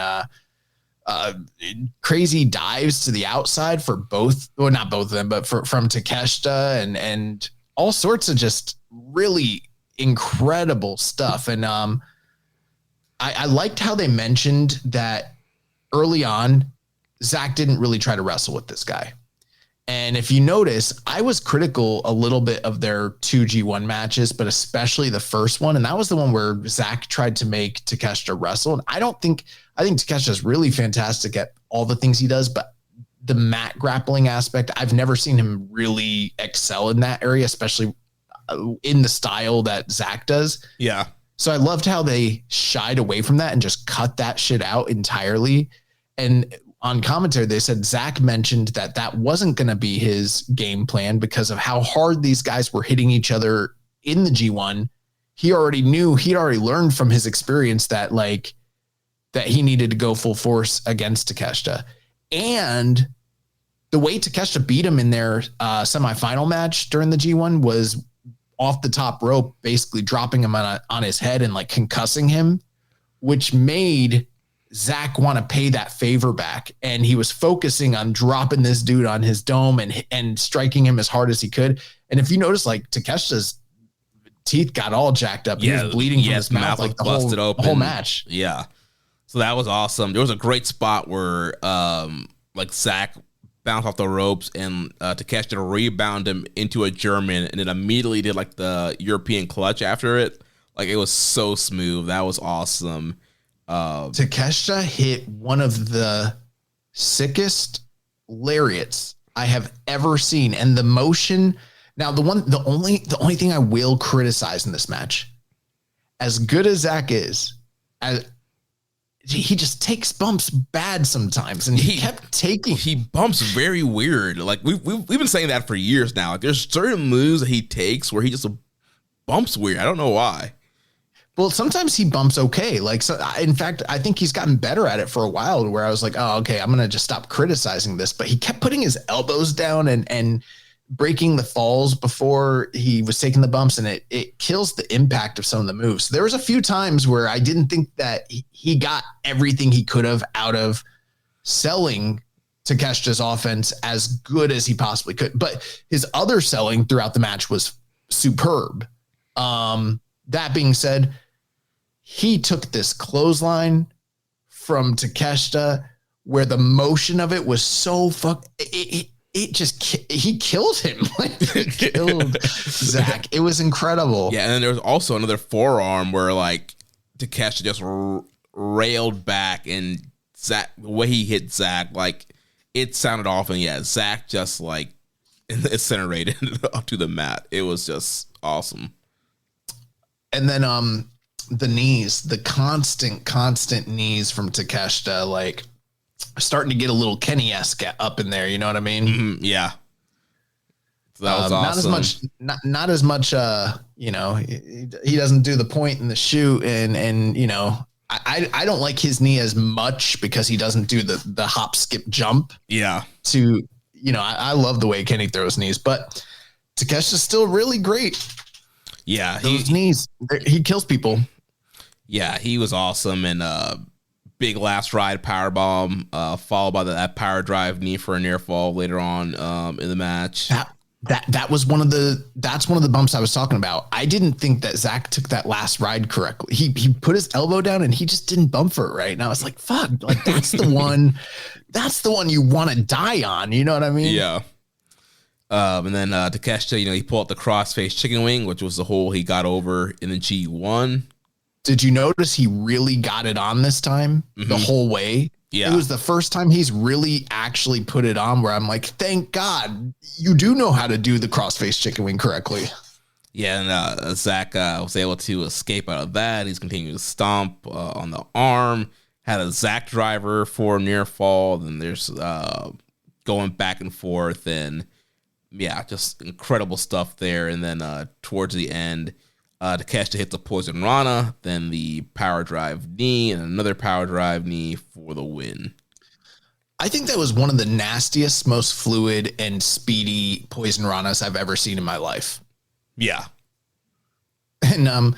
crazy dives to the outside for both, well, not both of them, but from Takeshita, and all sorts of just really incredible stuff. And I liked how they mentioned that early on, Zack didn't really try to wrestle with this guy. And if you notice, I was critical a little bit of their 2G1 matches, but especially the first one. And that was the one where Zack tried to make Takeshita wrestle. And I think Takeshita is really fantastic at all the things he does, but the mat grappling aspect, I've never seen him really excel in that area, especially in the style that Zack does. Yeah. So I loved how they shied away from that and just cut that shit out entirely. And on commentary, they said Zack mentioned that wasn't going to be his game plan because of how hard these guys were hitting each other in the G1. He'd already learned from his experience that he needed to go full force against Takeshita. And the way Takeshita beat him in their semifinal match during the G1 was off the top rope, basically dropping him on his head and like concussing him, which made Zack want to pay that favor back. And he was focusing on dropping this dude on his dome and striking him as hard as he could. And if you notice, like, Takeshita's teeth got all jacked up. He was bleeding from his mouth like the busted open. whole match. Yeah. So that was awesome. There was a great spot where like Zack bounced off the ropes and Takeshita rebounded him into a German and then immediately did like the European clutch after it. Like, it was so smooth. That was awesome. Takeshita hit one of the sickest lariats I have ever seen. And the motion. Now, the only thing I will criticize in this match, as good as Zack is, he just takes bumps bad sometimes, and he kept taking. He bumps very weird. Like, we've been saying that for years now. Like, there's certain moves that he takes where he just bumps weird. I don't know why. Well, sometimes he bumps okay. Like, so, in fact, I think he's gotten better at it for a while. Where I was like, oh, okay, I'm gonna just stop criticizing this. But he kept putting his elbows down and breaking the falls before he was taking the bumps, and it kills the impact of some of the moves. There was a few times where I didn't think that he got everything he could have out of selling Takeshita's offense as good as he possibly could. But his other selling throughout the match was superb. That being said, he took this clothesline from Takeshita where the motion of it was so he killed him. Like, he killed Zack. It was incredible. Yeah, and then there was also another forearm where, like, Takeshita just railed back, and Zack, the way he hit Zack, like, it sounded off, and yeah, Zack just, like, incinerated onto the mat. It was just awesome. And then the knees, the constant knees from Takeshita, like, starting to get a little Kenny-esque up in there, you know what I mean? Mm-hmm, yeah. So that was awesome. Not as much, you know, he doesn't do the point and the shoot, and you know, I don't like his knee as much because he doesn't do the hop, skip, jump. Yeah. To, you know, I love the way Kenny throws knees, but Takeshi's still really great. Yeah. Those knees, he kills people. Yeah, he was awesome, and big last ride powerbomb, followed by that power drive knee for a near fall later on in the match. That was one of the bumps I was talking about. I didn't think that Zack took that last ride correctly. He put his elbow down and he just didn't bump for it right. And I was like, fuck, like, that's the one you want to die on. You know what I mean? Yeah. And then Takeshita, you know, he pulled out the crossface chicken wing, which was the hole he got over in the G1. Did you notice he really got it on this time? Mm-hmm. The whole way? Yeah. It was the first time he's really actually put it on where I'm like, thank God you do know how to do the crossface chicken wing correctly. Yeah, and Zack was able to escape out of that. He's continuing to stomp on the arm. Had a Zack driver for near fall. Then there's going back and forth. And yeah, just incredible stuff there. And then towards the end, Takeshita hits a Poison Rana, then the power drive knee, and another power drive knee for the win. I think that was one of the nastiest, most fluid and speedy Poison Ranas I've ever seen in my life. Yeah. And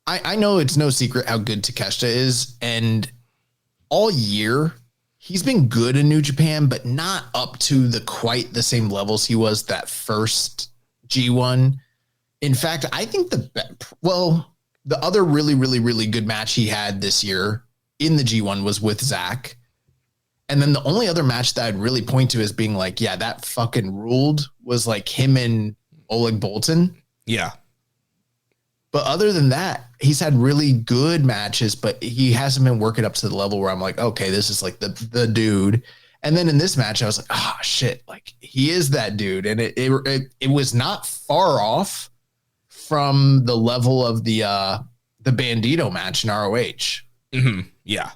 I know it's no secret how good Takeshita is, and all year he's been good in New Japan, but not up to quite the same levels he was that first G1. In fact, I think the other really, really, really good match he had this year in the G1 was with Zack. And then the only other match that I'd really point to as being like, yeah, that fucking ruled was like him and Oleg Boltin. Yeah. But other than that, he's had really good matches, but he hasn't been working up to the level where I'm like, okay, this is like the dude. And then in this match, I was like, oh shit, like he is that dude. And it was not far off from the level of the Bandito match in ROH. Mm-hmm. Yeah.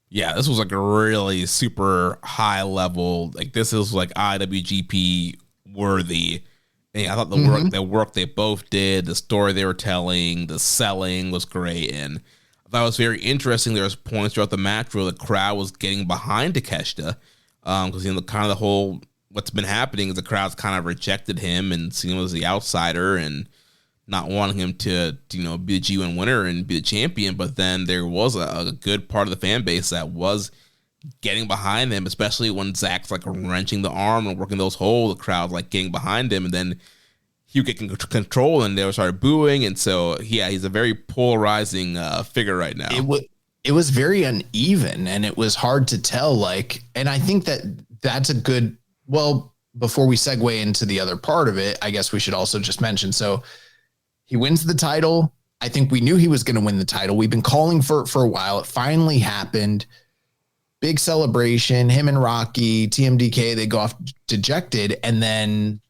Yeah, this was like a really super high level. Like, this is like IWGP worthy. And I thought the work they both did, the story they were telling, the selling was great. And I thought it was very interesting. There was points throughout the match where the crowd was getting behind Takeshita. Because, you know, kind of the whole, what's been happening is the crowd's kind of rejected him and seen him as the outsider. And not wanting him to be the G1 winner and be the champion. But then there was a good part of the fan base that was getting behind him, especially when Zack's like wrenching the arm and working those holes. The crowd like getting behind him, and then he would get control, and they would start booing. And so, yeah, he's a very polarizing figure right now. It was very uneven, and it was hard to tell. Like, and I think that's a good. Well, before we segue into the other part of it, I guess we should also just mention. So he wins the title. I think we knew he was going to win the title. We've been calling for it for a while. It finally happened. Big celebration. Him and Rocky, TMDK, they go off dejected, and then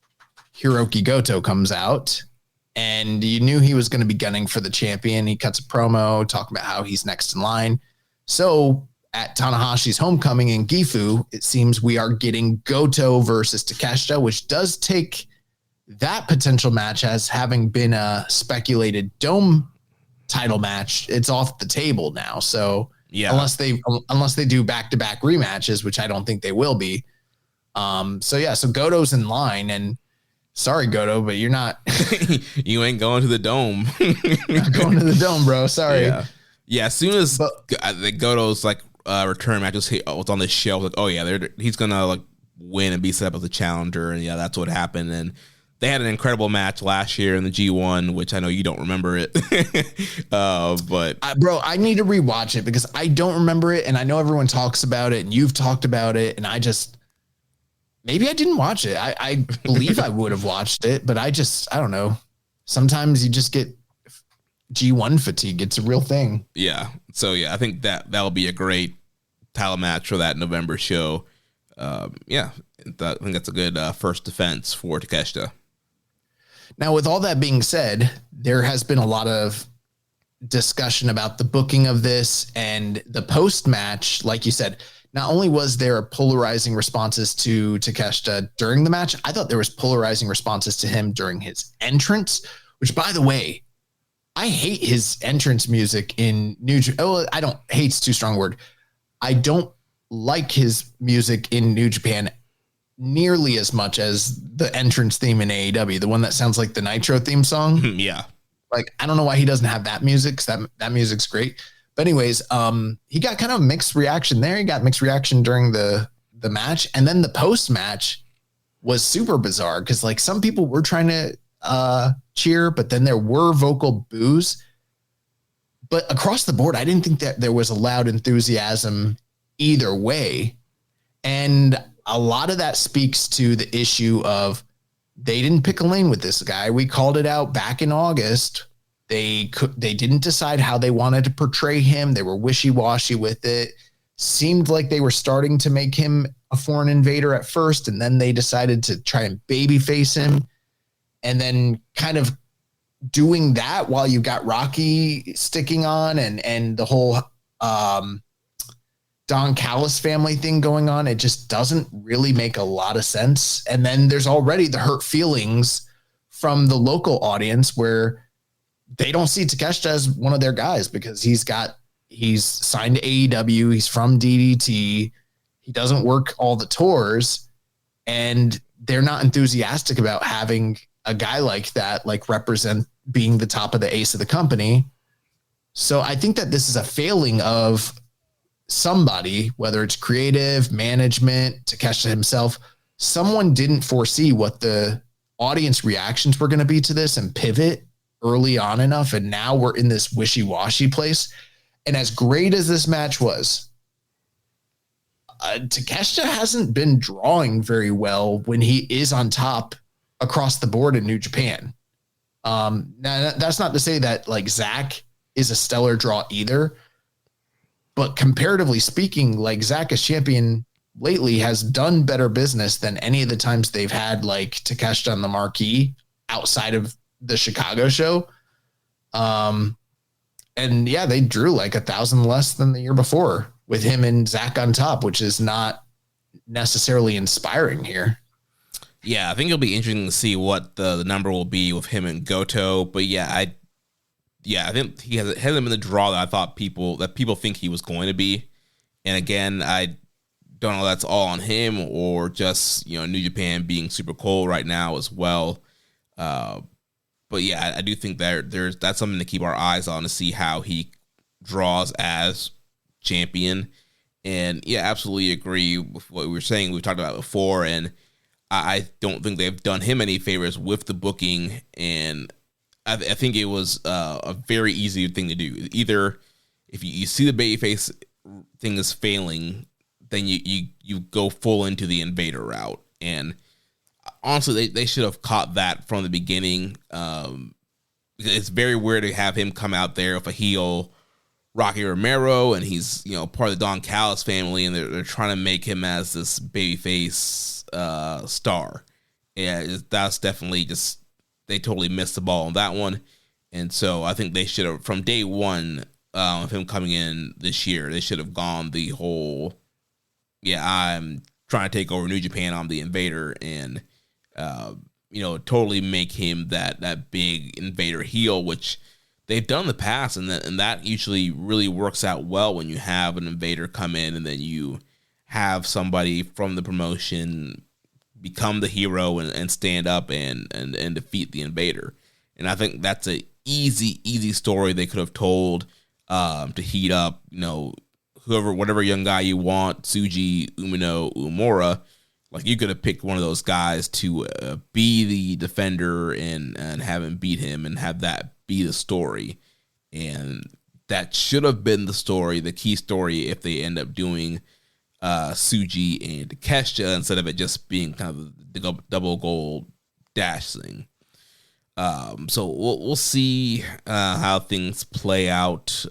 Hiroki Goto comes out, and you knew he was going to be gunning for the champion. He cuts a promo talking about how he's next in line. So at Tanahashi's homecoming in Gifu, it seems we are getting Goto versus Takeshita, which does take that potential match as having been a speculated Dome title match. It's off the table now. So yeah, unless they do back-to-back rematches, which I don't think they will be. So Goto's in line, and sorry, Goto, but you're not. You ain't going to the Dome. Not going to the Dome, bro. Sorry. Yeah. As soon as the Goto's like return match was on this show, like, oh yeah, he's gonna like win and be set up as a challenger, and yeah, that's what happened. And they had an incredible match last year in the G1, which I know you don't remember it, but bro, I need to rewatch it because I don't remember it, and I know everyone talks about it, and you've talked about it, and maybe I didn't watch it. I believe I would have watched it, but I don't know. Sometimes you just get G1 fatigue. It's a real thing. Yeah. So yeah, I think that'll be a great title match for that November show. I think that's a good first defense for Takeshita. Now, with all that being said, there has been a lot of discussion about the booking of this and the post-match. Like you said, not only was there polarizing responses to Takeshita during the match, I thought there was polarizing responses to him during his entrance, which, by the way, I hate his entrance music in New Japan. Oh, I don't, hate's too strong a word. I don't like his music in New Japan nearly as much as the entrance theme in AEW, the one that sounds like the Nitro theme song. Yeah. Like, I don't know why he doesn't have that music, because that music's great. But anyways, he got kind of mixed reaction there. He got mixed reaction during the match. And then the post-match was super bizarre because, like, some people were trying to cheer, but then there were vocal boos. But across the board, I didn't think that there was a loud enthusiasm either way. And a lot of that speaks to the issue of they didn't pick a lane with this guy. We called it out back in August. They didn't decide how they wanted to portray him. They were wishy-washy with it. Seemed like they were starting to make him a foreign invader at first, and then they decided to try and babyface him. And then kind of doing that while you got Rocky sticking on and the whole Don Callis family thing going on, it just doesn't really make a lot of sense. And then there's already the hurt feelings from the local audience where they don't see Takeshita as one of their guys because he's signed to AEW. He's from DDT. He doesn't work all the tours, and they're not enthusiastic about having a guy like that, like, represent being the top of the ace of the company. So I think that this is a failing of somebody, whether it's creative, management, Takeshita himself. Someone didn't foresee what the audience reactions were going to be to this and pivot early on enough. And now we're in this wishy-washy place. And as great as this match was, Takeshita hasn't been drawing very well when he is on top across the board in New Japan. Now, that's not to say that, like, Zack is a stellar draw either, but comparatively speaking, like, Zack as champion lately has done better business than any of the times they've had, like, Takeshita on the marquee outside of the Chicago show. And yeah, they drew like 1,000 less than the year before with him and Zack on top, which is not necessarily inspiring here. Yeah, I think it'll be interesting to see what the number will be with him and Goto. But yeah, I think he hasn't been the draw that I thought people think he was going to be. And again, I don't know if that's all on him or just, New Japan being super cold right now as well. But yeah, I do think that that's something to keep our eyes on to see how he draws as champion. And yeah, absolutely agree with what we were saying. We've talked about before, and I don't think they've done him any favors with the booking. And I think it was a very easy thing to do. Either if you see the babyface thing is failing, then you go full into the invader route. And honestly, they should have caught that from the beginning. It's very weird to have him come out there with a heel Rocky Romero, and he's part of the Don Callis family, and they're trying to make him as this babyface star. Yeah, that's definitely just, they totally missed the ball on that one. And so I think they should have, from day one of him coming in this year, they should have gone the whole, I'm trying to take over New Japan, I'm the invader, and totally make him that big invader heel, which they've done in the past, and that usually really works out well when you have an invader come in and then you have somebody from the promotion become the hero and stand up and defeat the invader. And I think that's a easy story they could have told to heat up, whatever young guy you want, Tsuji, Umino, Uemura. Like, you could have picked one of those guys to be the defender and have him beat him and have that be the story. And that should have been the story, the key story, if they end up doing Tsuji and Takeshita instead of it just being kind of the double gold dash thing. So we'll see how things play out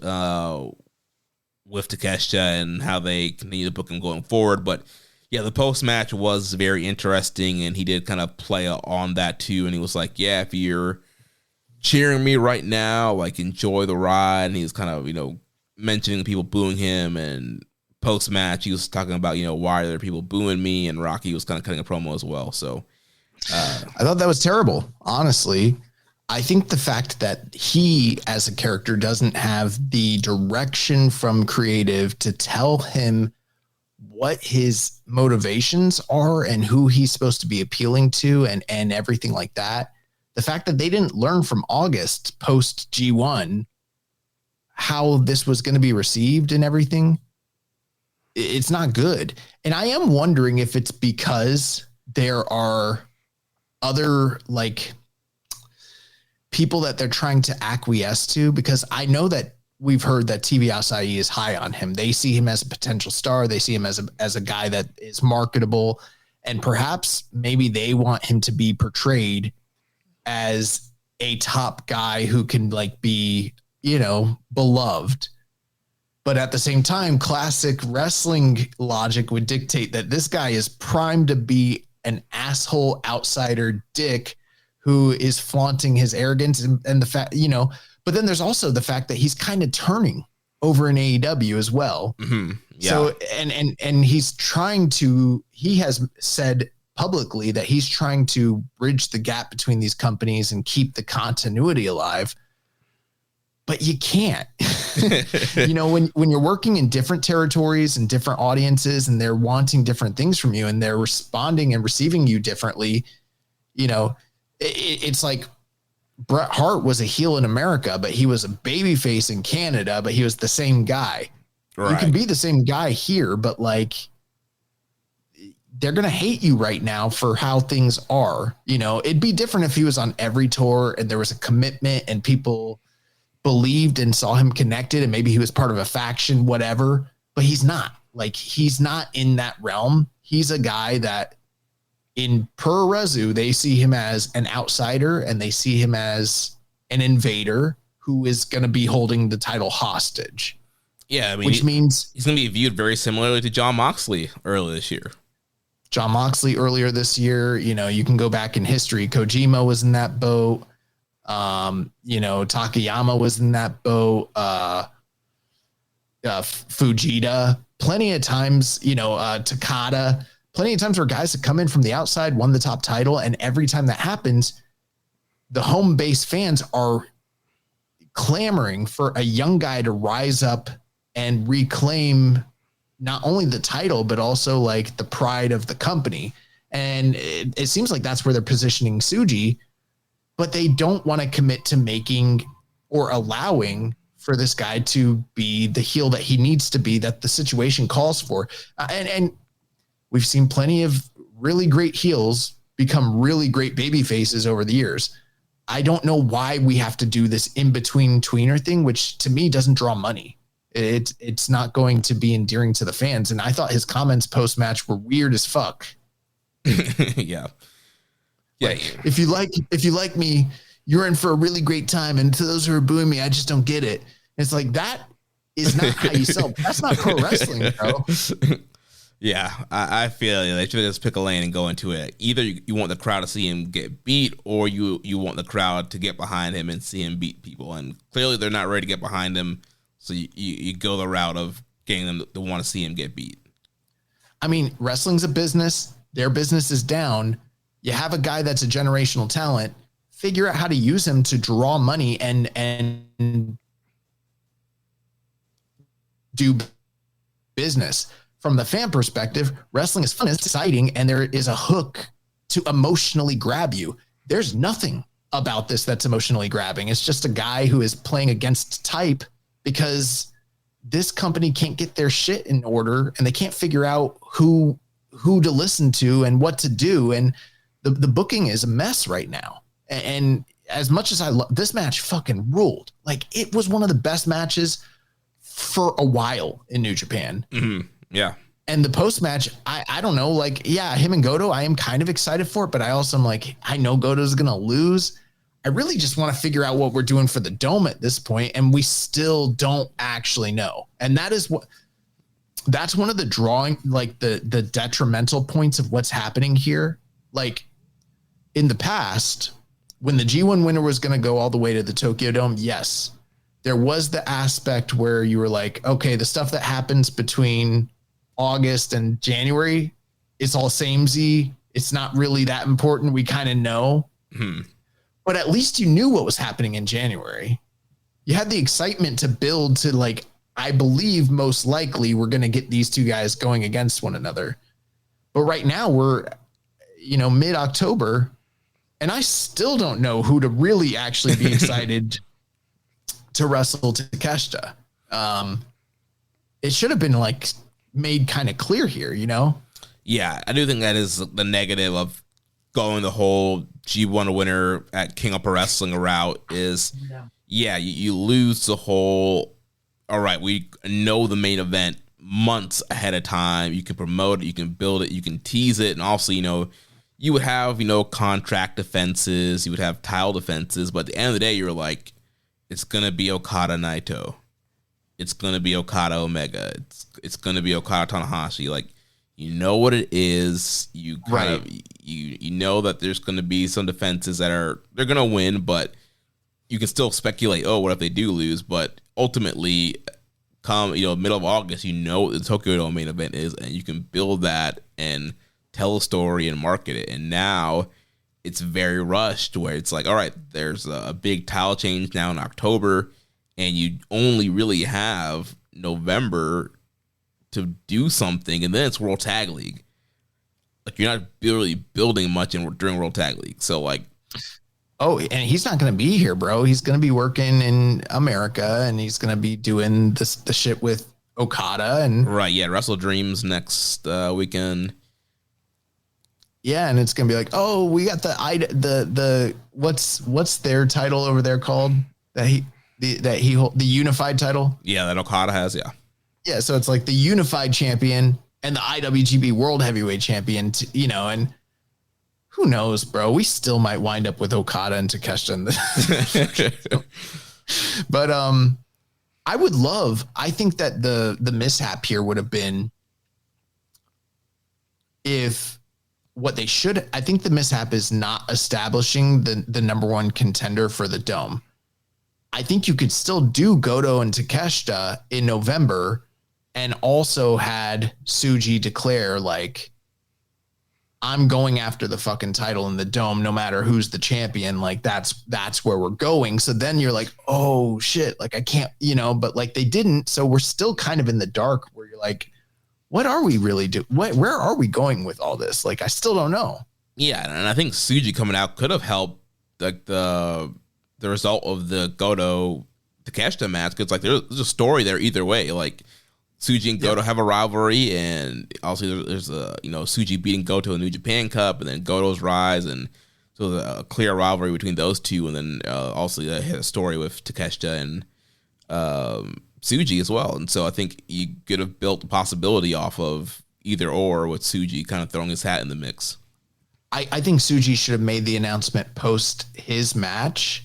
with Takeshita and how they continue to book him going forward. But yeah, the post-match was very interesting, and he did kind of play on that too. And he was like, yeah, if you're cheering me right now, like, enjoy the ride. And he was kind of, mentioning people booing him. And post-match, he was talking about, why are there people booing me? And Rocky was kind of cutting a promo as well. So I thought that was terrible, honestly. I think the fact that he, as a character, doesn't have the direction from creative to tell him what his motivations are and who he's supposed to be appealing to and everything like that. The fact that they didn't learn from August post G1 how this was going to be received and everything, it's not good. And I am wondering if it's because there are other people that they're trying to acquiesce to, because I know that we've heard that TV Asahi is high on him. They see him as a potential star. They see him as a guy that is marketable, and perhaps maybe they want him to be portrayed as a top guy who can be, beloved. But at the same time, classic wrestling logic would dictate that this guy is primed to be an asshole outsider dick who is flaunting his arrogance and the fact, but then there's also the fact that he's kind of turning over in AEW as well. Mm-hmm. Yeah. So, and he has said publicly that he's trying to bridge the gap between these companies and keep the continuity alive. But you can't, when you're working in different territories and different audiences and they're wanting different things from you and they're responding and receiving you differently, it's like Bret Hart was a heel in America, but he was a babyface in Canada, but he was the same guy. Right. You can be the same guy here, but they're going to hate you right now for how things are. It'd be different if he was on every tour and there was a commitment and people believed and saw him connected and maybe he was part of a faction, whatever, but he's not. He's not in that realm. He's a guy that in Puroresu, they see him as an outsider and they see him as an invader who is going to be holding the title hostage. Yeah, I mean, which means he's going to be viewed very similarly to Jon Moxley earlier this year. Jon Moxley earlier this year, you can go back in history. Kojima was in that boat. Takayama was in that boat. Fujita, plenty of times, Takada, plenty of times where guys have come in from the outside, won the top title. And every time that happens, the home base fans are clamoring for a young guy to rise up and reclaim not only the title, but also the pride of the company. And it seems like that's where they're positioning Tsuji. but they don't want to commit to making or allowing for this guy to be the heel that he needs to be, that the situation calls for. And we've seen plenty of really great heels become really great baby faces over the years. I don't know why we have to do this in-between tweener thing, which to me doesn't draw money. It's not going to be endearing to the fans. And I thought his comments post-match were weird as fuck. Yeah. Like, if you like me, you're in for a really great time. And to those who are booing me, I just don't get it. It's like, that is not how you sell. That's not pro wrestling, bro. Yeah, I feel they should just pick a lane and go into it. Either you want the crowd to see him get beat, or you want the crowd to get behind him and see him beat people. And clearly they're not ready to get behind him, so you go the route of getting them to want to see him get beat. I mean, wrestling's a business. Their business is down. You have a guy that's a generational talent. Figure out how to use him to draw money and do business. From the fan perspective, wrestling is fun, it's exciting, and there is a hook to emotionally grab you. There's nothing about this that's emotionally grabbing. It's just a guy who is playing against type because this company can't get their shit in order and they can't figure out who to listen to and what to do. And the booking is a mess right now. And as much as I love this match, fucking ruled. Like, it was one of the best matches for a while in New Japan. Mm-hmm. Yeah. And the post-match, I don't know, like, yeah, him and Goto, I am kind of excited for it, but I also am like, I know Goto's going to lose. I really just want to figure out what we're doing for the Dome at this point, and we still don't actually know. And that's one of the drawing, like the detrimental points of what's happening here. Like, in the past, when the G1 winner was going to go all the way to the Tokyo Dome, yes, there was the aspect where you were like, okay, the stuff that happens between August and January, it's all samey. It's not really that important. We kind of know. But at least you knew what was happening in January. You had the excitement to build to, like, I believe most likely we're going to get these two guys going against one another. But right now we're, mid-October, and I still don't know who to really actually be excited to wrestle Takeshita. It should have been, like, made kind of clear here, Yeah, I do think that is the negative of going the whole G1 winner at King of Pro Wrestling route is, you lose the whole, all right, we know the main event months ahead of time. You can promote it, you can build it, you can tease it, and also, you would have, contract defenses, you would have title defenses, but at the end of the day, you're like, it's going to be Okada Naito. It's going to be Okada Omega. It's going to be Okada Tanahashi. Like, you know what it is. You kind of, you know that there's going to be some defenses that they're going to win, but you can still speculate, oh, what if they do lose? But ultimately, come, middle of August, what the Tokyo Dome main event is, and you can build that and tell a story and market it. And now it's very rushed where it's like, all right, there's a big title change now in October, and you only really have November to do something, and then it's World Tag League. Like, you're not really building much during World Tag League. So, like... Oh, and he's not going to be here, bro. He's going to be working in America, and he's going to be doing the shit with Okada. And right, yeah, Wrestle Dreams next weekend. Yeah, and it's going to be like, oh, we got the what's their title over there called? The unified title? Yeah, that Okada has, yeah. Yeah, so it's like the unified champion and the IWGP World Heavyweight Champion, and who knows, bro? We still might wind up with Okada and Takeshita. But I think that the mishap here would have been if what they should, I think the mishap is not establishing the number one contender for the Dome. I think you could still do Goto and Takeshita in November and also had Tsuji declare, like, I'm going after the fucking title in the Dome, no matter who's the champion. Like, that's where we're going. So then you're like, oh shit, like I can't, but like they didn't. So we're still kind of in the dark where you're like, what are we really doing? Where are we going with all this? Like, I still don't know. Yeah. And I think Tsuji coming out could have helped like the result of the Goto Takeshita match, because like there's a story there either way. Like Tsuji and Goto have a rivalry, and also there's a Tsuji beating Goto in the New Japan Cup, and then Goto's rise, and so there's a clear rivalry between those two, and then also they had a story with Takeshita and Tsuji as well. And so I think you could have built a possibility off of either or, with Tsuji kind of throwing his hat in the mix. I think Tsuji should have made the announcement post his match.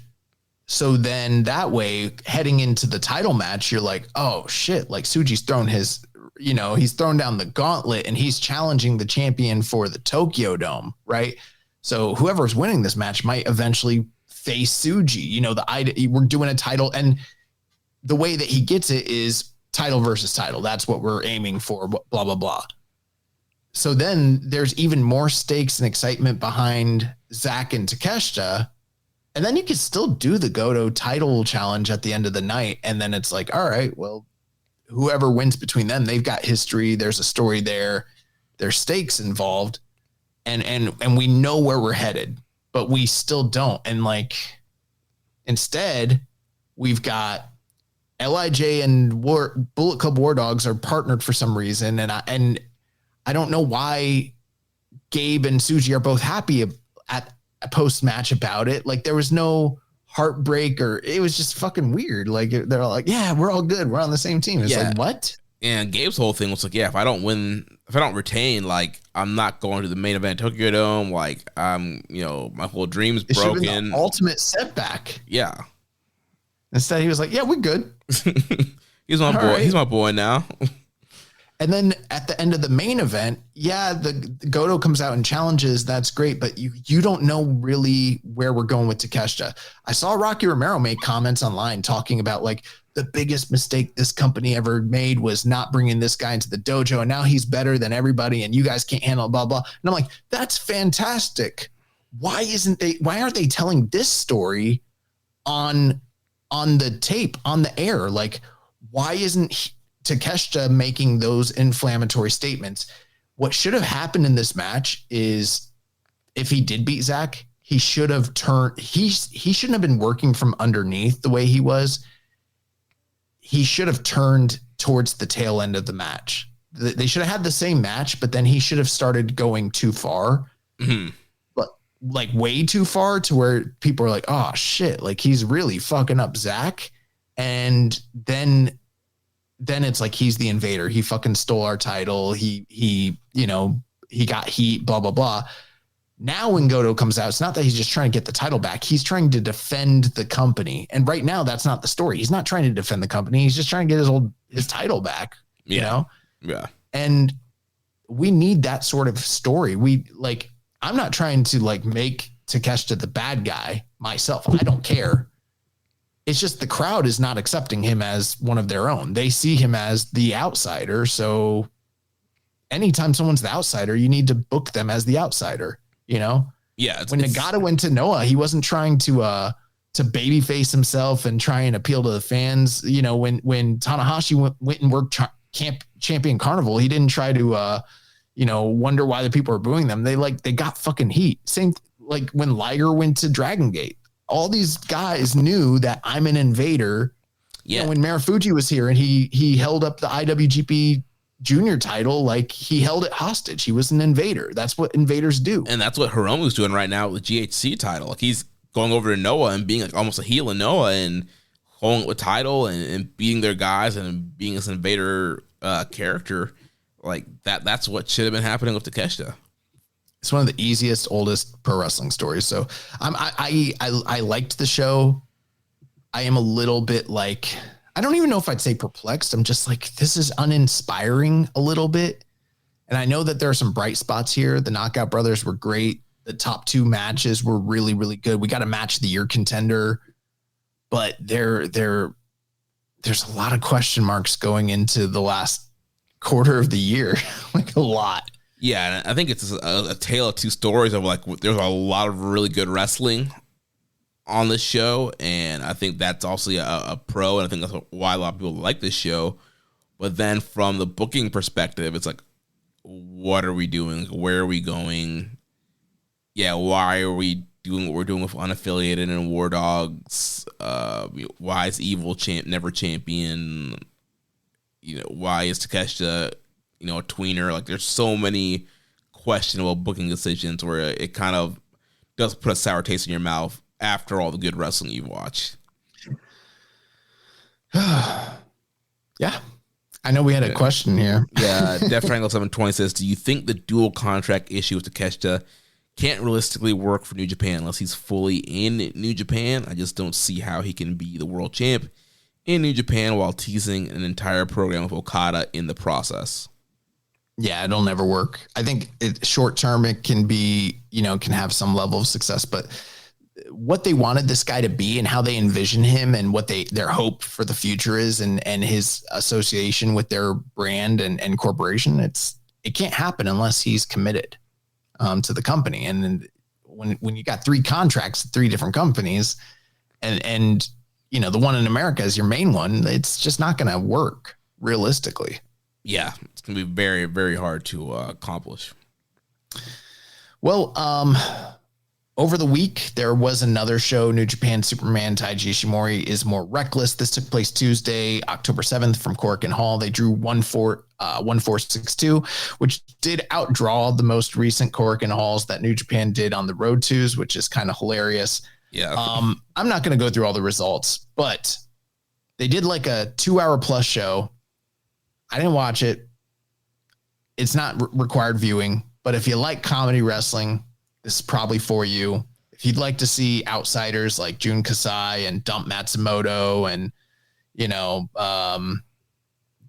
So then that way, heading into the title match, you're like, oh shit, like Tsuji's thrown he's thrown down the gauntlet and he's challenging the champion for the Tokyo Dome, right? So whoever's winning this match might eventually face Tsuji. We're doing a title, and the way that he gets it is title versus title. That's what we're aiming for, blah, blah, blah. So then there's even more stakes and excitement behind Zack and Takeshita. And then you can still do the Goto title challenge at the end of the night. And then it's like, all right, well, whoever wins between them, they've got history. There's a story there. There's stakes involved. And we know where we're headed, but we still don't. And like, instead, we've got LIJ and Bullet Club War Dogs are partnered for some reason. And I don't know why Gabe and Tsuji are both happy at a post-match about it. Like, there was no heartbreak, or it was just fucking weird. Like, they're all like, yeah, we're all good. We're on the same team. It's like, what? And Gabe's whole thing was like, yeah, if I don't retain, like, I'm not going to the main event Tokyo Dome. Like, my whole dream's broken. Been the ultimate setback. Yeah. Instead, he was like, yeah, we're good. He's my boy. Right. He's my boy now. And then at the end of the main event, the Goto comes out and challenges. That's great, but you don't know really where we're going with Takeshita. I saw Rocky Romero make comments online talking about like the biggest mistake this company ever made was not bringing this guy into the dojo, and now he's better than everybody, and you guys can't handle blah blah. And I'm like, that's fantastic. Why aren't they telling this story on the tape, on the air? Like, why isn't Takeshita making those inflammatory statements? What should have happened in this match is, if he did beat Zack, he should have turned. He shouldn't have been working from underneath the way he was. He should have turned towards the tail end of the match. They should have had the same match, but then he should have started going too far, but like way too far, to where people are like, oh shit, like he's really fucking up Zack. And then it's like, he's the invader. He fucking stole our title. He got heat, blah, blah, blah. Now when Goto comes out, it's not that he's just trying to get the title back. He's trying to defend the company. And right now, that's not the story. He's not trying to defend the company. He's just trying to get his title back, you know? Yeah. And we need that sort of story. I'm not trying to like make Takeshita the bad guy myself. I don't care. It's just the crowd is not accepting him as one of their own. They see him as the outsider. So anytime someone's the outsider, you need to book them as the outsider, you know? Yeah. When Nagata went to Noah, he wasn't trying to babyface himself and try and appeal to the fans. You know, when Tanahashi went and worked Champion Carnival, he didn't try to, wonder why the people are booing them. They got fucking heat. Same, like when Liger went to Dragon Gate. All these guys knew that I'm an invader. Yeah. You know, when Marufuji was here and he held up the IWGP Junior title, like he held it hostage. He was an invader. That's what invaders do. And that's what Hiromu's doing right now with the GHC title. Like, he's going over to Noah and being like almost a heel in Noah and holding with title and beating their guys and being this invader character. Like that's what should have been happening with Takeshita. It's one of the easiest, oldest pro wrestling stories. So I liked the show. I am a little bit like, I don't even know if I'd say perplexed. I'm just like, this is uninspiring a little bit. And I know that there are some bright spots here. The Knockout Brothers were great. The top two matches were really, really good. We got a match of the year contender, but there's a lot of question marks going into the last quarter of the year, like a lot. Yeah, and I think it's a tale of two stories of like, there's a lot of really good wrestling on this show, and I think that's also a pro, and I think that's why a lot of people like this show. But then from the booking perspective, it's like, what are we doing? Where are we going? Yeah, why are we doing what we're doing with Unaffiliated and War Dogs. Why is Evil never champion? Why is Takeshita, a tweener? Like, there's so many questionable booking decisions where it kind of does put a sour taste in your mouth after all the good wrestling you watch. Yeah. I know we had a question here. Yeah, Def Triangle 720 says, do you think the dual contract issue with Takeshita can't realistically work for New Japan unless he's fully in New Japan? I just don't see how he can be the world champ in New Japan while teasing an entire program with Okada in the process. Yeah, it'll never work. I think short term it can be, can have some level of success, but what they wanted this guy to be and how they envision him and what their hope for the future is and his association with their brand and corporation, it can't happen unless he's committed to the company. And when you got 3 contracts, 3 different companies and the one in America is your main one, it's just not going to work realistically. Yeah, it's going to be very, very hard to accomplish. Well, over the week, there was another show, New Japan Superman Taiji Ishimori is More Reckless. This took place Tuesday, October 7th from Korakuen Hall. They drew 1462, which did outdraw the most recent Korakuen Halls that New Japan did on the road twos, which is kind of hilarious. Yeah. I'm not going to go through all the results, but they did like a 2-hour plus show. I didn't watch it. It's not required viewing, but if you like comedy wrestling, this is probably for you. If you'd like to see outsiders like Jun Kasai and Dump Matsumoto and,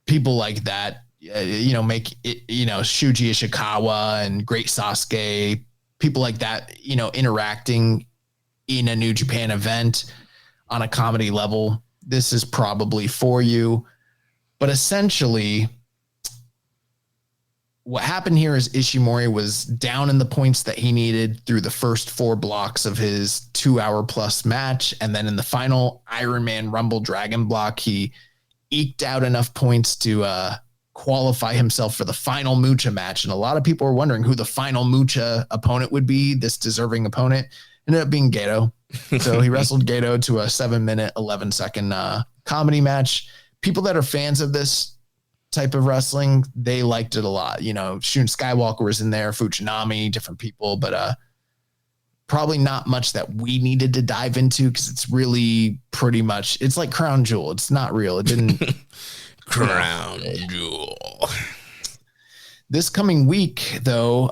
people like that, make it, Shuji Ishikawa and Great Sasuke, people like that, interacting in a New Japan event on a comedy level, this is probably for you. But essentially, what happened here is Ishimori was down in the points that he needed through the first 4 blocks of his 2-hour plus match. And then in the final Iron Man Rumble Dragon block, he eked out enough points to qualify himself for the final Mucha match. And a lot of people were wondering who the final Mucha opponent would be, this deserving opponent. Ended up being Gato. So he wrestled Gato to a 7-minute, 11-second comedy match. People that are fans of this type of wrestling, they liked it a lot. Shun Skywalker was in there, Fujinami, different people, but probably not much that we needed to dive into because it's really pretty much, it's like Crown Jewel. It's not real. It didn't. Crown Jewel. This coming week, though,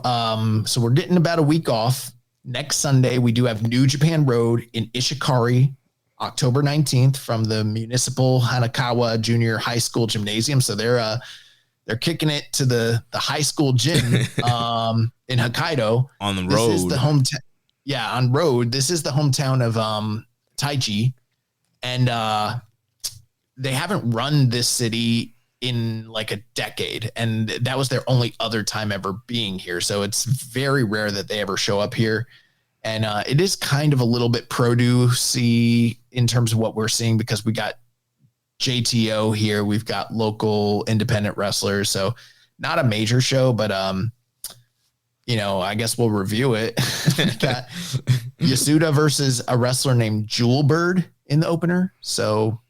so we're getting about a week off. Next Sunday, we do have New Japan Road in Ishikari, October 19th from the Municipal Hanakawa Junior High School Gymnasium. So they're kicking it to the high school gym in Hokkaido. On the road. This is the hometown. Yeah, on road. This is the hometown of Taiji. And they haven't run this city in like a decade. And that was their only other time ever being here. So it's very rare that they ever show up here. And it is kind of a little bit produce-y in terms of what we're seeing because we got JTO here. We've got local independent wrestlers. So not a major show, but, I guess we'll review it. Got Yasuda versus a wrestler named Jewelbird in the opener. So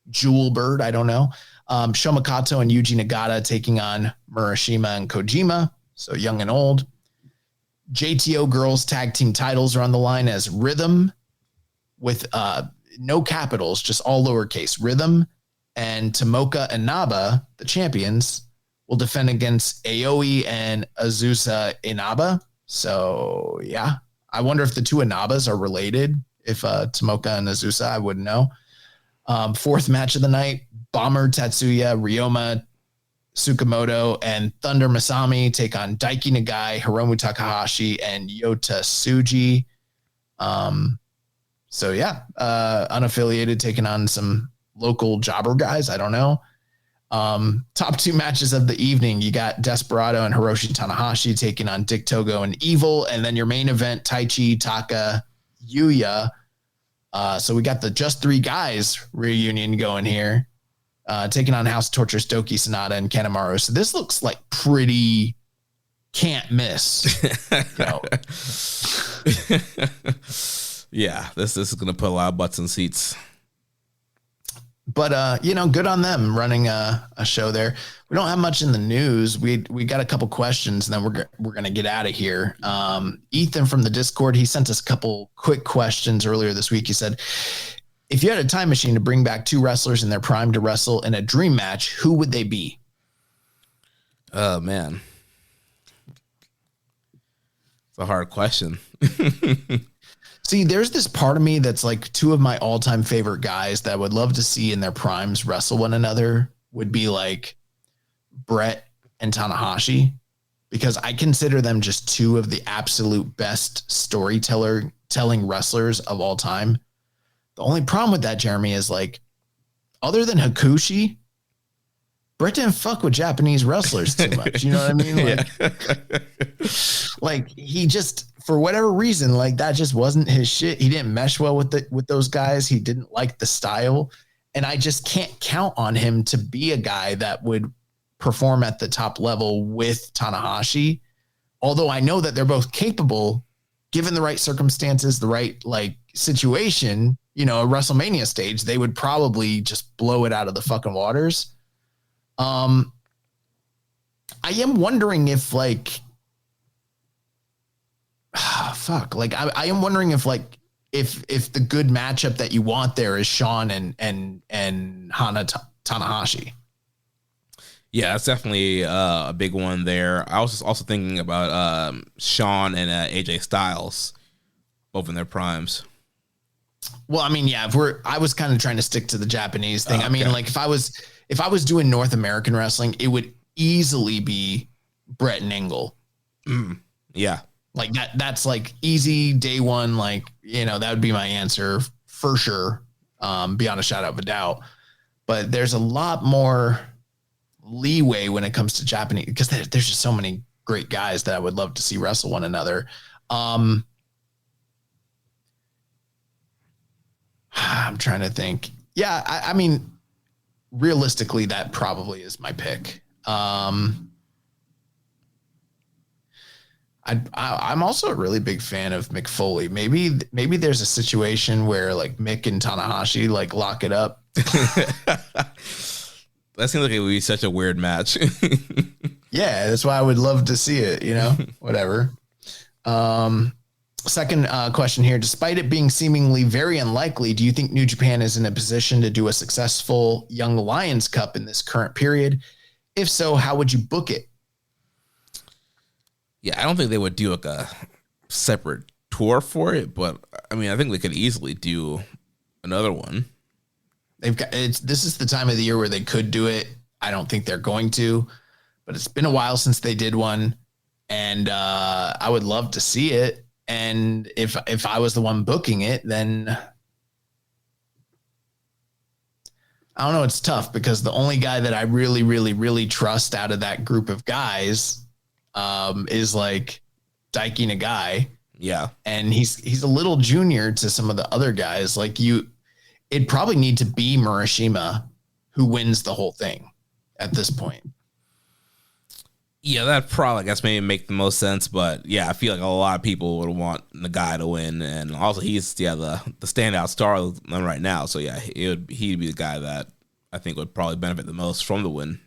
Jewelbird, I don't know. Shomakato and Yuji Nagata taking on Murashima and Kojima. So young and old. JTO girls tag team titles are on the line as Rhythm with no capitals, just all lowercase. Rhythm and Tomoka Inaba, the champions, will defend against Aoi and Azusa Inaba. So yeah, I wonder if the 2 Inabas are related. If Tomoka and Azusa, I wouldn't know. 4th match of the night, Bomber Tatsuya, Ryoma Tsukamoto, and Thunder Masami take on Daiki Nagai, Hiromu Takahashi, and Yota Tsuji. Unaffiliated taking on some local jobber guys. I don't know. Top 2 matches of the evening. You got Desperado and Hiroshi Tanahashi taking on Dick Togo and Evil. And then your main event, Taichi, Taka, Yuya. So we got the Just 3 Guys reunion going here. Taking on House Torture, Doki Sonata, and Kanemaru. So this looks like pretty can't miss. Yeah, this is going to put a lot of butts in seats. But, good on them running a show there. We don't have much in the news. We got a couple questions, and then we're going to get out of here. Ethan from the Discord, he sent us a couple quick questions earlier this week. He said, if you had a time machine to bring back 2 wrestlers in their prime to wrestle in a dream match, who would they be? Oh, man. It's a hard question. See, there's this part of me that's like 2 of my all-time favorite guys that I would love to see in their primes wrestle one another would be like Brett and Tanahashi, because I consider them just 2 of the absolute best telling wrestlers of all time. The only problem with that, Jeremy, is like, other than Hakushi, Brett didn't fuck with Japanese wrestlers too much. You know what I mean? Like he just, for whatever reason, like that just wasn't his shit. He didn't mesh well with those guys. He didn't like the style. And I just can't count on him to be a guy that would perform at the top level with Tanahashi. Although I know that they're both capable, given the right circumstances, the right like situation, a WrestleMania stage, they would probably just blow it out of the fucking waters. I am wondering if like, I am wondering if like, if the good matchup that you want there is Sean and Hana Tanahashi. Yeah, that's definitely a big one there. I was also thinking about Sean and AJ Styles, both in their primes. Well, I mean, yeah, I was kind of trying to stick to the Japanese thing. I mean, like if I was doing North American wrestling, it would easily be Brett and Angle. Yeah. Like that's like easy day one. Like, that would be my answer for sure. Beyond a shadow of a doubt, but there's a lot more leeway when it comes to Japanese, because there's just so many great guys that I would love to see wrestle one another. I'm trying to think. Yeah. I mean, realistically, that probably is my pick. I'm also a really big fan of Mick Foley. Maybe there's a situation where like Mick and Tanahashi like lock it up. That seems like it would be such a weird match. Yeah, that's why I would love to see it, whatever. Second question here. Despite it being seemingly very unlikely, do you think New Japan is in a position to do a successful Young Lions Cup in this current period? If so, how would you book it? Yeah, I don't think they would do like a separate tour for it, but I mean, I think they could easily do another one. This is the time of the year where they could do it. I don't think they're going to, but it's been a while since they did one, and I would love to see it. And if I was the one booking it, then I don't know. It's tough because the only guy that I really, really, really trust out of that group of guys is like Daiki Nagai. Yeah. And he's a little junior to some of the other guys. Like it'd probably need to be Murashima who wins the whole thing at this point. Yeah, that probably, I guess, maybe make the most sense. But yeah, I feel like a lot of people would want the guy to win. And also he's, the standout star right now. So yeah, he'd be the guy that I think would probably benefit the most from the win.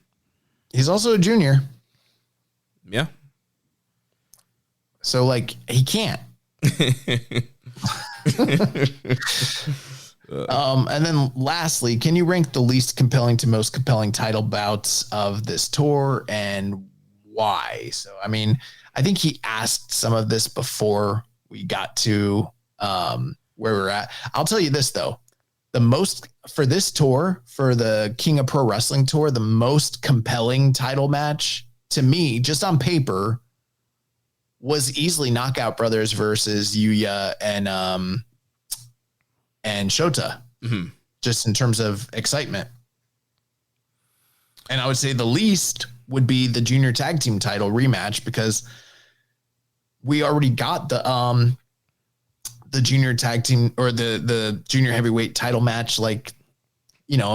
He's also a junior. Yeah. So like he can't. And then lastly, can you rank the least compelling to most compelling title bouts of this tour and why? So, I mean, I think he asked some of this before we got to where we're at. I'll tell you this though, the most for this tour, for the King of Pro Wrestling tour, the most compelling title match to me, just on paper, was easily Knockout Brothers versus Yuya and Shota, just in terms of excitement. And I would say the least would be the junior tag team title rematch, because we already got the junior tag team or the junior heavyweight title match, a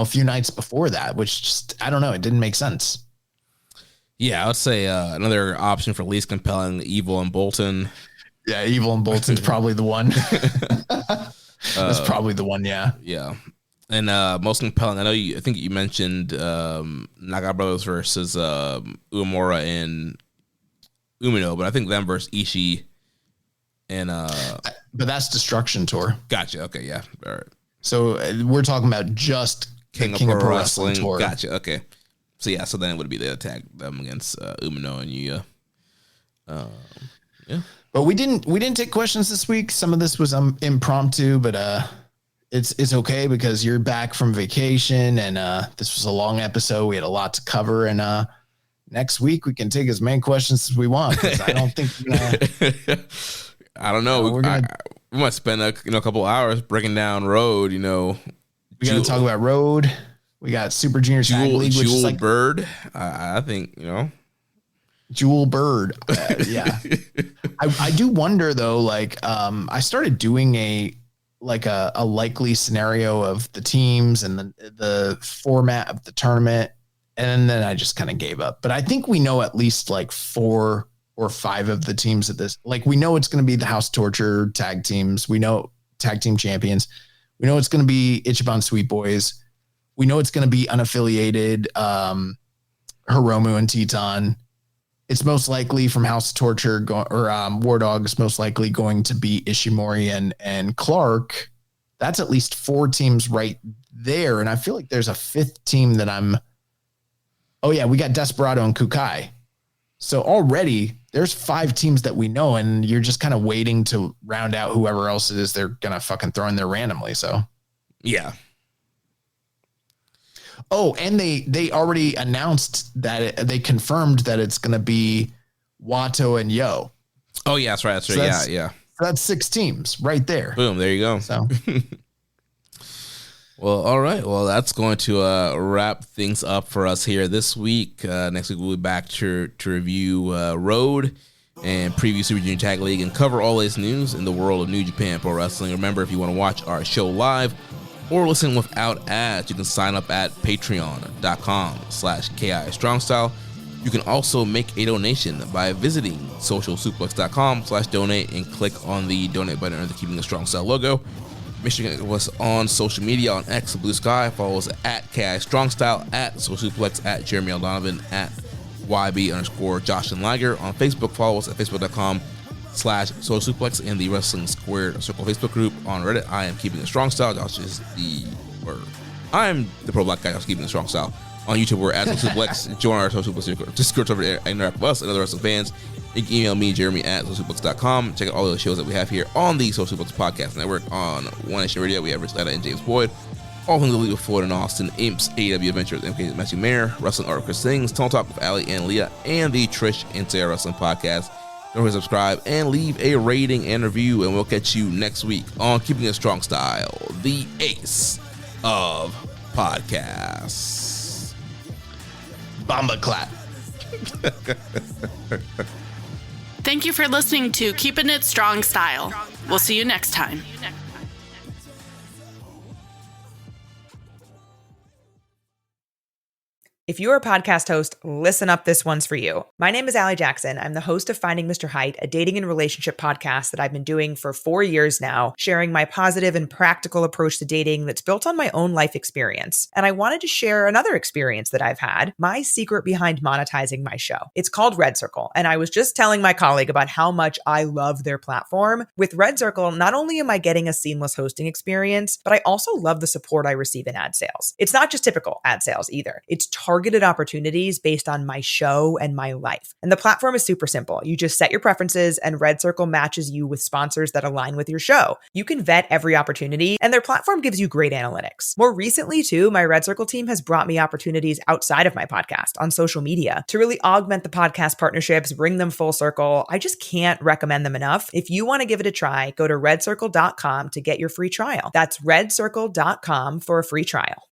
few nights before that, which just, I don't know. It didn't make sense. Yeah, I would say another option for least compelling, Evil and Bolton. Yeah, Evil and Bolton's probably the one. That's probably the one, yeah. Yeah. And most compelling, I think you mentioned Naga Brothers versus Uemura and Umino, but I think them versus Ishii and but that's Destruction Tour. Gotcha. Okay, yeah. All right. So we're talking about just King of Pro Wrestling Tour. Gotcha. Okay. So yeah, so then it would be the attack them against Umino and Yuya. Yeah. But we didn't take questions this week. Some of this was impromptu, but it's okay because you're back from vacation and this was a long episode. We had a lot to cover, and next week we can take as many questions as we want. I don't think I don't know. We might spend a couple hours breaking down Road. We got to talk about Road. We got Super Junior Tag League, which is like Bird. I think Jewel Bird. Yeah. I do wonder though, like, I started doing a likely scenario of the teams and the format of the tournament. And then I just kind of gave up, but I think we know at least like 4 or 5 of the teams at this. Like, we know it's going to be the House Torture tag teams. We know tag team champions. We know it's going to be Ichiban Sweet Boys. We know it's going to be unaffiliated, Hiromu and Teton. It's most likely from House of Torture War Dog is most likely going to be Ishimori and Clark. That's at least 4 teams right there. And I feel like there's a 5th team that we got Desperado and Kukai. So already there's 5 teams that we know, and you're just kind of waiting to round out whoever else it is they're going to fucking throw in there randomly. So, yeah. Oh, and they already announced that they confirmed that it's going to be Wato and Yo. Oh, yeah, that's right. That's right. So yeah. That's 6 teams right there. Boom. There you go. So, well, all right. Well, that's going to wrap things up for us here this week. Next week, we'll be back to review Road and preview Super Junior Tag League and cover all this news in the world of New Japan Pro Wrestling. Remember, if you want to watch our show live or listen without ads, you can sign up at patreon.com/KI Strong Style. You can also make a donation by visiting socialsuplex.com/donate and click on the donate button under the Keeping It Strong Style logo. Make sure you get us on social media on X, Blue Sky. Follow us at KI Strong Style, at Social Suplex, at Jeremy L. Donovan, at YB_Josh and Liger. On Facebook, follow us at facebook.com/Social Suplex in the Wrestling Squared Circle Facebook group. On Reddit, I am Keeping It Strong Style. Josh is I'm the pro black guy, Josh Keeping It Strong Style. On YouTube, we're at Social Suplex. Join our Social Suplex Discord over there and interact with us and other wrestling fans. You can email me, Jeremy, at socialsuplex.com. Check out all the shows that we have here on the Social Suplex Podcast Network. On One Nation Radio, we have Rich Latta and James Boyd. All things illegal with Floyd and Austin. Imps, AEW Adventures, MK Matthew Mayer, Wrestling Art, Chris Sings, Tone Talk with Ali and Leah, and the Trish and Sarah Wrestling Podcast. Don't forget to subscribe and leave a rating and review, and we'll catch you next week on Keeping It Strong Style, the ace of podcasts. Bomba clap. Thank you for listening to Keepin' It Strong Style. We'll see you next time. If you're a podcast host, listen up, this one's for you. My name is Allie Jackson. I'm the host of Finding Mr. Height, a dating and relationship podcast that I've been doing for 4 years now, sharing my positive and practical approach to dating that's built on my own life experience. And I wanted to share another experience that I've had, my secret behind monetizing my show. It's called Red Circle, and I was just telling my colleague about how much I love their platform. With Red Circle, not only am I getting a seamless hosting experience, but I also love the support I receive in ad sales. It's not just typical ad sales either. It's targeted opportunities based on my show and my life. And the platform is super simple. You just set your preferences and Red Circle matches you with sponsors that align with your show. You can vet every opportunity and their platform gives you great analytics. More recently too, my Red Circle team has brought me opportunities outside of my podcast on social media to really augment the podcast partnerships, bring them full circle. I just can't recommend them enough. If you want to give it a try, go to redcircle.com to get your free trial. That's redcircle.com for a free trial.